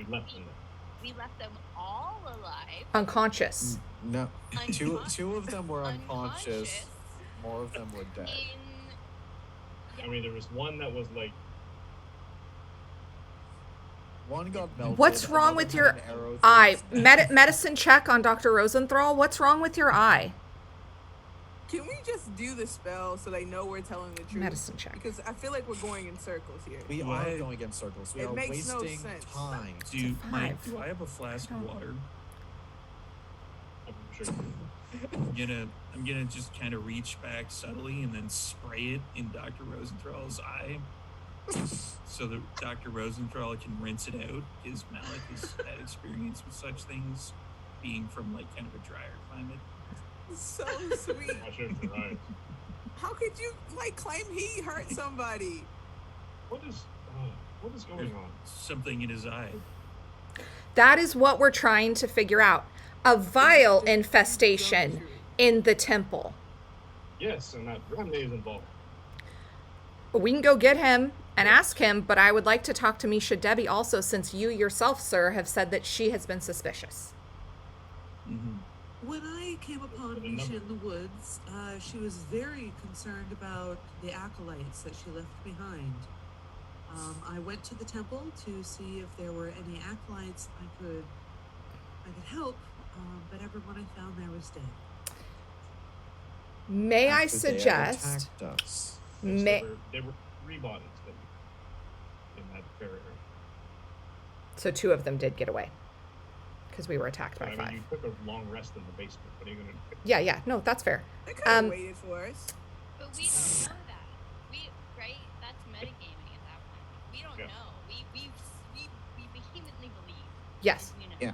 left them there. We left them all alive. Unconscious. No. Two Unconscious. of them were unconscious. Unconscious. More of them were dead. I mean, there was one that was like One got melted. What's wrong another with had your an arrow through eye? its neck. Medicine check on Dr. Rosenthal. What's wrong with your eye? Can we just do the spell so they know we're telling the truth? Medicine check. Because I feel like we're going in circles here. We Do are I- going in circles. We It are makes no wasting sense. time. do Mike, 5. do I have a flask of water? I'm sure. I'm gonna just kind of reach back subtly and then spray it in Dr. Rosenthal's eye, so that Dr. Rosenthal can rinse it out. Because Malik has had experience with such things, being from like kind of a drier climate. So sweet. Watch out for your eyes. How could you like claim he hurt somebody? What is going on? Something in his eye. That is what we're trying to figure out. A vile infestation in the temple. Yes, and that Grande is involved. We can go get him and ask him, but I would like to talk to Misha Debbie also, since you yourself, sir, have said that she has been suspicious. Mm-hmm. When I came upon The Misha number. in the woods, she was very concerned about the acolytes that she left behind. I went to the temple to see if there were any acolytes I could help, but everyone I found there was dead. May I After they had suggest? attacked us. Yes, May, there were 3 bodies in that fair area. so 2 of them did get away because we were attacked by I 5. mean, you took a long rest in the basement. What are you gonna do? Yeah, no, that's fair. They could have Um, waited for us. But we don't know that. Right? That's metagaming at that point. We don't Yeah. know. We vehemently believe. Yes. You know, Yeah.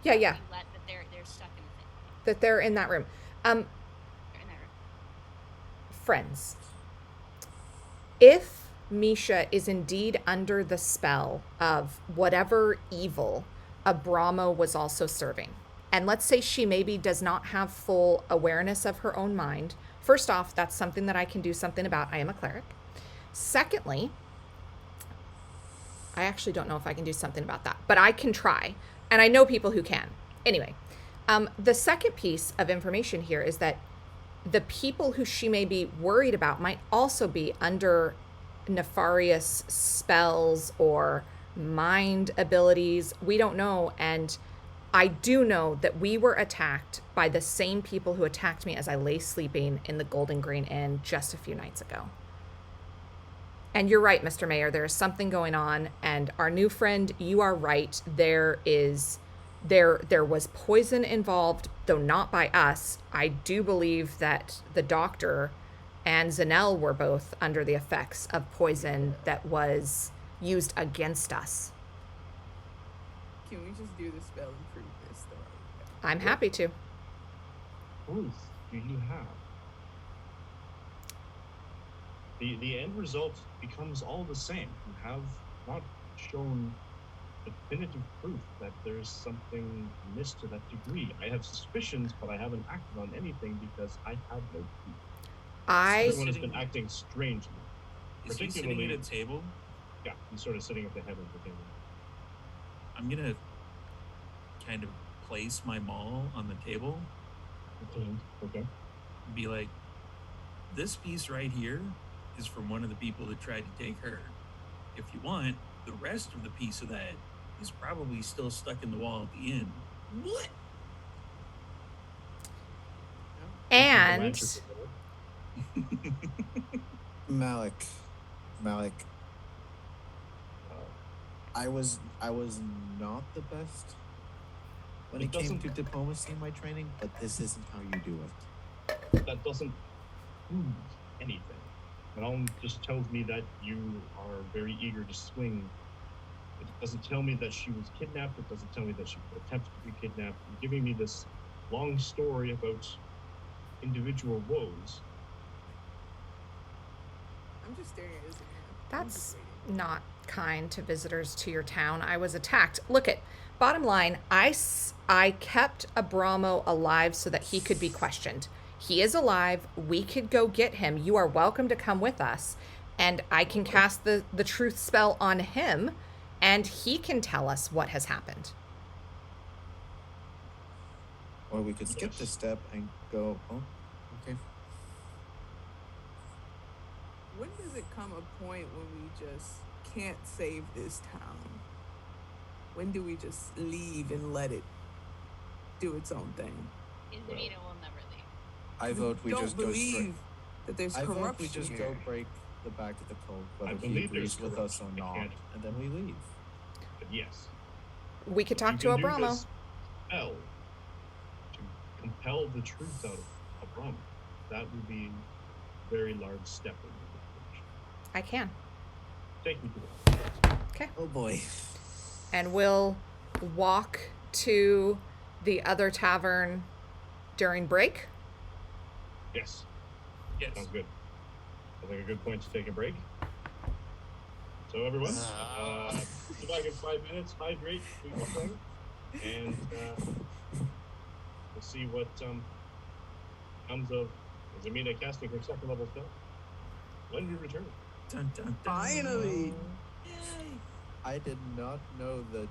We let that they're stuck in the thing. That they're in that room. They're in that room. Friends, if Misha is indeed under the spell of whatever evil Abramo was also serving, and let's say she maybe does not have full awareness of her own mind, first off, that's something that I can do something about. I am a cleric. Secondly, I actually don't know if I can do something about that, but I can try, and I know people who can. Anyway, the second piece of information here is that the people who she may be worried about might also be under nefarious spells or mind abilities. We don't know. And I do know that we were attacked by the same people who attacked me as I lay sleeping in the Golden Green Inn just a few nights ago. And you're right, Mr. Mayor, there is something going on. And our new friend, you are right. There was poison involved, though not by us. I do believe that the doctor and Zanel were both under the effects of poison that was used against us. Can we just do the spell and prove this though? I'm happy to. proof do you have? The end result becomes all the same. You have not shown definitive proof that there's something amiss to that degree. I have suspicions, but I haven't acted on anything because I have no proof. Everyone has been acting strangely. Is he sitting at a table? Yeah, he's sort of sitting at the head of the table. I'm gonna kind of place my maul on the table. Okay. Be like, this piece right here is from one of the people that tried to take her. If you want, the rest of the piece of that is probably still stuck in the wall at the end. What? And Malik, I was not the best when it came to diplomacy in my training, but this isn't how you do it. That doesn't prove anything. It all just tells me that you are very eager to swing. It doesn't tell me that she was kidnapped. It doesn't tell me that she attempted to be kidnapped. You're giving me this long story about individual woes. I'm just staring at Isabella. that's not kind to visitors to your town. I was attacked. Look at, bottom line, I kept Abramo alive so that he could be questioned. He is alive. We could go get him. You are welcome to come with us. And I can cast the truth spell on him, and he can tell us what has happened. Or we could skip this step and go, oh, okay. When does it come a point when we just can't save this town? When do we just leave and let it do its own thing? Isabella will never leave. I vote we don't just go believe straight. that there's I corruption vote we just here. go break the back of the cult, I whether he believe agrees there's with us or corruption. I not, can't- and then we leave. But yes. We could If talk to you can do Abramo. this spell to compel the truth out of Abramo, that would be a very large step in the direction. I can. Take me to that. Okay. Oh boy. And we'll walk to the other tavern during break. Yes. Yes. Sounds good. Sounds like a good point to take a break. So everyone, be back in 5 minutes. Hydrate, do your thing, and we'll see what comes of Zamina casting her second level spell when we return. Dun, dun, dun. Finally. I did not know that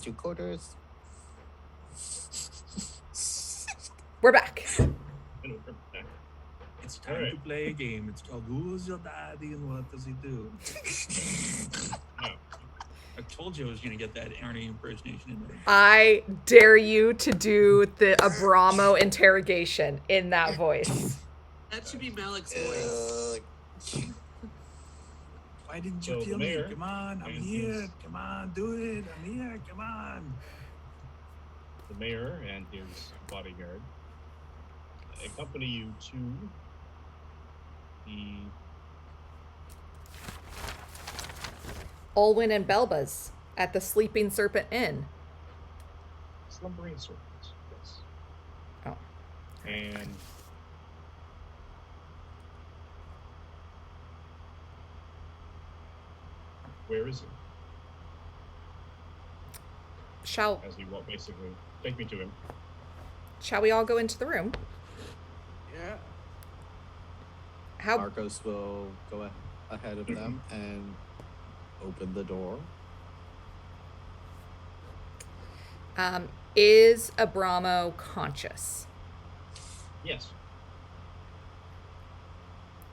2 quarters. We're back. And we're back. It's time Alright. to play a game. It's called Who's Your Daddy and What Does He Do? Now, I told you I was going to get that Arnie impersonation in there. I dare you to do the Abramo interrogation in that voice. That should be Malik's voice. Why didn't So you the kill me? mayor Come on, I'm and here. his- Come on, do it. I'm here. Come on. the mayor and his bodyguard accompany you to the Olwyn and Belba's at the Sleeping Serpent Inn. slumbering serpents. Yes. Oh. And where is he? Shall As he walk, basically, take me to him. we all go into the room? Yeah. How Marcos will go ahead of them and open the door. is Abramo conscious? Yes.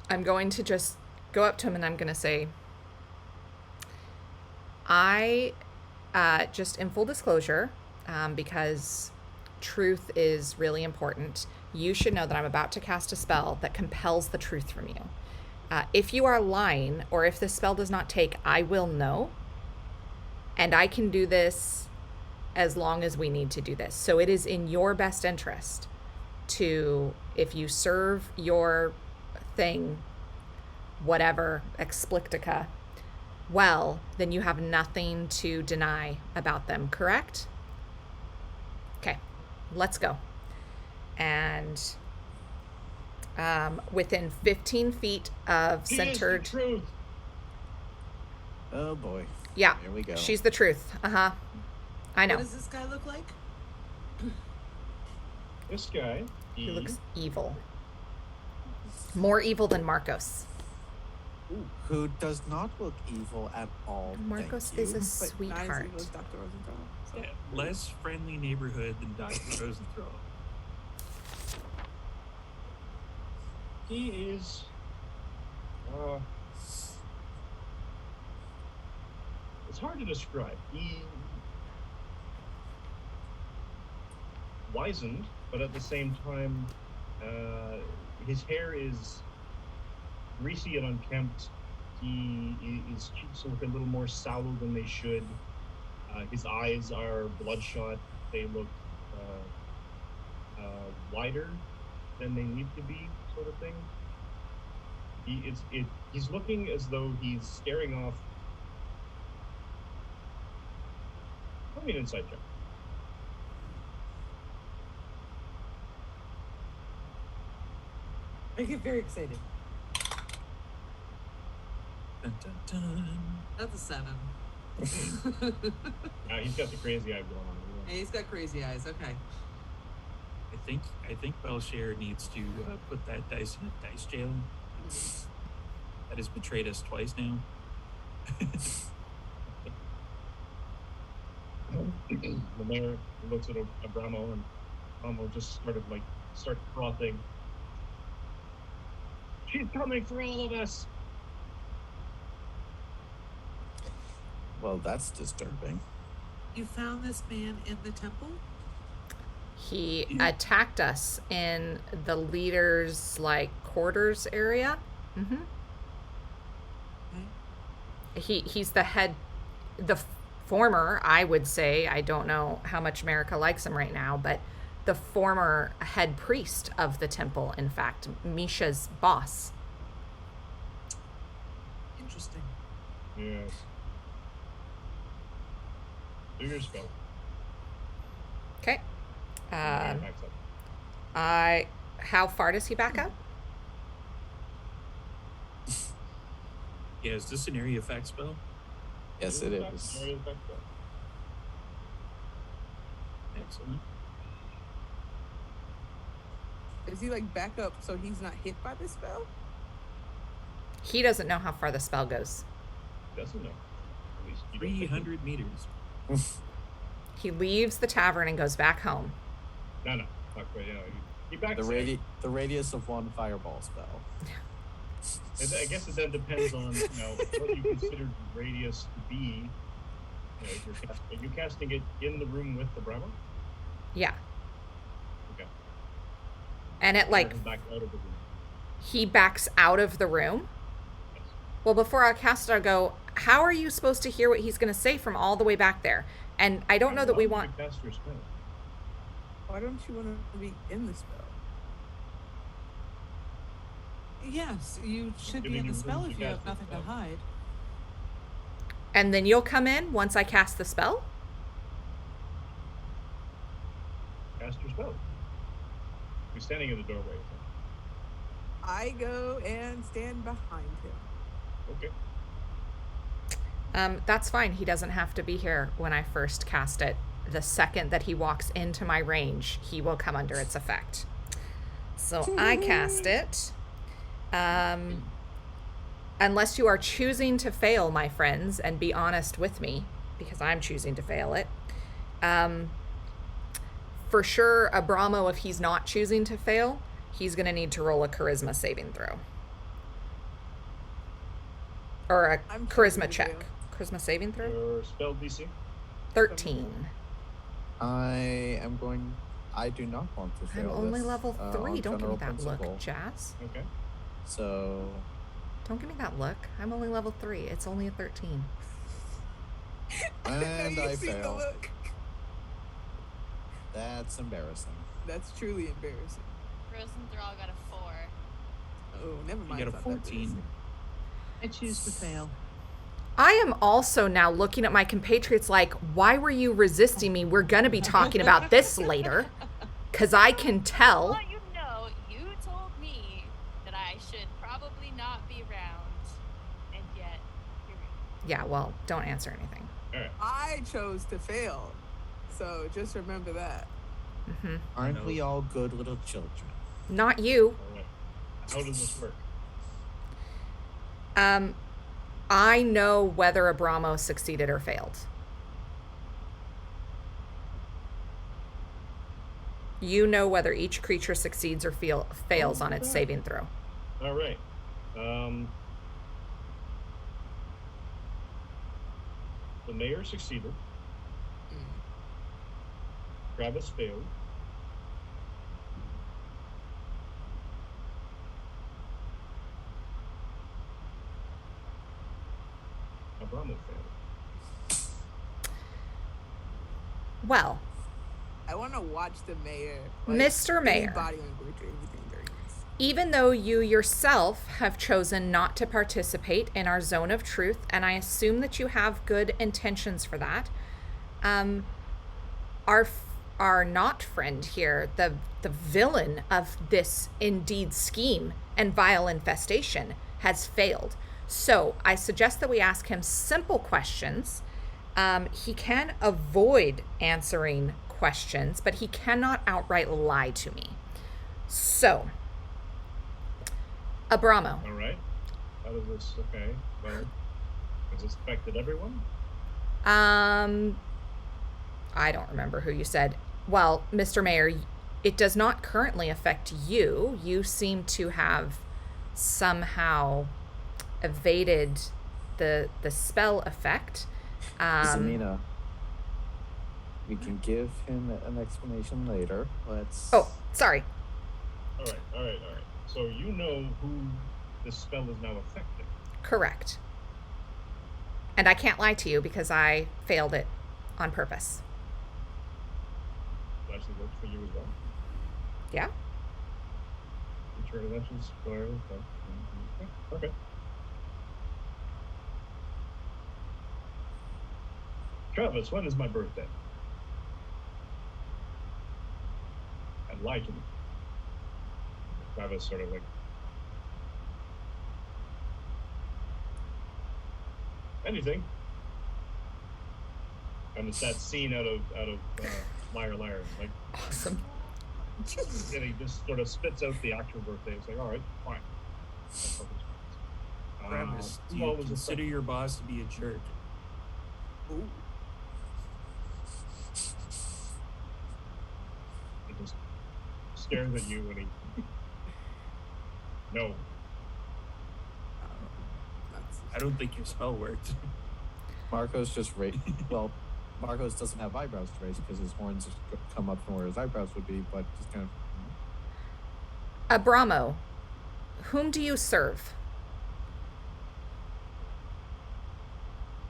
I'm going to just go up to him and I'm going to say, I, just in full disclosure, because truth is really important, you should know that I'm about to cast a spell that compels the truth from you. If you are lying or if this spell does not take, I will know. And I can do this as long as we need to do this. So it is in your best interest to, if you serve your thing, whatever, explictica, well, then you have nothing to deny about them, correct? Okay, let's go. And within 15 feet of He centered... is the truth. Oh boy. Yeah, Here we go. she's the truth. Uh-huh. I know. What does this guy look like? This guy, He looks evil. More evil than Marcos. Who does not look evil at all. Marcos thank is you. a But sweetheart. Nice, Dr. Rosenthal. So. Yeah, less friendly neighborhood than Dr. Rosenthal. he is. It's hard to describe. He wizened, but at the same time, his hair is greasy and unkempt. His cheeks look a little more sallow than they should. His eyes are bloodshot. They look wider than they need to be, sort of thing. He's looking as though he's staring off. Tell me an inside check. I get very excited. Dun, dun, dun. That's a 7. He's got the crazy eye going on. Hey, he's got crazy eyes. Okay. I think Belshare needs to put that dice in a dice jail. That has betrayed us twice now. The mayor looks at Abramo, and Abramo just starts frothing. She's coming for all of us. Well, that's disturbing. You found this man in the temple? He attacked us in the leader's quarters area. Mm-hmm. He's the head, the former, I would say, I don't know how much America likes him right now, but the former head priest of the temple, in fact, Misha's boss. Interesting. Yes. Do your spell. Okay. Backs up. How far does he back up? Yeah, is this an area effect spell? Yes, it is. Area of effect spell. Excellent. Is he back up so he's not hit by this spell? He doesn't know how far the spell goes. Doesn't know. At least you don't think he- 300 meters. He leaves the tavern and goes back home. No, not quite. Yeah, he backs The out. the radius of one fireball spell. I guess it then depends on what you consider the radius to be. If are you casting it in the room with the Brahma? Yeah. Okay. And it like Comes back out of the room. he backs out of the room. Yes. Well, before I cast it, I go, how are you supposed to hear what he's going to say from all the way back there? And I don't know that we Why want. would you cast your spell? Why don't you want to be in the spell? Yes, you should be Giving in the you spell room if to you have cast the nothing to spell. hide. And then you'll come in once I cast the spell? Cast your spell. You're standing in the doorway. I go and stand behind him. Okay. That's fine. He doesn't have to be here when I first cast it. The second that he walks into my range, he will come under its effect. So I cast it. Unless you are choosing to fail, my friends, and be honest with me, because I'm choosing to fail it. For sure, Abramo, if he's not choosing to fail, he's going to need to roll a charisma saving throw. Or a I'm charisma choosing to check. fail. Charisma saving throw? Your spell DC. 13. I do not want to fail I'm only this, level 3. on Don't give me general that principle. look, Jazz. Okay. So, Don't give me that look. I'm only level 3. It's only a 13. and You I see the fail. look? That's embarrassing. That's truly embarrassing. Rosenthal got a 4. Oh, never mind. You got a it's not that 14. embarrassing. I choose to fail. I am also now looking at my compatriots like, why were you resisting me? We're going to be talking about this later. Because I can tell. Well, you told me that I should probably not be around, and yet here we Yeah, well, don't answer anything. All right. I chose to fail. So just remember that. Hmm. Aren't know. we all good little children? Not you. All right. How does this work? I know whether Abramo succeeded or failed. You know whether each creature succeeds or fails on its Okay. saving throw. All right. The mayor succeeded. Travis failed. Abramo failed. Well, I want to watch the mayor. Mr. any Mayor. Body language or anything during this. even though you yourself have chosen not to participate in our zone of truth, and I assume that you have good intentions for that, our not friend here, the villain of this indeed scheme and vile infestation, has failed. So I suggest that we ask him simple questions. He can avoid answering questions, but he cannot outright lie to me. So, Abramo. All right. How does this? Okay. Well, has this affected everyone? I don't remember who you said. Well, Mr. Mayor, it does not currently affect you. You seem to have somehow evaded the spell effect. Zamina, we can give him an explanation later. Let's. Oh, sorry. All right. All right. All right. So you know who this spell is now affecting. Correct. And I can't lie to you because I failed it on purpose. It actually works for you as well. Yeah? Return elections. Okay. Travis, when is my birthday? And lie to me. Travis sort of like. Anything. And it's that scene out of Liar Liar. Like, Awesome. and he just sort of spits out the actual birthday. It's like, all right, fine. That's what it's- Travis, do what you was consider affected? your boss to be a jerk? Ooh. stares at you and he. No. That's I don't think your spell worked. Marcos just well, Marcos doesn't have eyebrows to raise because his horns just come up from where his eyebrows would be, but just kind of. Abramo, whom do you serve?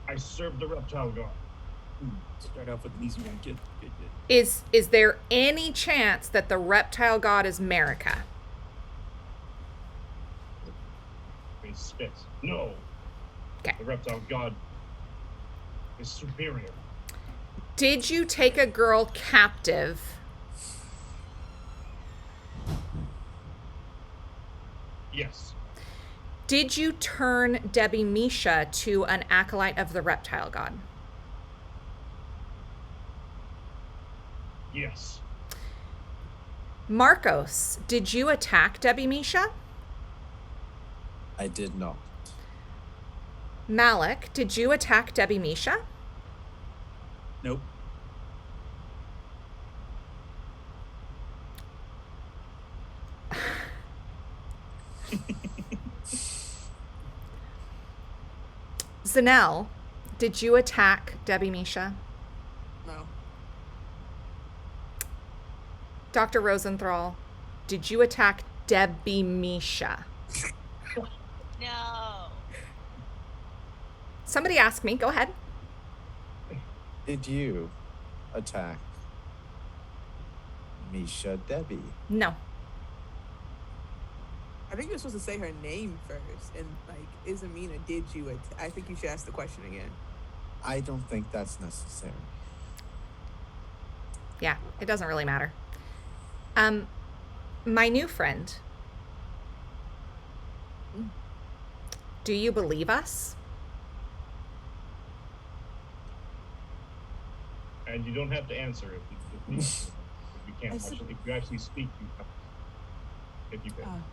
I serve the reptile god. Start off with an easy one. Good. Is there any chance that the reptile god is Marika? He spits. No. Okay. The reptile god is superior. Did you take a girl captive? Yes. Did you turn Debbie Misha to an acolyte of the reptile god? Yes. Marcos, did you attack Debbie Misha? I did not. Malik, did you attack Debbie Misha? Nope. Zanel, did you attack Debbie Misha? no. Dr. Rosenthal, did you attack Debbie Misha? No. Somebody asked me. Go ahead. Did you attack Misha Debbie? No. I think you're supposed to say her name first, and like, Izamina, did you? I think you should ask the question again. I don't think that's necessary. Yeah, it doesn't really matter. My new friend. Do you believe us? And you don't have to answer if you can't. I Actually, if you actually speak, you have. If you can.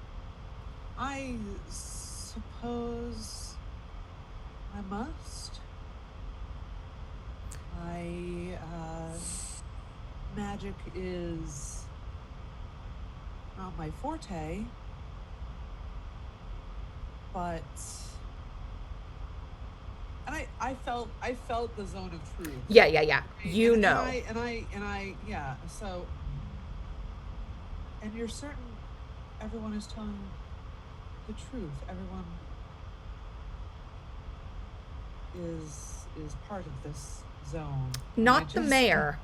I suppose I must. Magic is not my forte, but I felt the zone of truth. Yeah. You And know. I yeah. So, and you're certain everyone is telling the truth. Everyone is part of this zone. Not the mayor.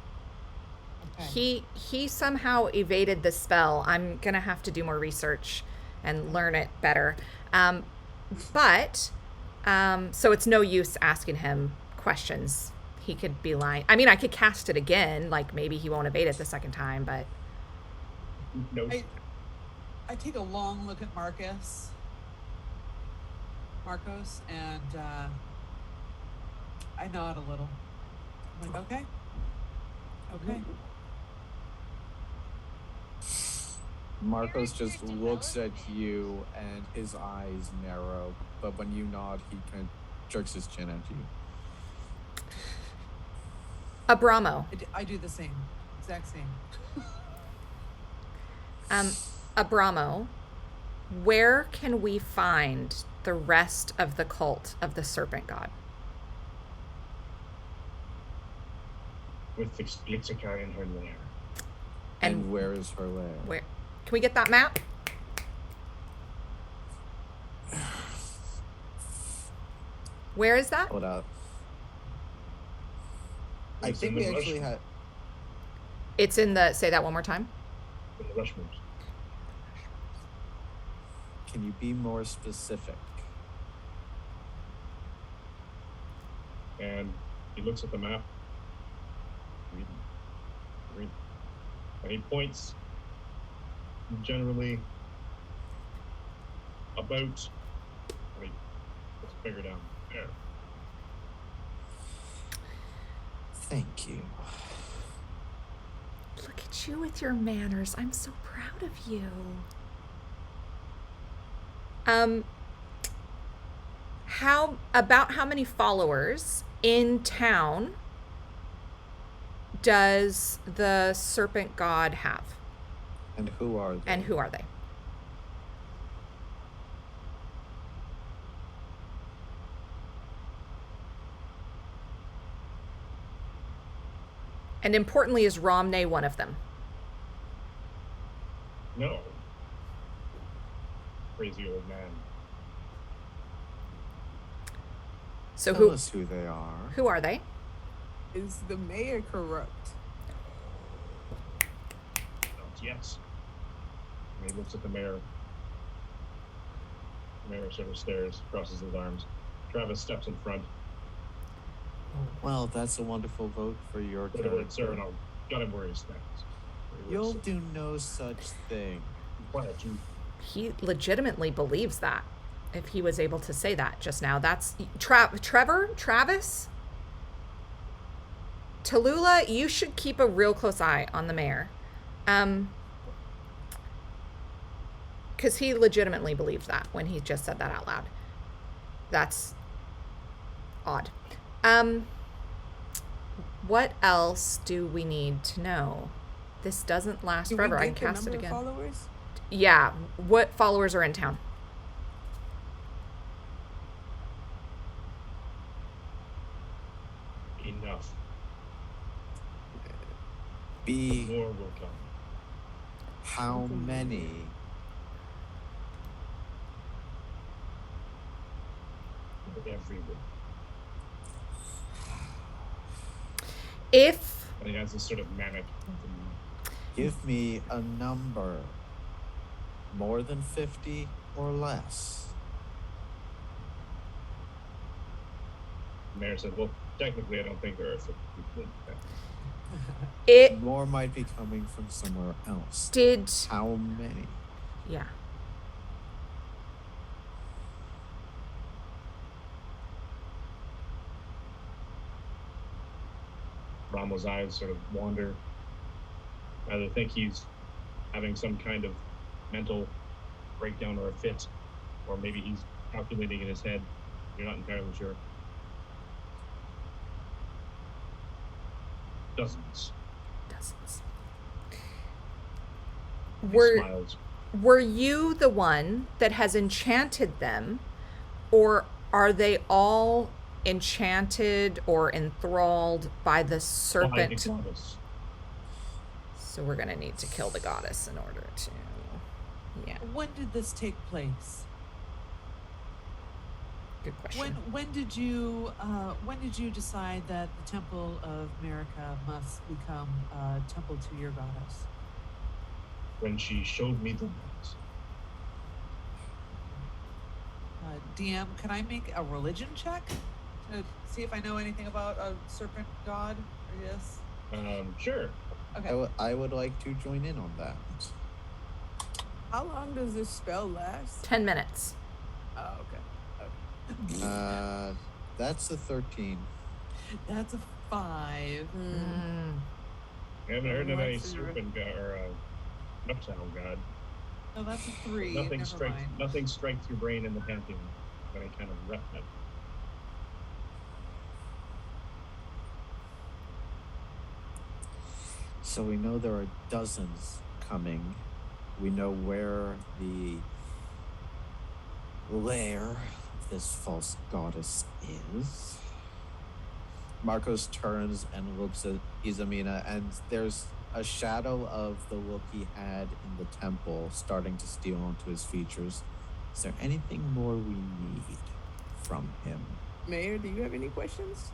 Okay. He somehow evaded the spell. I'm gonna have to do more research and learn it better. So it's no use asking him questions. He could be lying. I mean, I could cast it again. Like maybe he won't evade it the second time, but No. I take a long look at Marcos, and I nod a little. I'm like, okay. Marcos just looks at you and his eyes narrow, but when you nod, he kind of jerks his chin at you. Abramo. I do the same, exact same. Abramo, where can we find the rest of the cult of the serpent god? With Explica in her lair. And where is her lair? Where? Can we get that map? Where is that? Hold up. I It's think in we the actually Rushmore. had. It's in the, say that one more time. In the Rushmores. Can you be more specific? And he looks at the map. Read. And he points generally about. Wait, let's figure down there. Thank you. Look at you with your manners. I'm so proud of you. How many followers in town does the serpent god have? And who are they? And who are they? And importantly, is Romney one of them? No. Crazy old man. So Tell us who they are. who are they? Is the mayor corrupt? Not yet. And he looks at the mayor. The mayor sort of stares, crosses his arms. Travis steps in front. Well, that's a wonderful vote for your Go to word, sir, character. and I'll got him where he stands. You'll do no such thing. Quiet, you. He legitimately believes that. If he was able to say that just now, that's Travis, Tallulah. You should keep a real close eye on the mayor, because he legitimately believed that when he just said that out loud. That's odd. What else do we need to know? This doesn't last Do we forever. I get can the cast it number of again. Followers? Yeah. What followers are in town? Enough. Be More will come. how many? Everyone. If And he has this sort of manic. Give me a number. More than 50 or less. The mayor said, well, technically, I don't think there are 50 people in town. it More might be coming from somewhere else. did, How many? yeah. Romel's eyes sort of wander. Either think he's having some kind of mental breakdown or a fit, or maybe he's calculating in his head. You're not entirely sure. Dozens. Dozens. He Were smiles. were you the one that has enchanted them, or are they all enchanted or enthralled by the By the serpent? goddess. So we're gonna need to kill the goddess in order to, yeah. When did this take place? Good question. When did you decide that the Temple of America must become a temple to your goddess? When she showed me the lights. DM, can I make a religion check to see if I know anything about a serpent god? Or yes. Sure. Okay. I would like to join in on that. How long does this spell last? 10 minutes. Oh, okay. That's a 13. That's a 5. I haven't heard of any What's the- serpent god or reptile god. No, that's a 3. Nothing Never strikes. mind. Nothing strikes your brain in the pantheon. Any kind of reptile. So we know there are dozens coming. We know where the lair of this false goddess is. Marcos turns and looks at Izamina, and there's a shadow of the look he had in the temple starting to steal onto his features. Is there anything more we need from him? Mayor, do you have any questions?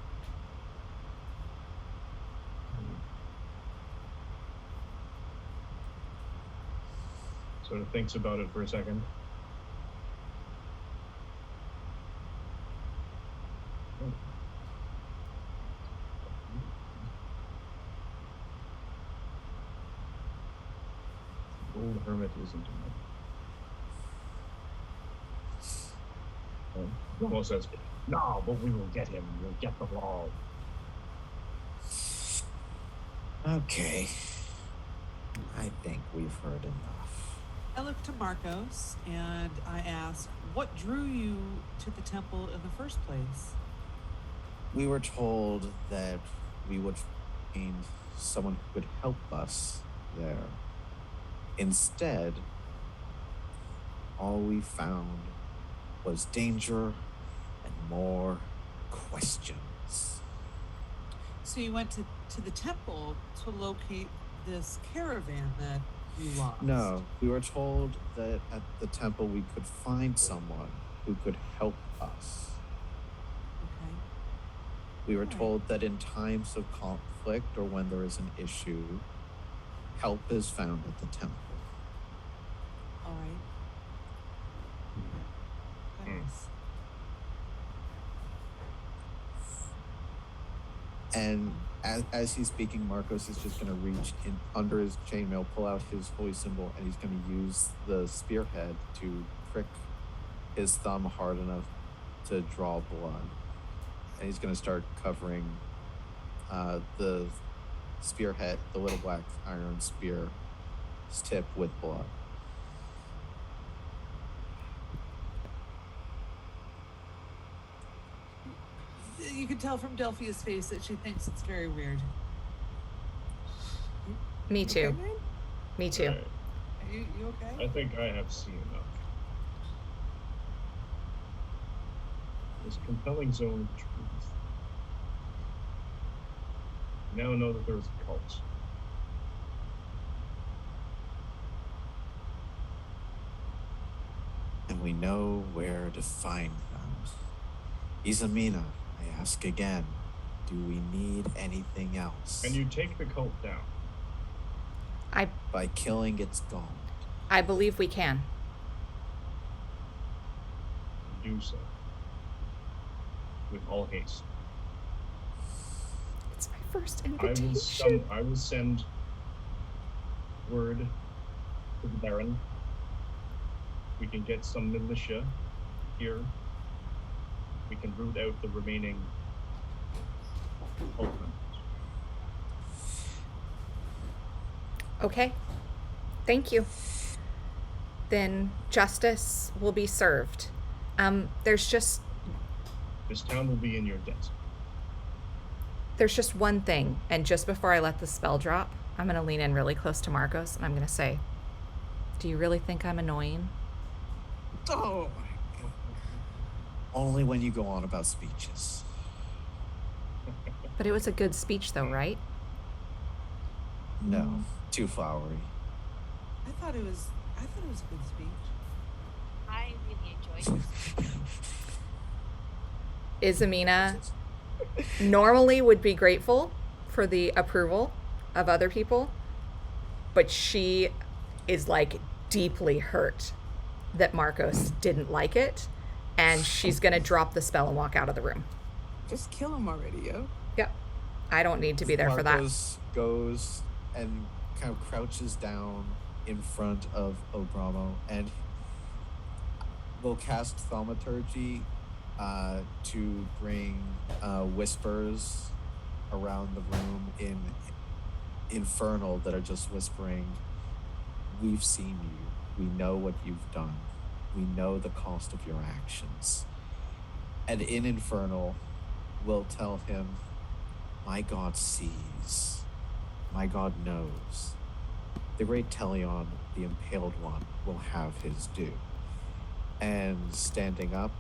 Sort of thinks about it for a second. Old hermit isn't enough. Romo says, "No, but we will get him. We'll get the ball." Okay. I think we've heard enough. I look to Marcos and I ask, what drew you to the temple in the first place? We were told that we would find someone who could help us there. Instead, all we found was danger and more questions. So you went to the temple to locate this caravan that you lost. No, we were told that at the temple we could find someone who could help us. Okay. We were Alright. told that in times of conflict or when there is an issue, help is found at the temple. All right. Goodness. And as he's speaking, Marcos is just going to reach in under his chainmail, pull out his holy symbol, and he's going to use the spearhead to prick his thumb hard enough to draw blood. And he's going to start covering the spearhead, the little black iron spear's tip with blood. You can tell from Delphia's face that she thinks it's very weird. Me Okay, too. man? Me too. Alright. Are you okay? I think I have seen enough. This compelling zone of truth. I now know that there is a cult. And we know where to find them. Izamina, I ask again, do we need anything else? Can you take the cult down? By killing its god. I believe we can. Do so. With all haste. It's my first I invitation. will send word to the Baron. We can get some militia here. We can root out the remaining cult members. Okay. Thank you. Then justice will be served. There's just This town will be in your debt. one thing, and just before I let the spell drop, I'm gonna lean in really close to Marcos and I'm gonna say, do you really think I'm annoying? Oh my god. Only when you go on about speeches. But it was a good speech though, right? No, too flowery. I thought it was a good speech. I really enjoyed it. Izamina normally would be grateful for the approval of other people, but she is like deeply hurt that Marcos didn't like it, and she's gonna drop the spell and walk out of the room. Just kill him already, yo. Yep. I don't need to be there for that. Marcos goes and kind of crouches down in front of Obramo and will cast Thaumaturgy to bring whispers around the room in Infernal that are just whispering, we've seen you. We know what you've done. We know the cost of your actions. And in Infernal, we'll tell him, my god sees. My god knows. The great Telion, the impaled one, will have his due. And standing up,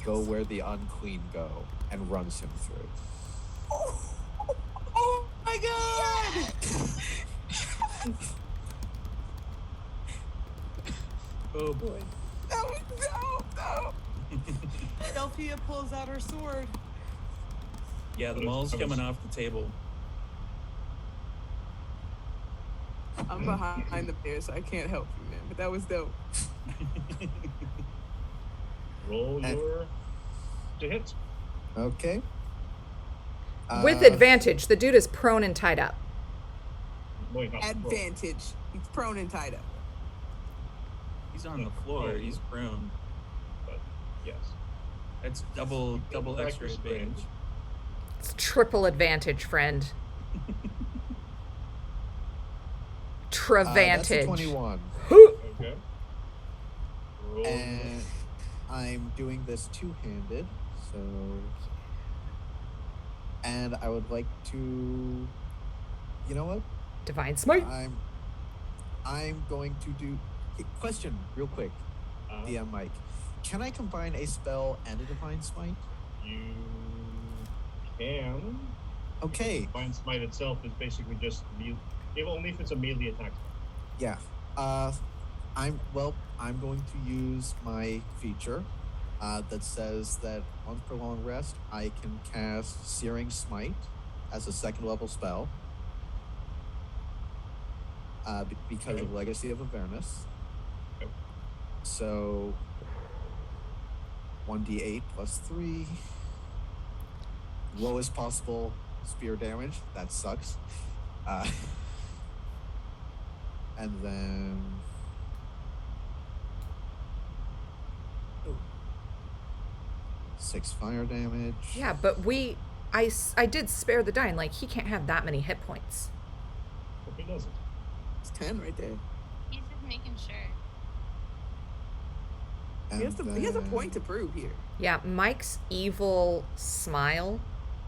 go where the unqueen go, and runs him through. Oh my god! Oh boy. That was dope, though. Delphia pulls out her sword. Yeah, the mall's coming off the table. I'm behind the bear, so I can't help you, man. But that was dope. Roll And- your to hit. Okay. With advantage, the dude is prone and tied up. Wait, not roll. Advantage. He's prone and tied up. He's on the floor. He's prone. But yes. That's double extra Practice advantage. range. It's triple advantage, friend. That's a Travantage. 21. Okay. Roll. And I'm doing this two-handed, so... And I would like to... You know what? Divine smite. I'm going to do. Question, real quick, DM Mike. Can I combine a spell and a divine smite? You can. Okay. Divine Smite itself is basically just only if it's a melee attack. Yeah. I'm going to use my feature that says that once per long rest, I can cast Searing Smite as a second level spell because of Legacy of Avernus. Okay. So 1d8 plus 3. Lowest possible spear damage. That sucks. And then 6 fire damage. Yeah, but I did spare the dying. Like, he can't have that many hit points. But he doesn't. It's 10 right there. He's just making sure. And He has a point to prove here. Yeah, Mike's evil smile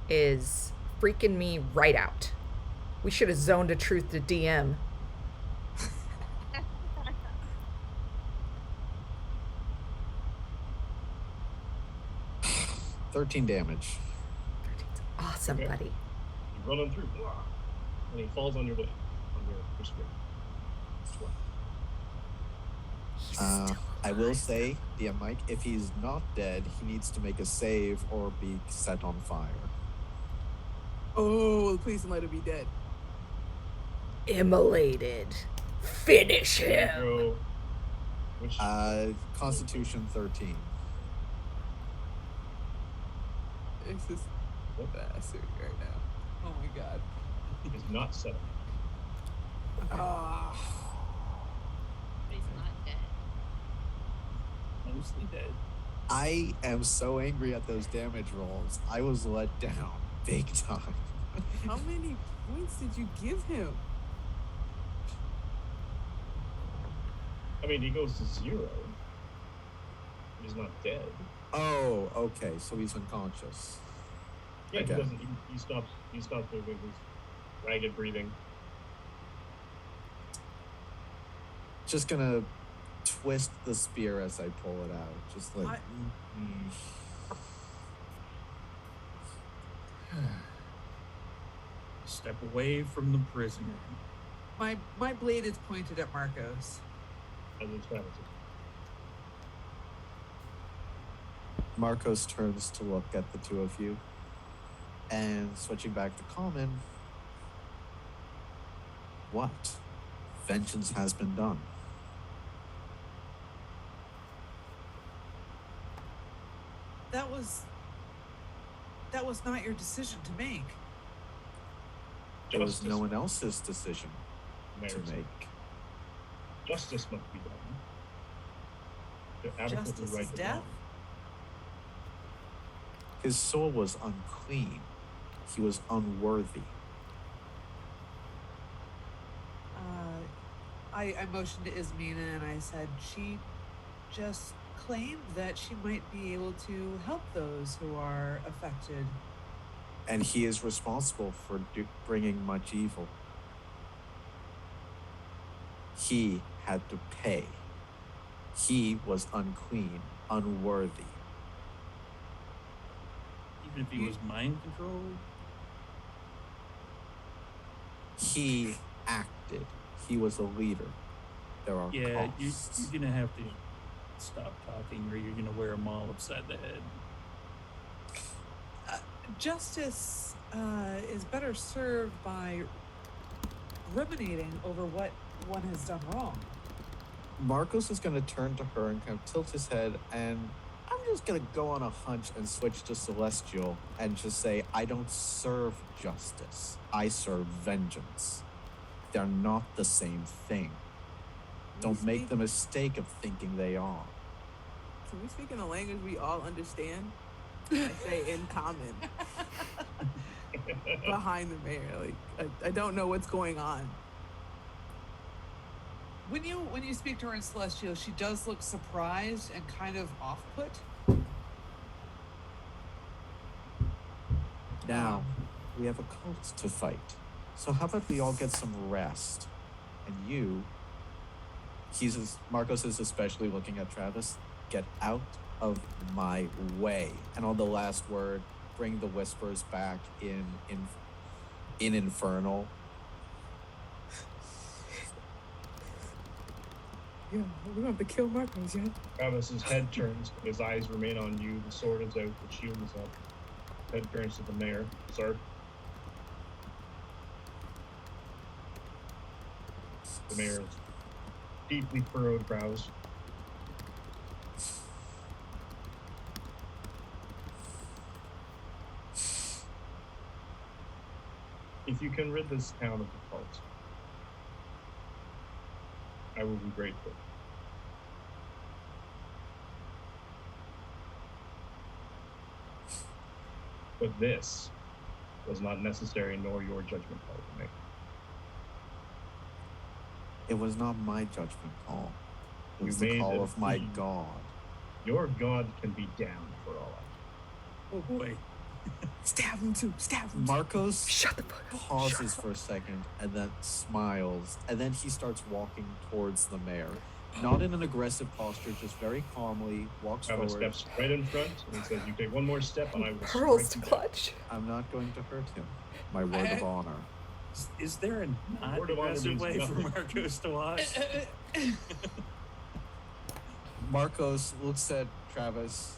is freaking me right out. We should have zoned a truth to DM. $13 damage. 13's awesome, Okay. buddy. You run him through, and he falls on your blade, on your spear. He's still I will say, DM Mike, if he's not dead, he needs to make a save or be set on fire. Oh, please don't let him be dead. immolated. Finish him. Go. Which Constitution 13. It's just a bastard right now. Oh my god. is not set up. Ah. But he's not dead. Mostly dead. I am so angry at those damage rolls. I was let down big time. How many points did you give him? I mean, he goes to 0. He's not dead. Oh, okay. So he's unconscious. Yeah, Okay. he doesn't. He stops. He stops moving. He's ragged breathing. Just gonna twist the spear as I pull it out. Just like. Step away from the prisoner. My blade is pointed at Marcos. As it's fantasy. Marcos turns to look at the two of you, and switching back to common. What? Vengeance has been done. That was not your decision to make. It was Justice no one else's decision merits to it. make. Justice must be done. To adequately Justice right is the death? wrong. His soul was unclean. He was unworthy. I motioned to Ismina and I said she just claimed that she might be able to help those who are affected. And he is responsible for bringing much evil. He had to pay. He was unclean, unworthy. Even if he was mind controlled. He acted. He was a leader. There are Yeah, costs. you're gonna have to stop talking, or you're gonna wear a maul upside the head. Justice is better served by ruminating over what one has done wrong. Marcos is going to turn to her and kind of tilt his head, and I'm just going to go on a hunch and switch to Celestial and just say, I don't serve justice. I serve vengeance. They're not the same thing. Don't make the mistake of thinking they are. Can we speak in a language we all understand? I say in common. Behind the mayor. Like I don't know what's going on. When you speak to her in Celestial, she does look surprised and kind of off-put. Now, we have a cult to fight. So how about we all get some rest? And you Marcos is especially looking at Travis. Get out of my way. And on the last word, bring the whispers back in Infernal. Yeah, we're gonna have to kill Marcos, yeah. Travis's head turns, his eyes remain on you, the sword is out, the shield is up. Head turns to the mayor. Sir. The mayor's deeply furrowed brows. If you can rid this town of the cult, I will be grateful. But this was not necessary, nor your judgment call to make. It was not my judgment call. It You was the made call a of my deed. god. Your god can be damned for all I Oh boy. Stab him too. Stab him. Marcos Shut the fuck up. pauses for a second and then smiles, and then he starts walking towards the mayor. Not in an aggressive posture, just very calmly walks Travis forward. steps right in front and says, "You take one more step, and I will Pearls to strike you down." clutch. I'm not going to hurt him. My word of honor. Is there a Word of honor non-aggressive means way for nothing. Marcos to watch? Marcos looks at Travis,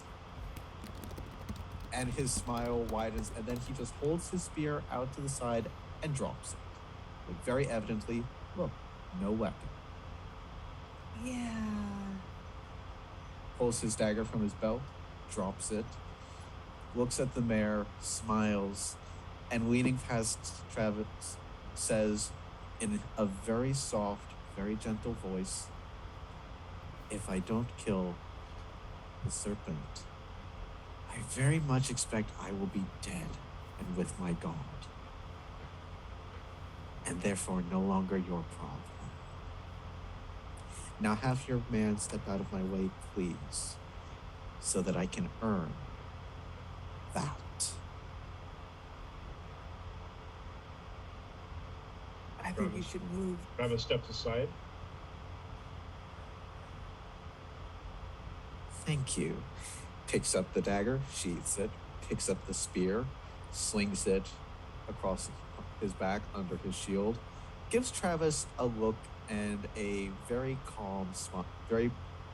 and his smile widens, and then he just holds his spear out to the side and drops it. Like, very evidently, look, no weapon. Yeah. Pulls his dagger from his belt, drops it, looks at the mayor, smiles, and leaning past Travis, says in a very soft, very gentle voice, "If I don't kill the serpent, I very much expect I will be dead and with my god, and therefore no longer your problem. Now have your man step out of my way, please, so that I can earn that." I think you should move. Travis steps aside. Thank you. Picks up the dagger, sheathes it, picks up the spear, slings it across his back under his shield, gives Travis a look and a very calm, very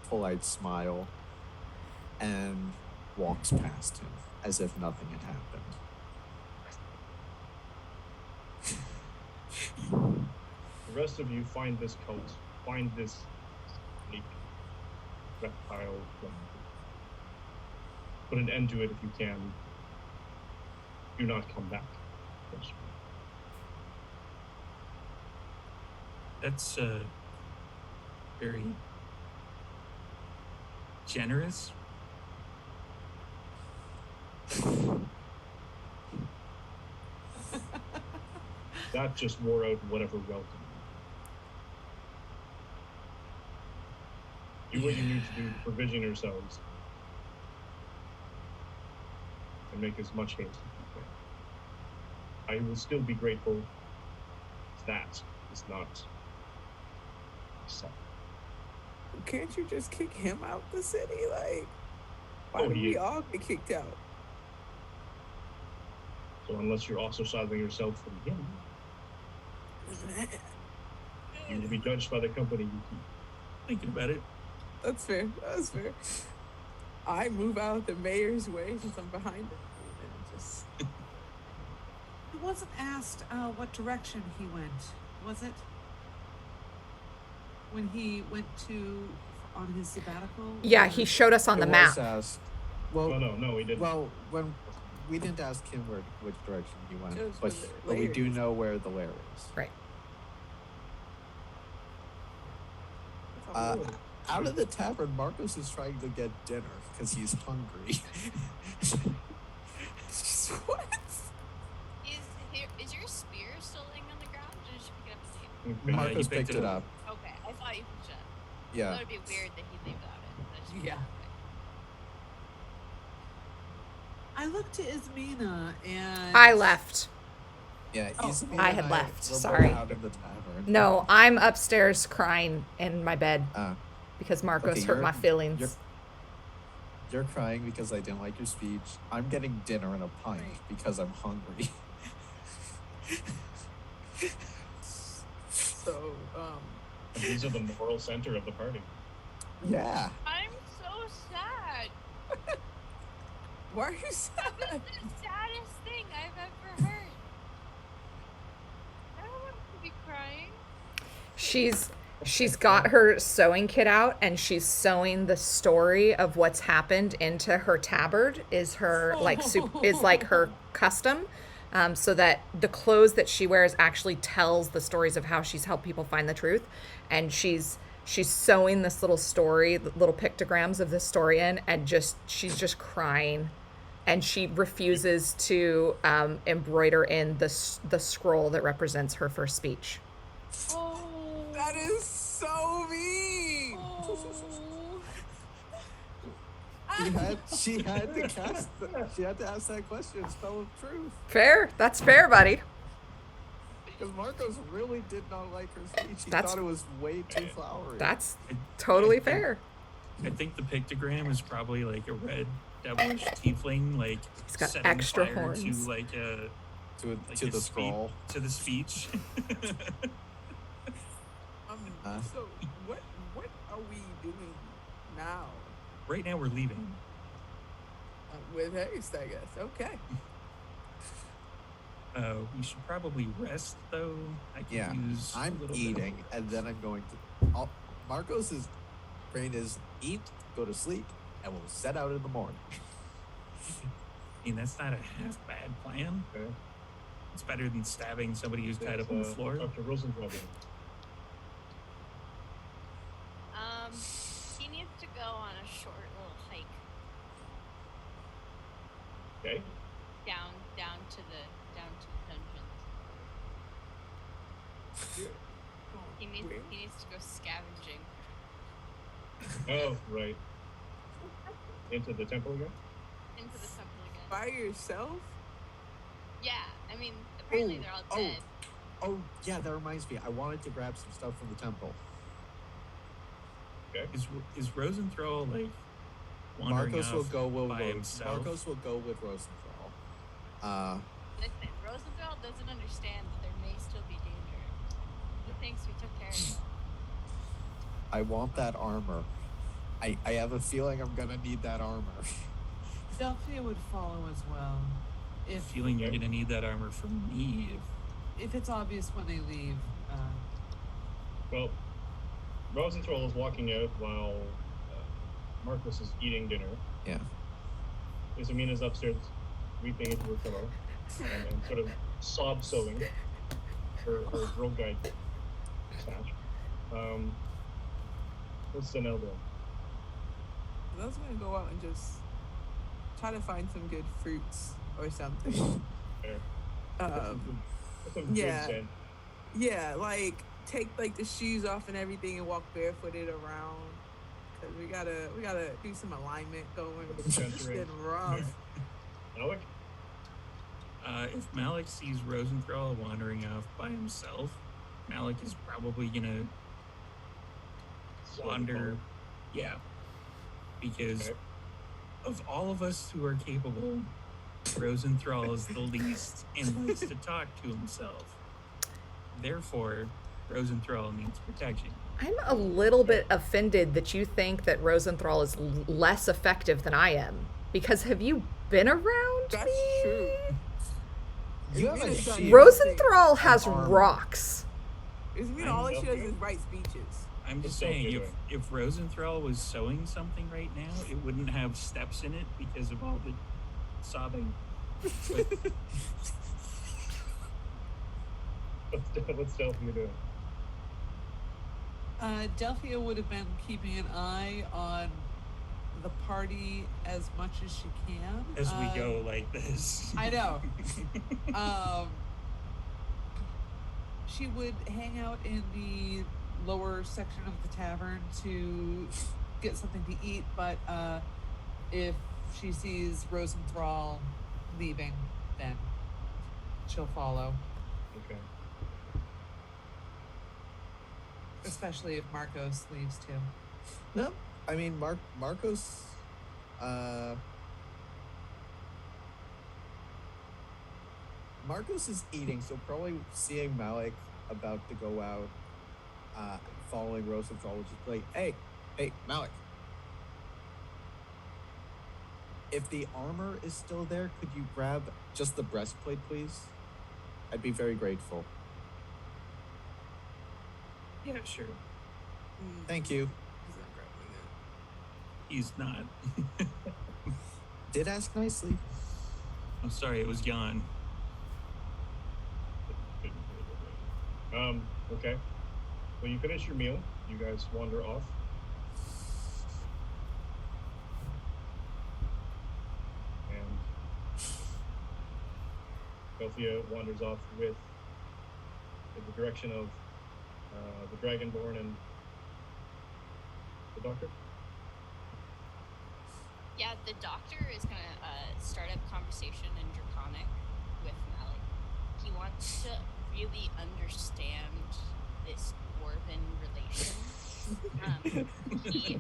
polite smile, and walks past him as if nothing had happened. The rest of you find this cult, find this snake, reptile, put an end to it if you can. Do not come back. That's very generous. That just wore out whatever welcome. Do what you need to do to provision yourselves. And make as much haste as you can. I will still be grateful. That is not so. Can't you just kick him out the city? Like, why Oh, do he- we all get kicked out? So unless you're ostracizing yourself from him, you will be judged by the company you keep. Thinking about it. That's fair. That's fair. I move out the mayor's way since I'm behind him. And just It wasn't asked what direction he went, was it? When he went on his sabbatical? Yeah, or- he showed us on the It map. was asked, well, No, he didn't. well, when we didn't ask him which direction he went, Just but, where the but we lair do is. know where the lair is. Right. Out of the tavern, Marcos is trying to get dinner because he's hungry. what? Is your spear still laying on the ground, or did you pick it up and leave? Okay. Marcos you picked picked it it up. up. Okay, I thought you picked it up. I Yeah. thought it'd be weird that he leave without it. But I just- Yeah. okay. I looked to Ismina and I left. Yeah, Oh, Izumi I and had left, were both sorry. out in the tavern. No, I'm upstairs crying in my bed Ah, because Marcos okay, hurt my feelings. you're crying because I didn't like your speech. I'm getting dinner and a pint Right. because I'm hungry. So, These are the moral center of the party. Yeah. I'm so sad. why are you sad? This is the saddest thing I've ever heard. I don't want to be crying. She's got her sewing kit out and she's sewing the story of what's happened into her tabard is her is like her custom, so that the clothes that she wears actually tells the stories of how she's helped people find the truth, and she's sewing this little story, the little pictograms of this story in, and she's just crying, and she refuses to embroider in the scroll that represents her first speech. Oh. That is so mean. She had to ask that question, spell of truth. Fair, that's fair, buddy. Because Marcos really did not like her speech. He That's- thought it was way too flowery. That's totally fair. I think the pictogram is probably like a red devilish tiefling, like He's got setting extra fire horns. to like a to like the a scroll. to the speech. So what are we doing now? Right now we're leaving. With haste, I guess. Okay. We should probably rest though. I could Yeah, use a I'm little eating, bit. and then I'm going to. Marcos's brain is eat, go to sleep, and we'll set out in the morning. I mean, that's not a half bad plan. Okay. It's better than stabbing somebody who's tied up on the floor. Dr. Rosenfeld. He needs to go on a short little hike Okay. down to the dungeons. He needs to go scavenging. Oh, right. Into the temple again? Into the temple again. By yourself? Yeah, I mean, apparently they're all dead. Oh, yeah, that reminds me. I wanted to grab some stuff from the temple. Okay. Is Rosenthal like wandering Marcos will off go by himself? Marcos will go with Rosenthal. Listen, Rosenthal doesn't understand that there may still be danger. He thinks we took care of him. I want that armor. I have a feeling I'm gonna need that armor. Delphia would follow as well. If Feeling you're gonna need that armor from me. if it's obvious when they leave. Well, Rosenthal is walking out while Marcus is eating dinner. Yeah. Isamina's upstairs weeping into her pillow and sort of sob sewing her Girl Guide stash. What's Danelle doing? I was gonna go out and just try to find some good fruits or something. Fair. Some yeah. good sand. Yeah, like take like the shoes off and everything and walk barefooted around. Cause we gotta do some alignment going. It's Censoring. getting rough. Alec? If Malik sees Rosenthal wandering off by himself, Malik is probably gonna wander. Yeah. Because Okay. of all of us who are capable, Rosenthal is the least and likes to talk to himself. Therefore, Rosenthal needs protection. I'm a little bit offended that you think that Rosenthal is less effective than I am. Because have you been around That's me? true. You have a Isamina's done shield. Rosenthal has armor. rocks. It's mean I'm all she does okay. is write speeches. I'm just What's saying, Delphia if Rosenthal was sewing something right now, it wouldn't have steps in it because of all the sobbing. What's Delphia doing? Delphia would have been keeping an eye on the party as much as she can. As we go like this. I know. She would hang out in the lower section of the tavern to get something to eat, but if she sees Rosenthal leaving, then she'll follow. Okay. Especially if Marcos leaves too. No, I mean Marcos. Marcos is eating, so probably seeing Malik about to go out, following Rosenthal, which is like, hey, Malik. If the armor is still there, could you grab just the breastplate, please? I'd be very grateful. Yeah, sure. Thank you. He's not grabbing it. He's not. Did ask nicely. I'm sorry, it was Jan. Okay. Well, you finish your meal. You guys wander off. And Delphia wanders off with in the direction of the Dragonborn and the doctor. Yeah, the doctor is gonna start a conversation in Draconic with Malik. He wants to really understand this dwarven relation. He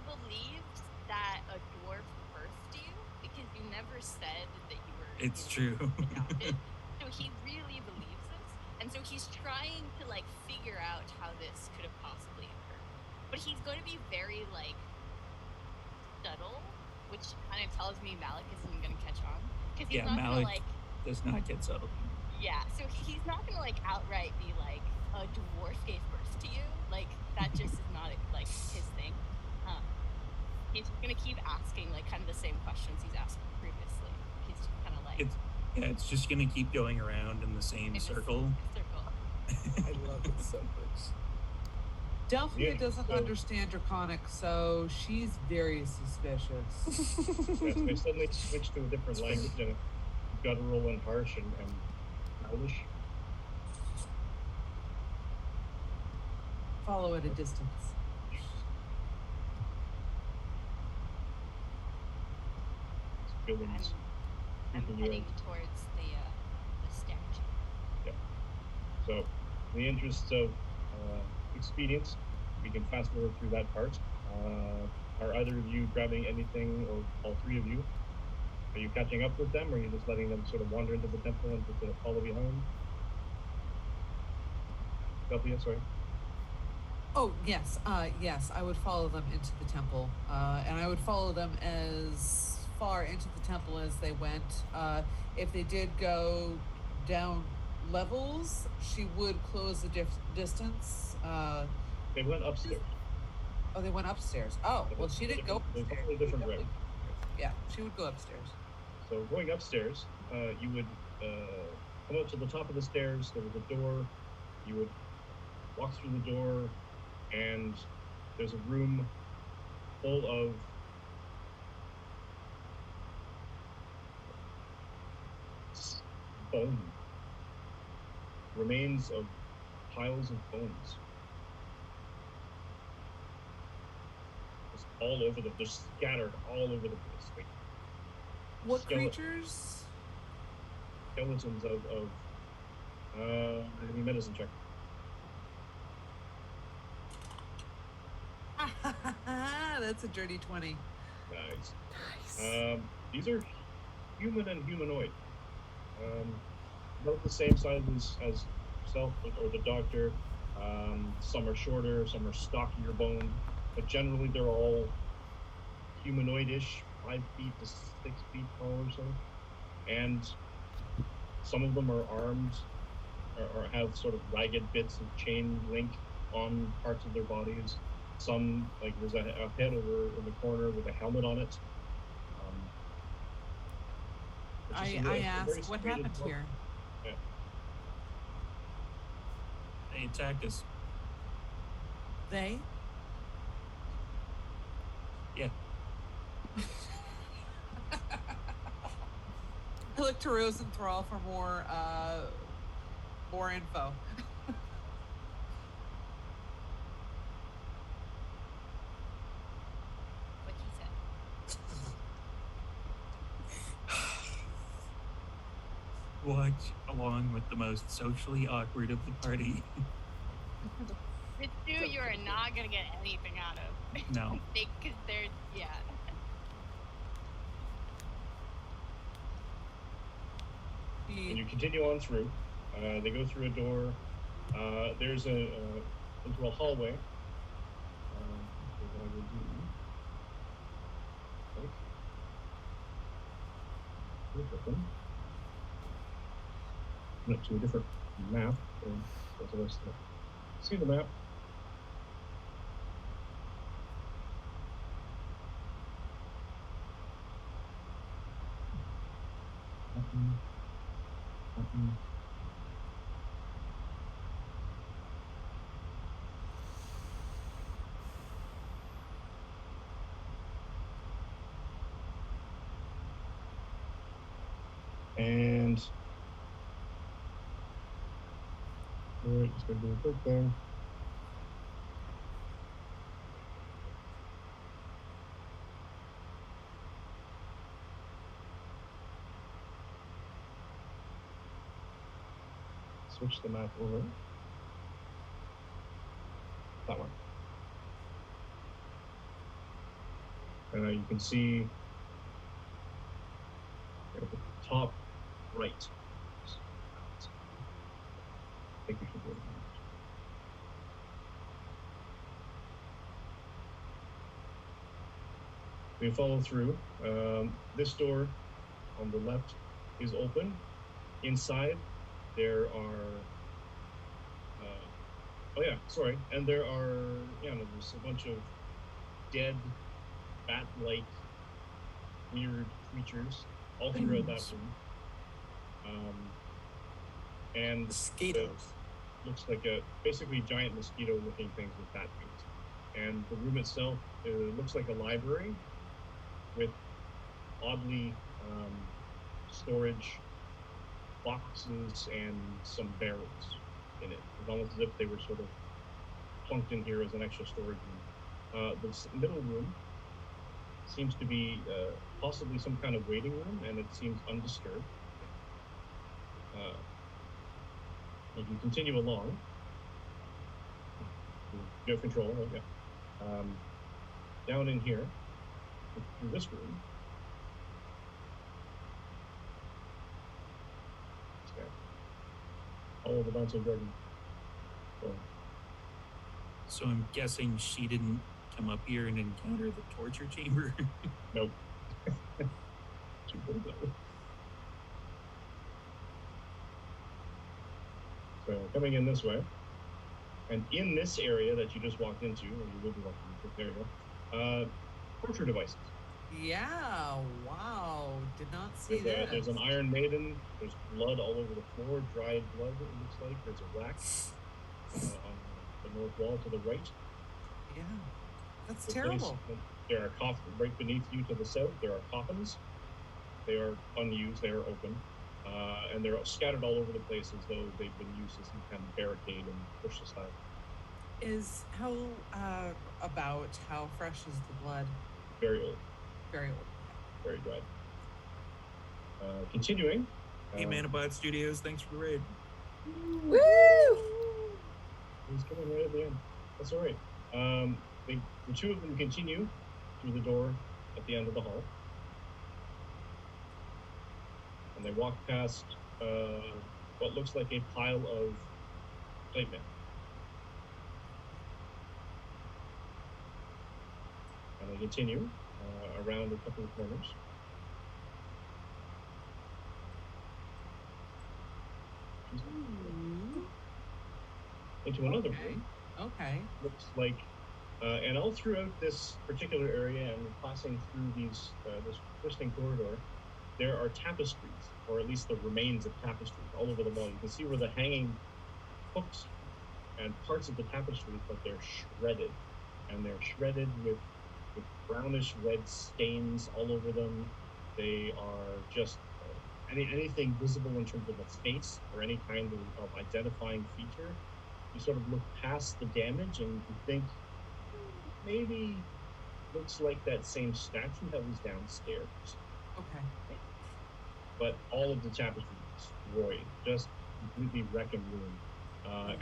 believed that a dwarf birthed you because you never said that you were. It's true. Adopted. So he really believes this, and so he's trying to like figure out how this could have possibly occurred. But he's going to be very like subtle, which kind of tells me Malik isn't going to catch on because he's not going to Malik like. does not get subtle. Yeah, so he's not going to like outright be like a dwarf gave birth to you. Like that just is not like his thing. He's going to keep asking like kind of the same questions he's asked previously. He's just kind of like It's just gonna keep going around in the same circle. I love it so much. Delphia Yeah, doesn't so- understand Draconic, so she's very suspicious. Yes, they suddenly switch to a different language and guttural and harsh and owlish. Follow at a distance. Villains. I'm People who are- heading towards the statue. So, in the interests of expedience, we can fast forward through that part. Are either of you grabbing anything, or all three of you? Are you catching up with them, or are you just letting them sort of wander into the temple and just sort of follow behind? Delphia, sorry. Oh yes, yes, I would follow them into the temple, and I would follow them as far into the temple as they went. If they did go down levels, she would close the distance. They went upstairs. Oh, they went upstairs. Oh, well, she didn't go There's upstairs. a different route. Yeah, she would go upstairs. So going upstairs, you would come up to the top of the stairs. There was a door. You would walk through the door, and there's a room full of bone, remains of piles of bones. Just all over just scattered all over the place. Like What Skeleton. creatures? skeletons of give me a medicine check. That's a dirty 20. Nice. Nice. These are human and humanoid. Both the same size as yourself or the doctor. Some are shorter, some are stockier boned, but generally they're all humanoid-ish, 5 feet to 6 feet tall or so. And some of them are armed or have sort of ragged bits of chain link on parts of their bodies. Some, like there's a head over in the corner with a helmet on it. It's just a I very asked, what serrated happened look. here? They attacked us. They? Yeah. I look to Rosenthal for more info. What he said. watch along with the most socially awkward of the party. The two you are not gonna get anything out of. No. Because they're yeah. And you continue on through. They go through a door. There's into a hallway. So what I will do. Right. Flip them. Up to a different map. So the rest of it. See the map. And alright, just gonna do a quick thing. Switch the map over. That one. You can see at the top right. I think we should do it. We follow through. This door on the left is open. Inside, there are. And there are. There's a bunch of dead, bat-like, weird creatures all throughout that room. And Mosquitoes. Looks like basically giant mosquito-looking things with bat wings. And the room itself looks like a library with oddly storage boxes and some barrels in it. It's almost as if they were sort of plunked in here as an extra storage room. This middle room seems to be possibly some kind of waiting room, and it seems undisturbed. If you continue along, you have control, right? Yeah. Down in here, through this room, this guy, all of the bouncing dragon. So I'm guessing she didn't come up here and encounter the torture chamber. Nope. She pulled that. So coming in this way, and in this area that you just walked into, or you will be walking into, there you go, torture devices. Yeah, wow. Did not see that. There's an Iron Maiden, there's blood all over the floor, dried blood, it looks like. There's a rack on the north wall to the right. Yeah, that's terrible. There are coffins right beneath you to the south. There are coffins. They are unused, they are open. And they're scattered all over the place as though they've been used as some kind of barricade and pushed aside. How fresh is the blood? Very old. Very old. Very dried. Continuing. Hey, Manabot Studios, thanks for the raid. Woo! He's coming right at the end. That's all right. The two of them continue through the door at the end of the hall. And they walk past what looks like a pile of plate mail. And they continue around a couple of corners. Into another room. Okay. Looks like, and all throughout this particular area and passing through this twisting corridor, there are tapestries, or at least the remains of tapestries all over the wall. You can see where the hanging hooks and parts of the tapestries, but they're shredded. And they're shredded with brownish red stains all over them. They are just anything visible in terms of a face or any kind of identifying feature. You sort of look past the damage and you think, maybe looks like that same statue that was downstairs. Okay. But all of the tapestries destroyed, just completely wreck and ruin.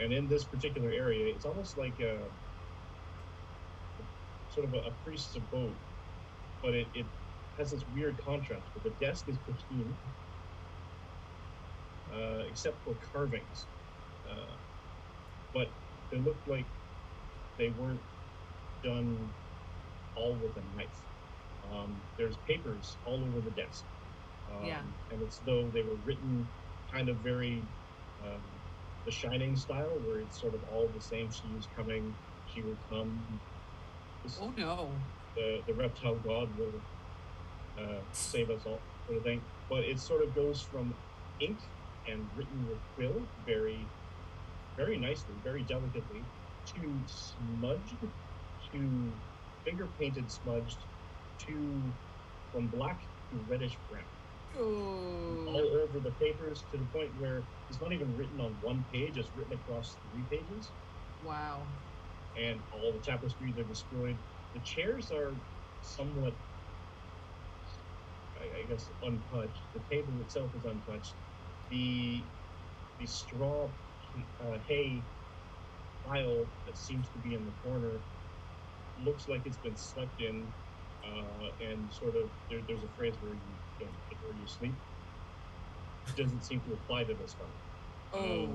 And in this particular area, it's almost like a sort of a priest's abode, but it has this weird contrast. But the desk is pristine, except for carvings. But they look like they weren't done all with a knife. There's papers all over the desk. Yeah. And it's though they were written kind of very The Shining style, where it's sort of all the same. She is coming, she will come. Oh no. The reptile god will save us all, sort of thing. But it sort of goes from ink and written with quill, very, very nicely, very delicately, to smudged, to finger painted smudged, to from black to reddish brown. Oh. All over the papers, to the point where it's not even written on one page, it's written across 3 pages. Wow. And all the tapestries are destroyed. The chairs are somewhat, I guess, untouched. The table itself is untouched. The straw hay pile that seems to be in the corner looks like it's been slept in, and sort of there's a phrase where you don't eat where you sleep. It doesn't seem to apply to this one. Oh.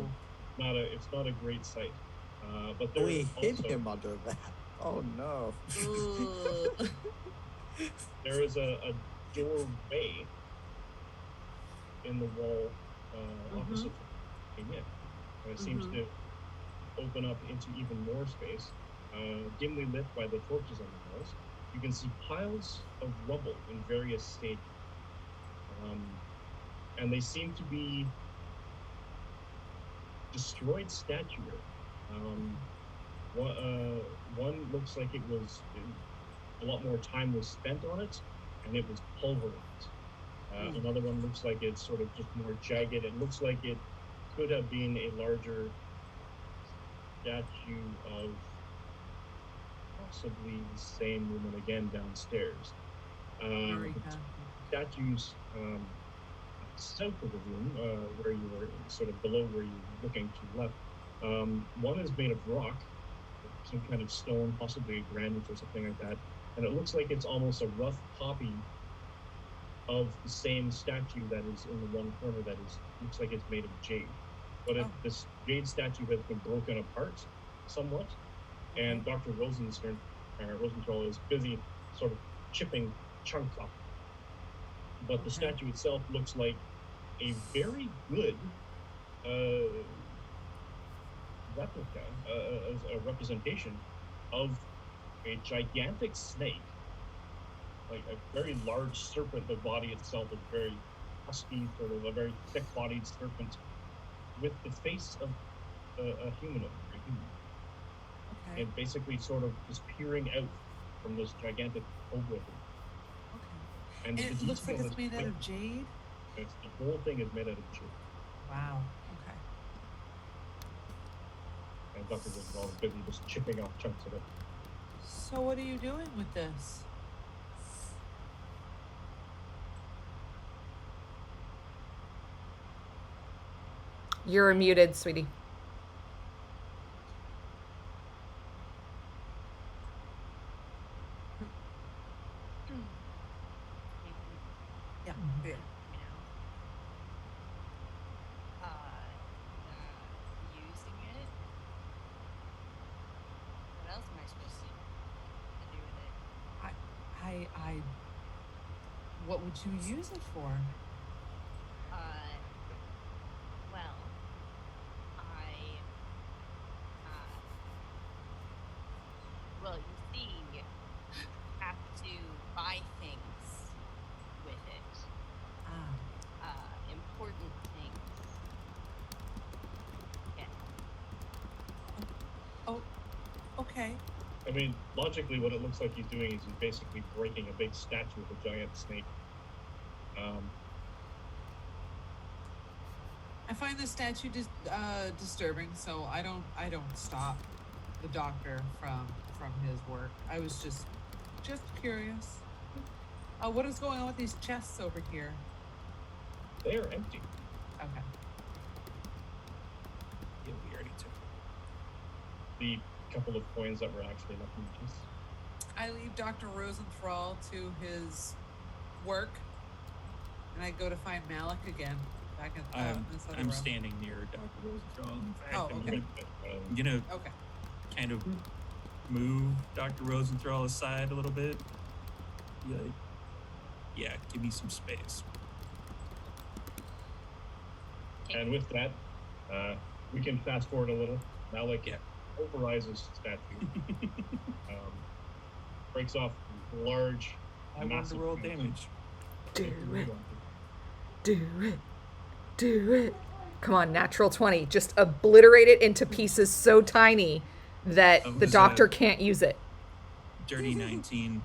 It's not a great sight. But We there's hid also, him under that. Oh no. Ugh. there is a doorway in the wall opposite came in. And it seems to open up into even more space, dimly lit by the torches on the walls. You can see piles of rubble in various stages. And they seem to be destroyed statuary. One looks like it was a lot more time was spent on it, and it was pulverized. Another one looks like it's sort of just more jagged. It looks like it could have been a larger statue of possibly the same woman again downstairs. Marika. Statues south of the room, where you were sort of below where you were looking to left. One is made of rock, some kind of stone, possibly a granite or something like that, and it looks like it's almost a rough copy of the same statue that is in the one corner that looks like it's made of jade. But this jade statue has been broken apart somewhat, and Dr. Rosenthal is busy sort of chipping chunks off. But the statue itself looks like a very good replica, as a representation of a gigantic snake, like a very large serpent. The body itself is very husky, sort of a very thick-bodied serpent with the face of a humanoid. Okay. And basically sort of just peering out from this gigantic cobra. Okay. And And the it looks like detail it's is made out quite- of jade. The whole thing is made out of jade. Wow. Okay. And Dr. Rosenthal is busy just chipping off chunks of it. So what are you doing with this? You're muted, sweetie. Yeah. You know, using it. What else am I supposed to do with it? I what would you use it for? Well, well, you see, have to buy things with it. Important things. Yeah. Oh, okay. I mean, logically, what it looks like he's doing is he's basically breaking a big statue of a giant snake. I find the statue disturbing, so I don't stop the doctor from his work. I was just curious. What is going on with these chests over here? They are empty. Okay. Yeah, we already took The couple of coins that were actually left in the chest. I leave Dr. Rosenthal to his work, and I go to find Malik again. Back in this other I'm room. standing near Dr. Rosenthal. In fact, Oh, okay. I'm gonna Okay. kind of move Dr. Rosenthal aside a little bit. Be like, yeah, give me some space. And with that, we can fast forward a little. Malik Yeah. overrides statue. Breaks off large, I want to massive roll pieces. damage. Do it. Do it. Do it. Come on, natural 20. Just obliterate it into pieces so tiny that Oh, the was doctor that- can't use it. Dirty 19.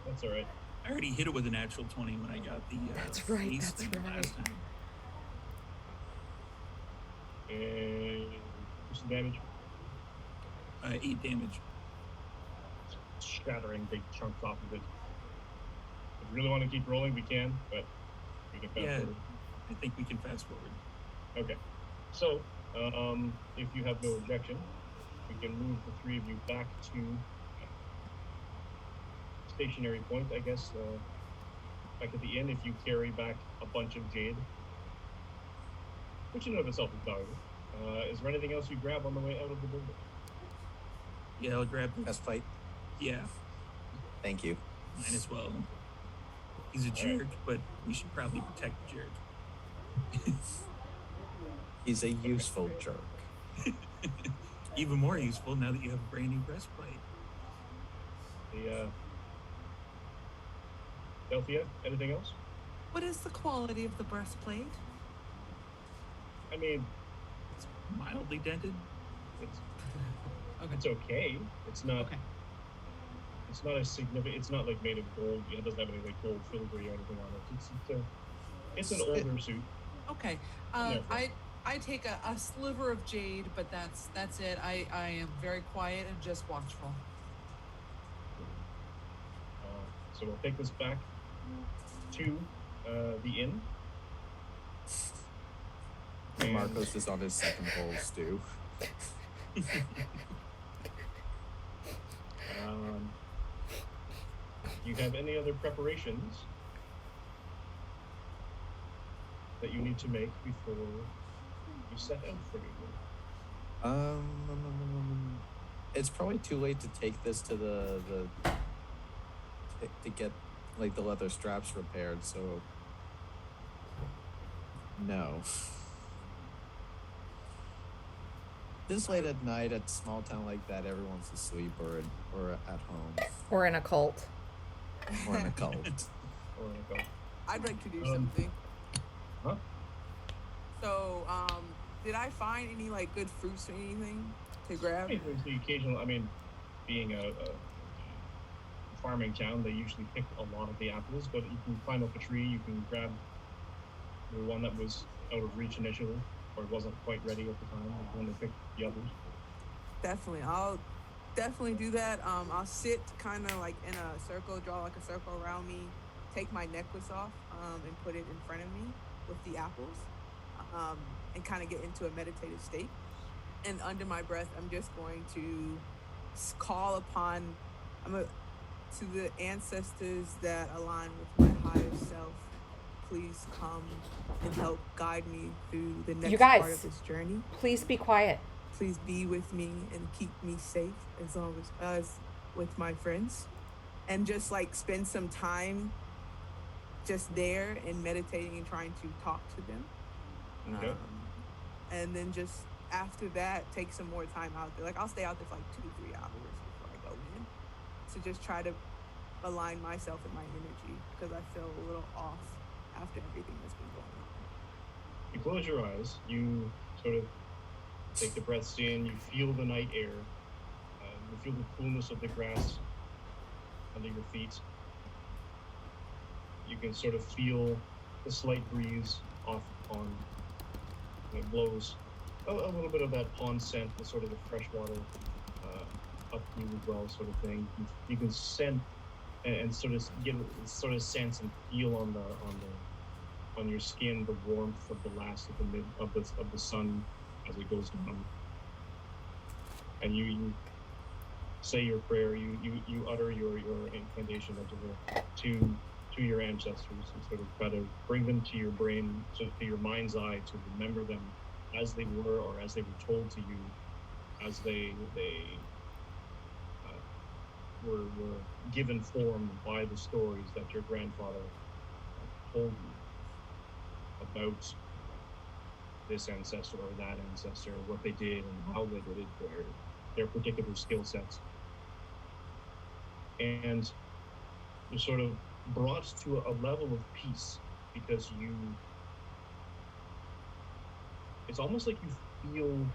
That's all right. I already hit it with a natural 20 when I got the That's right, face that's thing right. last time. And some damage, 8 damage. shattering big chunks off of it. If we really want to keep rolling, we can, but we can fast Yeah. forward. I think we can fast forward. Okay. So, if you have no objection, we can move the three of you back to stationary point, I guess. Back at the inn, if you carry back a bunch of jade, which in and of itself is valuable. Is there anything else you grab on the way out of the building? Yeah, I'll grab the Best fight. Yeah, Thank you. mine as well. He's a jerk, but we should probably protect the jerk. He's a useful jerk. Even more useful now that you have a brand new breastplate. The Delphia, anything else? What is the quality of the breastplate? I mean, It's mildly dented. it's Okay. it's okay. It's not. Okay. It's not a significant. It's not like made of gold. It doesn't have any like gold filigree or anything on it. It's an older suit. Okay. Yeah. I take a sliver of jade, but that's it. I am very quiet and just watchful. So we'll take this back to the inn. And Marcos is on his second bowl of stew. you have any other preparations that you need to make before you set out for New York? It's probably too late to take this to to get like the leather straps repaired. So no. This late at night at a small town like that, everyone's asleep or at home Or in a cult. or in a cult. Or like I'd like to do Um, something. Huh? So, did I find any like good fruits or anything to grab? there's the occasional. I mean, being a farming town, they usually pick a lot of the apples, but you can climb up a tree. You can grab the one that was out of reach initially, or wasn't quite ready at the time when they picked the others. Definitely, I'll definitely do that. I'll sit kind of like in a circle, draw like a circle around me, take my necklace off, and put it in front of me with the apples, and kind of get into a meditative state. And under my breath, I'm just going to call upon to the ancestors that align with my higher self. Please come and help guide me through the next guys. part of this journey. Please be quiet. Please be with me and keep me safe as long as with my friends, and just like spend some time just there and meditating and trying to talk to them. Okay. And then just after that, take some more time out there. Like I'll stay out there for like 2 to 3 hours before I go in, to just try to align myself and my energy, because I feel a little off after everything that's been going on. You close your eyes. You sort of take the breaths in. You feel the night air. You feel the coolness of the grass under your feet. You can sort of feel the slight breeze off the pond. And it blows a little bit of that pond scent, the sort of the fresh water up to you as well, sort of thing. You can scent and sort of get sort of sense and feel on on your skin the warmth of the last of the sun as it goes down. And you say your prayer, you utter your incantation to your ancestors, and sort of try to bring them to your brain, to your mind's eye, to remember them as they were, or as they were told to you, as they were given form by the stories that your grandfather told you about this ancestor or that ancestor, what they did and how they did it, their particular skill sets. And you're sort of brought to a level of peace, because it's almost like you feel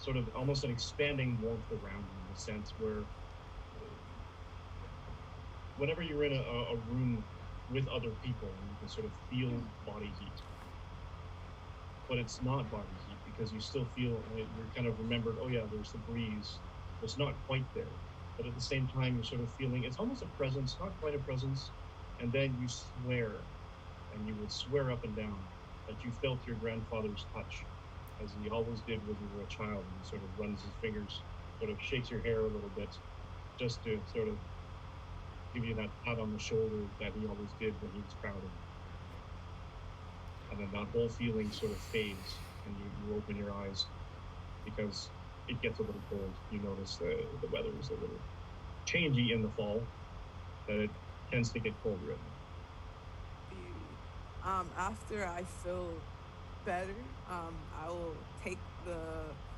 sort of almost an expanding warmth around you, in a sense where whenever you're in a room with other people, you can sort of feel body heat. But it's not body heat, because you still feel, you're kind of remembered, oh yeah, there's the breeze. It's not quite there. But at the same time, you're sort of feeling, it's almost a presence, not quite a presence. And then you swear, and you would swear up and down that you felt your grandfather's touch, as he always did when you were a child. And he sort of runs his fingers, sort of shakes your hair a little bit, just to sort of give you that pat on the shoulder that he always did when he was proud of you. And then that whole feeling sort of fades, and you open your eyes, because it gets a little cold. You notice the weather is a little changey in the fall, that it tends to get colder at night. After I feel better, I will take the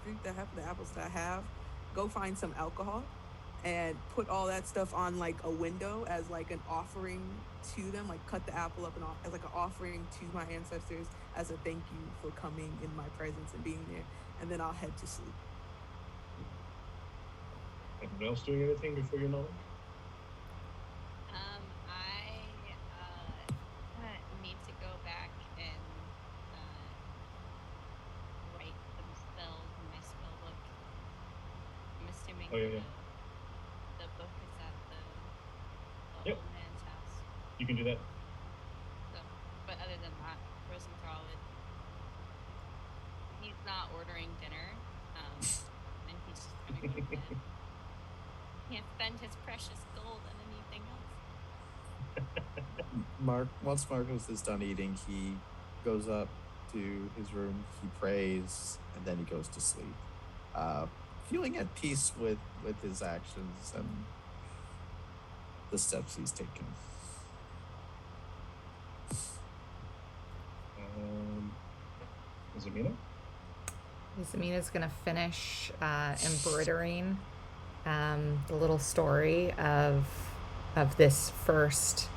fruit that I have, the apples that I have, go find some alcohol, and put all that stuff on like a window as like an offering to them, like cut the apple up and as like an offering to my ancestors as a thank you for coming in my presence and being there, and then I'll head to sleep. Anyone else doing anything before your knowledge? I need to go back and write some spells in my spell book. I'm assuming Oh, yeah. the book is at the Yep. old man's house. You can do that. So, but other than that, Rosenthal he's not ordering dinner, and he's just gonna go to bed. Can't spend his precious gold on anything else. Once Marcos is done eating, he goes up to his room, he prays, and then he goes to sleep. Feeling at peace with his actions and the steps he's taken. Is it Mina? Isamina's gonna finish embroidering the little story of this first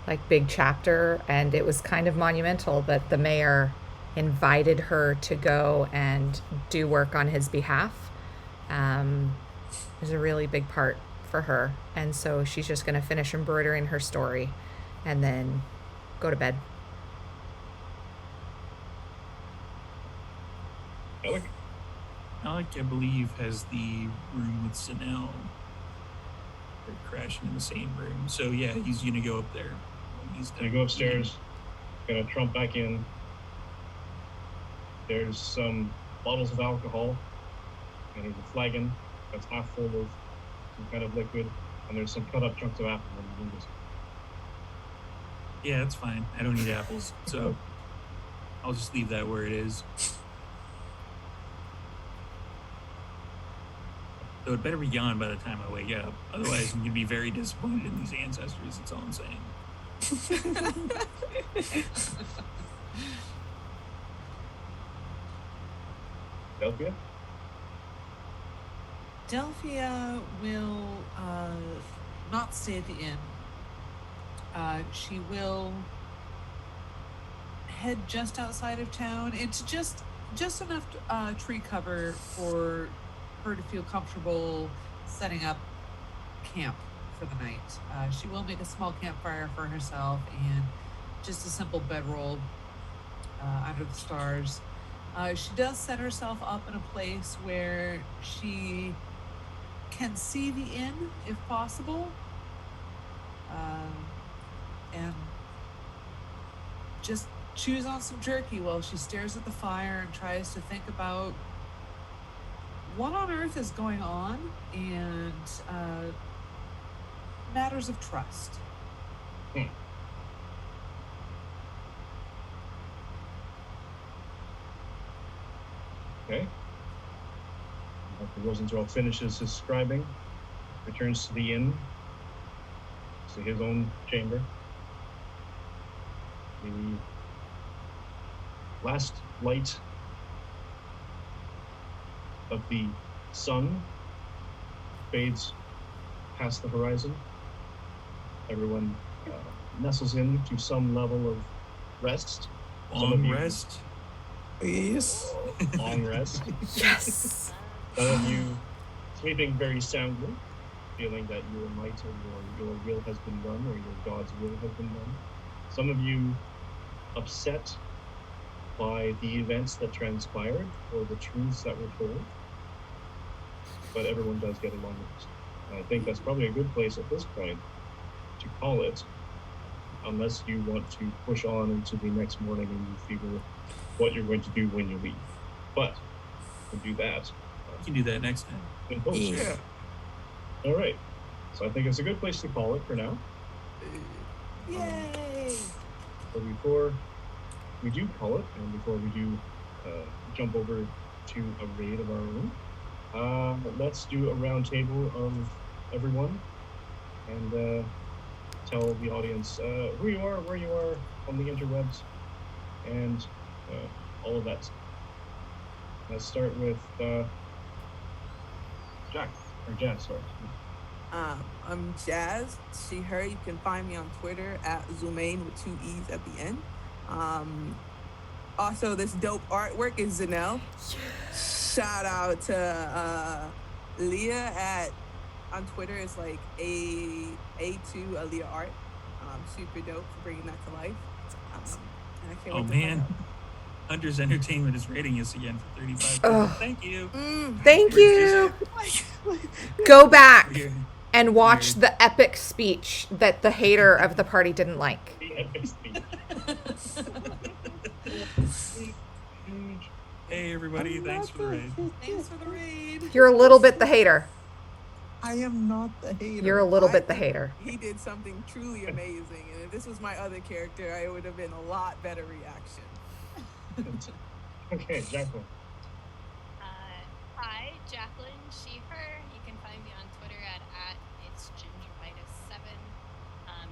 like big chapter, and it was kind of monumental that the mayor invited her to go and do work on his behalf. It was a really big part for her, and so she's just gonna finish embroidering her story and then go to bed. Alec? Alec, I believe, has the room with Sanel. They're crashing in the same room. So yeah, he's gonna go up there. He's Gonna go upstairs, gonna trump back in. There's some bottles of alcohol, and there's a flagon that's half full of some kind of liquid, and there's some cut up chunks of apple on the windows. Yeah, that's fine. I don't eat apples, so I'll just leave that where it is. So it better be gone by the time I wake up. Otherwise, I'm gonna be very disappointed in these ancestors. That's all I'm saying. Delphia? Delphia will not stay at the inn. She will head just outside of town. It's just enough tree cover for her to feel comfortable setting up camp for the night. She will make a small campfire for herself and just a simple bedroll under the stars. She does set herself up in a place where she can see the inn if possible, and just chews on some jerky while she stares at the fire and tries to think about what on earth is going on and matters of trust. Okay. After Rosenthal finishes his scribing, returns to the inn, to his own chamber. The last light of the sun fades past the horizon. Everyone nestles in to some level of rest. Some of Long you- rest. Yes. Long rest. Yes. Some of you sleeping very soundly, feeling that your might or your will has been done, or your god's will has been done. Some of you upset by the events that transpired or the truths that were told. But everyone does get a long rest. And I think that's probably a good place at this point to call it, unless you want to push on into the next morning and you figure what you're going to do when you leave. But to do that, We can do that next time. in post. Yeah. All right. So I think it's a good place to call it for now. Yay! But before we do call it, and before we do jump over to a raid of our own, let's do a round table of everyone and tell the audience who you are, where you are on the interwebs, and all of that. Let's start with Jack, or Jazz, sorry. I'm Jazz, she, her. You can find me on Twitter at Zumain with 2 E's at the end. Also, this dope artwork is Zanelle. Shout out to Leah on Twitter. It's like A2 Aaliyah Art. Super dope for bringing that to life. And I can't Oh wait to man, find Hunter's Entertainment is rating us again for 35. Ugh. Thank you. out. Thank We're you. Go back We're- and watch Weird. the epic speech that the hater of the party didn't like. The epic speech. Huge. Hey everybody, thanks for the raid. Thanks for the raid. You're a little bit the hater. I am not the hater. You're a little I bit the think hater. He did something truly amazing, and if this was my other character, I would have been a lot better reaction. Okay, Jacqueline. Hi, Jacqueline, she, her. You can find me on Twitter at it's gingivitis7.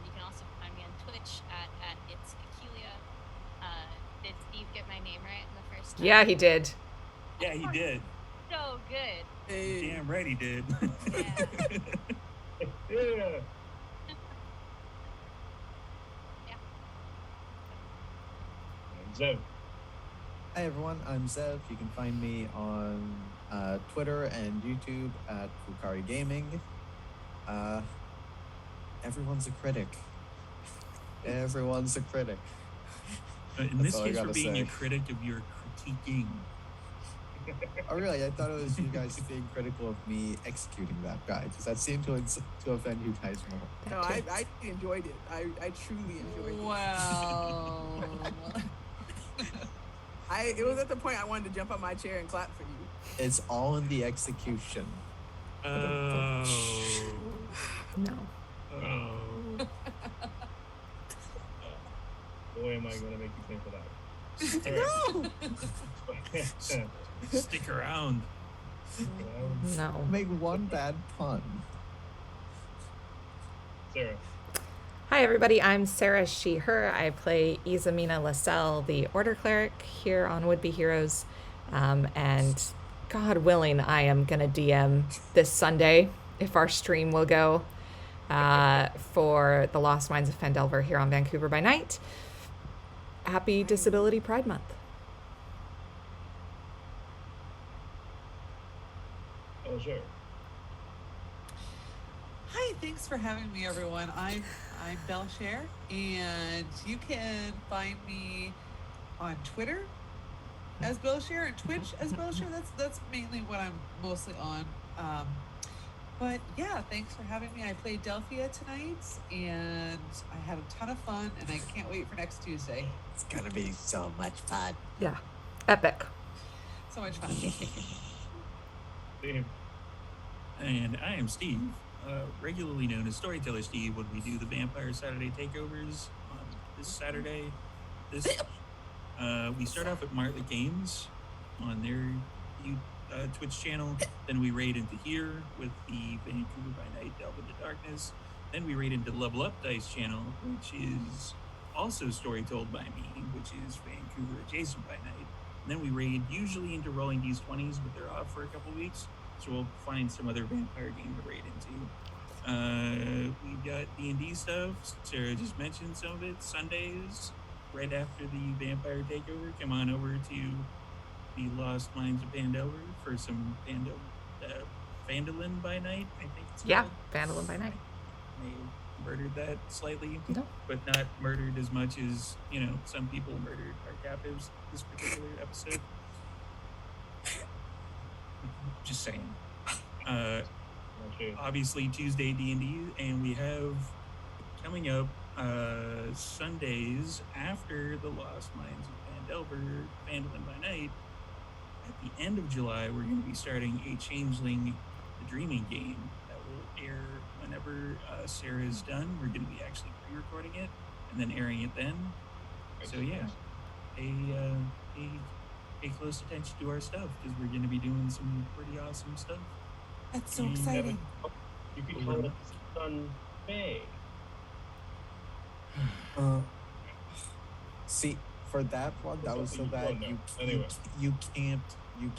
You can also find me on Twitch at it's Akilia. Did Steve get my name right in the first time? Yeah, he did. Yeah, he did. So good. Hey. Damn right he did. Yeah. And Zev. Hi everyone, I'm Zev. You can find me on Twitter and YouTube at Fukari Gaming. Everyone's a critic. Everyone's a critic. In That's this all I case, we're gotta being say. a critic of your critiquing. Oh really? I thought it was you guys being critical of me executing that guy. Does that seem to offend you guys more? No, I enjoyed it. I truly enjoyed it. Wow. It was at the point I wanted to jump on my chair and clap for you. It's all in the execution. Oh. No. Oh. Boy, am I going to make you pay for that. All right. Stick around. No. Make one bad pun. Sarah. Hi, everybody. I'm Sarah, she, her. I play Izamina Lascelle, the Order Cleric here on Would Be Heroes. And God willing, I am going to DM this Sunday, if our stream will go, for the Lost Mines of Fendelver here on Vancouver by Night. Happy Disability Pride Month. Oh, sure. Hi, thanks for having me, everyone. I'm Belshare, and you can find me on Twitter as Belshare and Twitch as Belshare. That's mainly what I'm mostly on. But yeah, thanks for having me. I played Delphia tonight, and I had a ton of fun, and I can't wait for next Tuesday. It's gonna be so much fun. Yeah. Epic. So much fun. Steve, And I am Steve, regularly known as Storyteller Steve when we do the Vampire Saturday takeovers on this Saturday. We start off at Martlet Games on their Twitch channel. Then we raid into here with the Vancouver by Night Delve into Darkness. Then we raid into Level Up Dice channel, which is also story told by me, which is Vancouver adjacent by night. And then we raid usually into Rolling D20s, but they're off for a couple weeks, so we'll find some other vampire game to raid into. We've got D&D stuff. Sarah just mentioned some of it. Sundays, right after the vampire takeover, come on over to the Lost Mines of Pandelver for some Phandalin by Night, I think it's Yeah, called. Vandalin by night. May murdered that slightly, No. but not murdered as much as, you know, some people murdered our captives this particular episode. Just saying. okay. Obviously Tuesday D&D, and we have coming up Sundays after the Lost Mines of Phandelver, Phandalin by Night. At the end of July, we're going to be starting a Changeling, the Dreaming game that will air whenever Sarah is done. We're going to be actually pre-recording it and then airing it then. So yeah, pay close attention to our stuff because we're going to be doing some pretty awesome stuff. That's so Mm, exciting. You could call it Sun Bay. See, for that one, that was so bad. You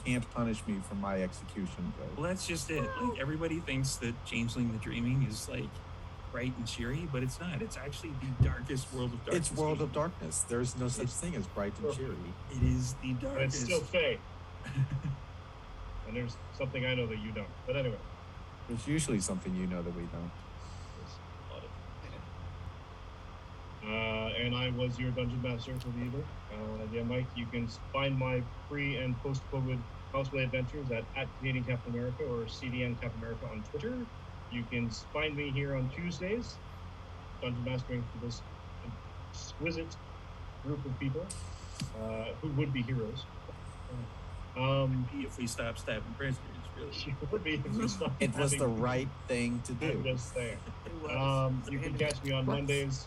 can't punish me for my execution, Well, bro. that's just it. Like, everybody thinks that Changeling the Dreaming is like bright and cheery, but it's not. It's actually the darkest World of Darkness. It's World game. of Darkness. There's no such thing as bright and cheery. It is the But it's darkest. still Fae. And there's something I know that you don't. But anyway. There's usually something you know that we don't. And I was your dungeon master for the evening. Yeah, Mike, you can find my pre and post COVID cosplay adventures at Canadian Captain America or CDN Captain America on Twitter. You can find me here on Tuesdays, dungeon mastering for this exquisite group of people who would be heroes. If we stop stabbing prisoners, really. Would be if we stopped It was the having- right thing to I'm do. just saying. It was. You can catch me on What? Mondays.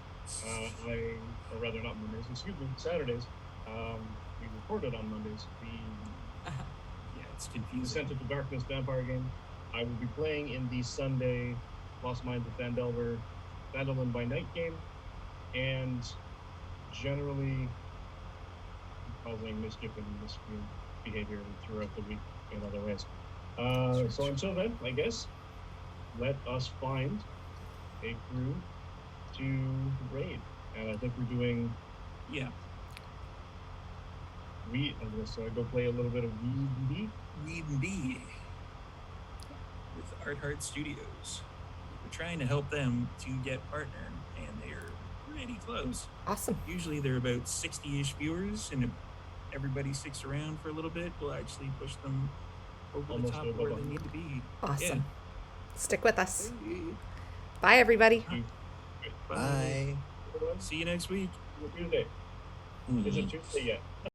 Or rather not Mondays, excuse me, Saturdays. We recorded on Mondays. Yeah, it's The confusing. Descent into Darkness vampire game. I will be playing in the Sunday Lost Mines of Phandelver Phandalin by Night game, and generally causing mischief and misbehavior throughout the week in other ways. So until then, I guess, let us find a crew to raid. And I think we're doing Yeah, I'm gonna so I go play a little bit of Weed Weed and Bee with Art Heart Studios. We're trying to help them to get partner, and they're pretty close. Awesome. Usually they're about 60-ish viewers, and if everybody sticks around for a little bit, we'll actually push them over Almost the top to of where above they need to be. Awesome. Stick with us. Hey. Bye, everybody. Bye. Everyone, See you next week. Tuesday. Is Mhm. it Tuesday yet?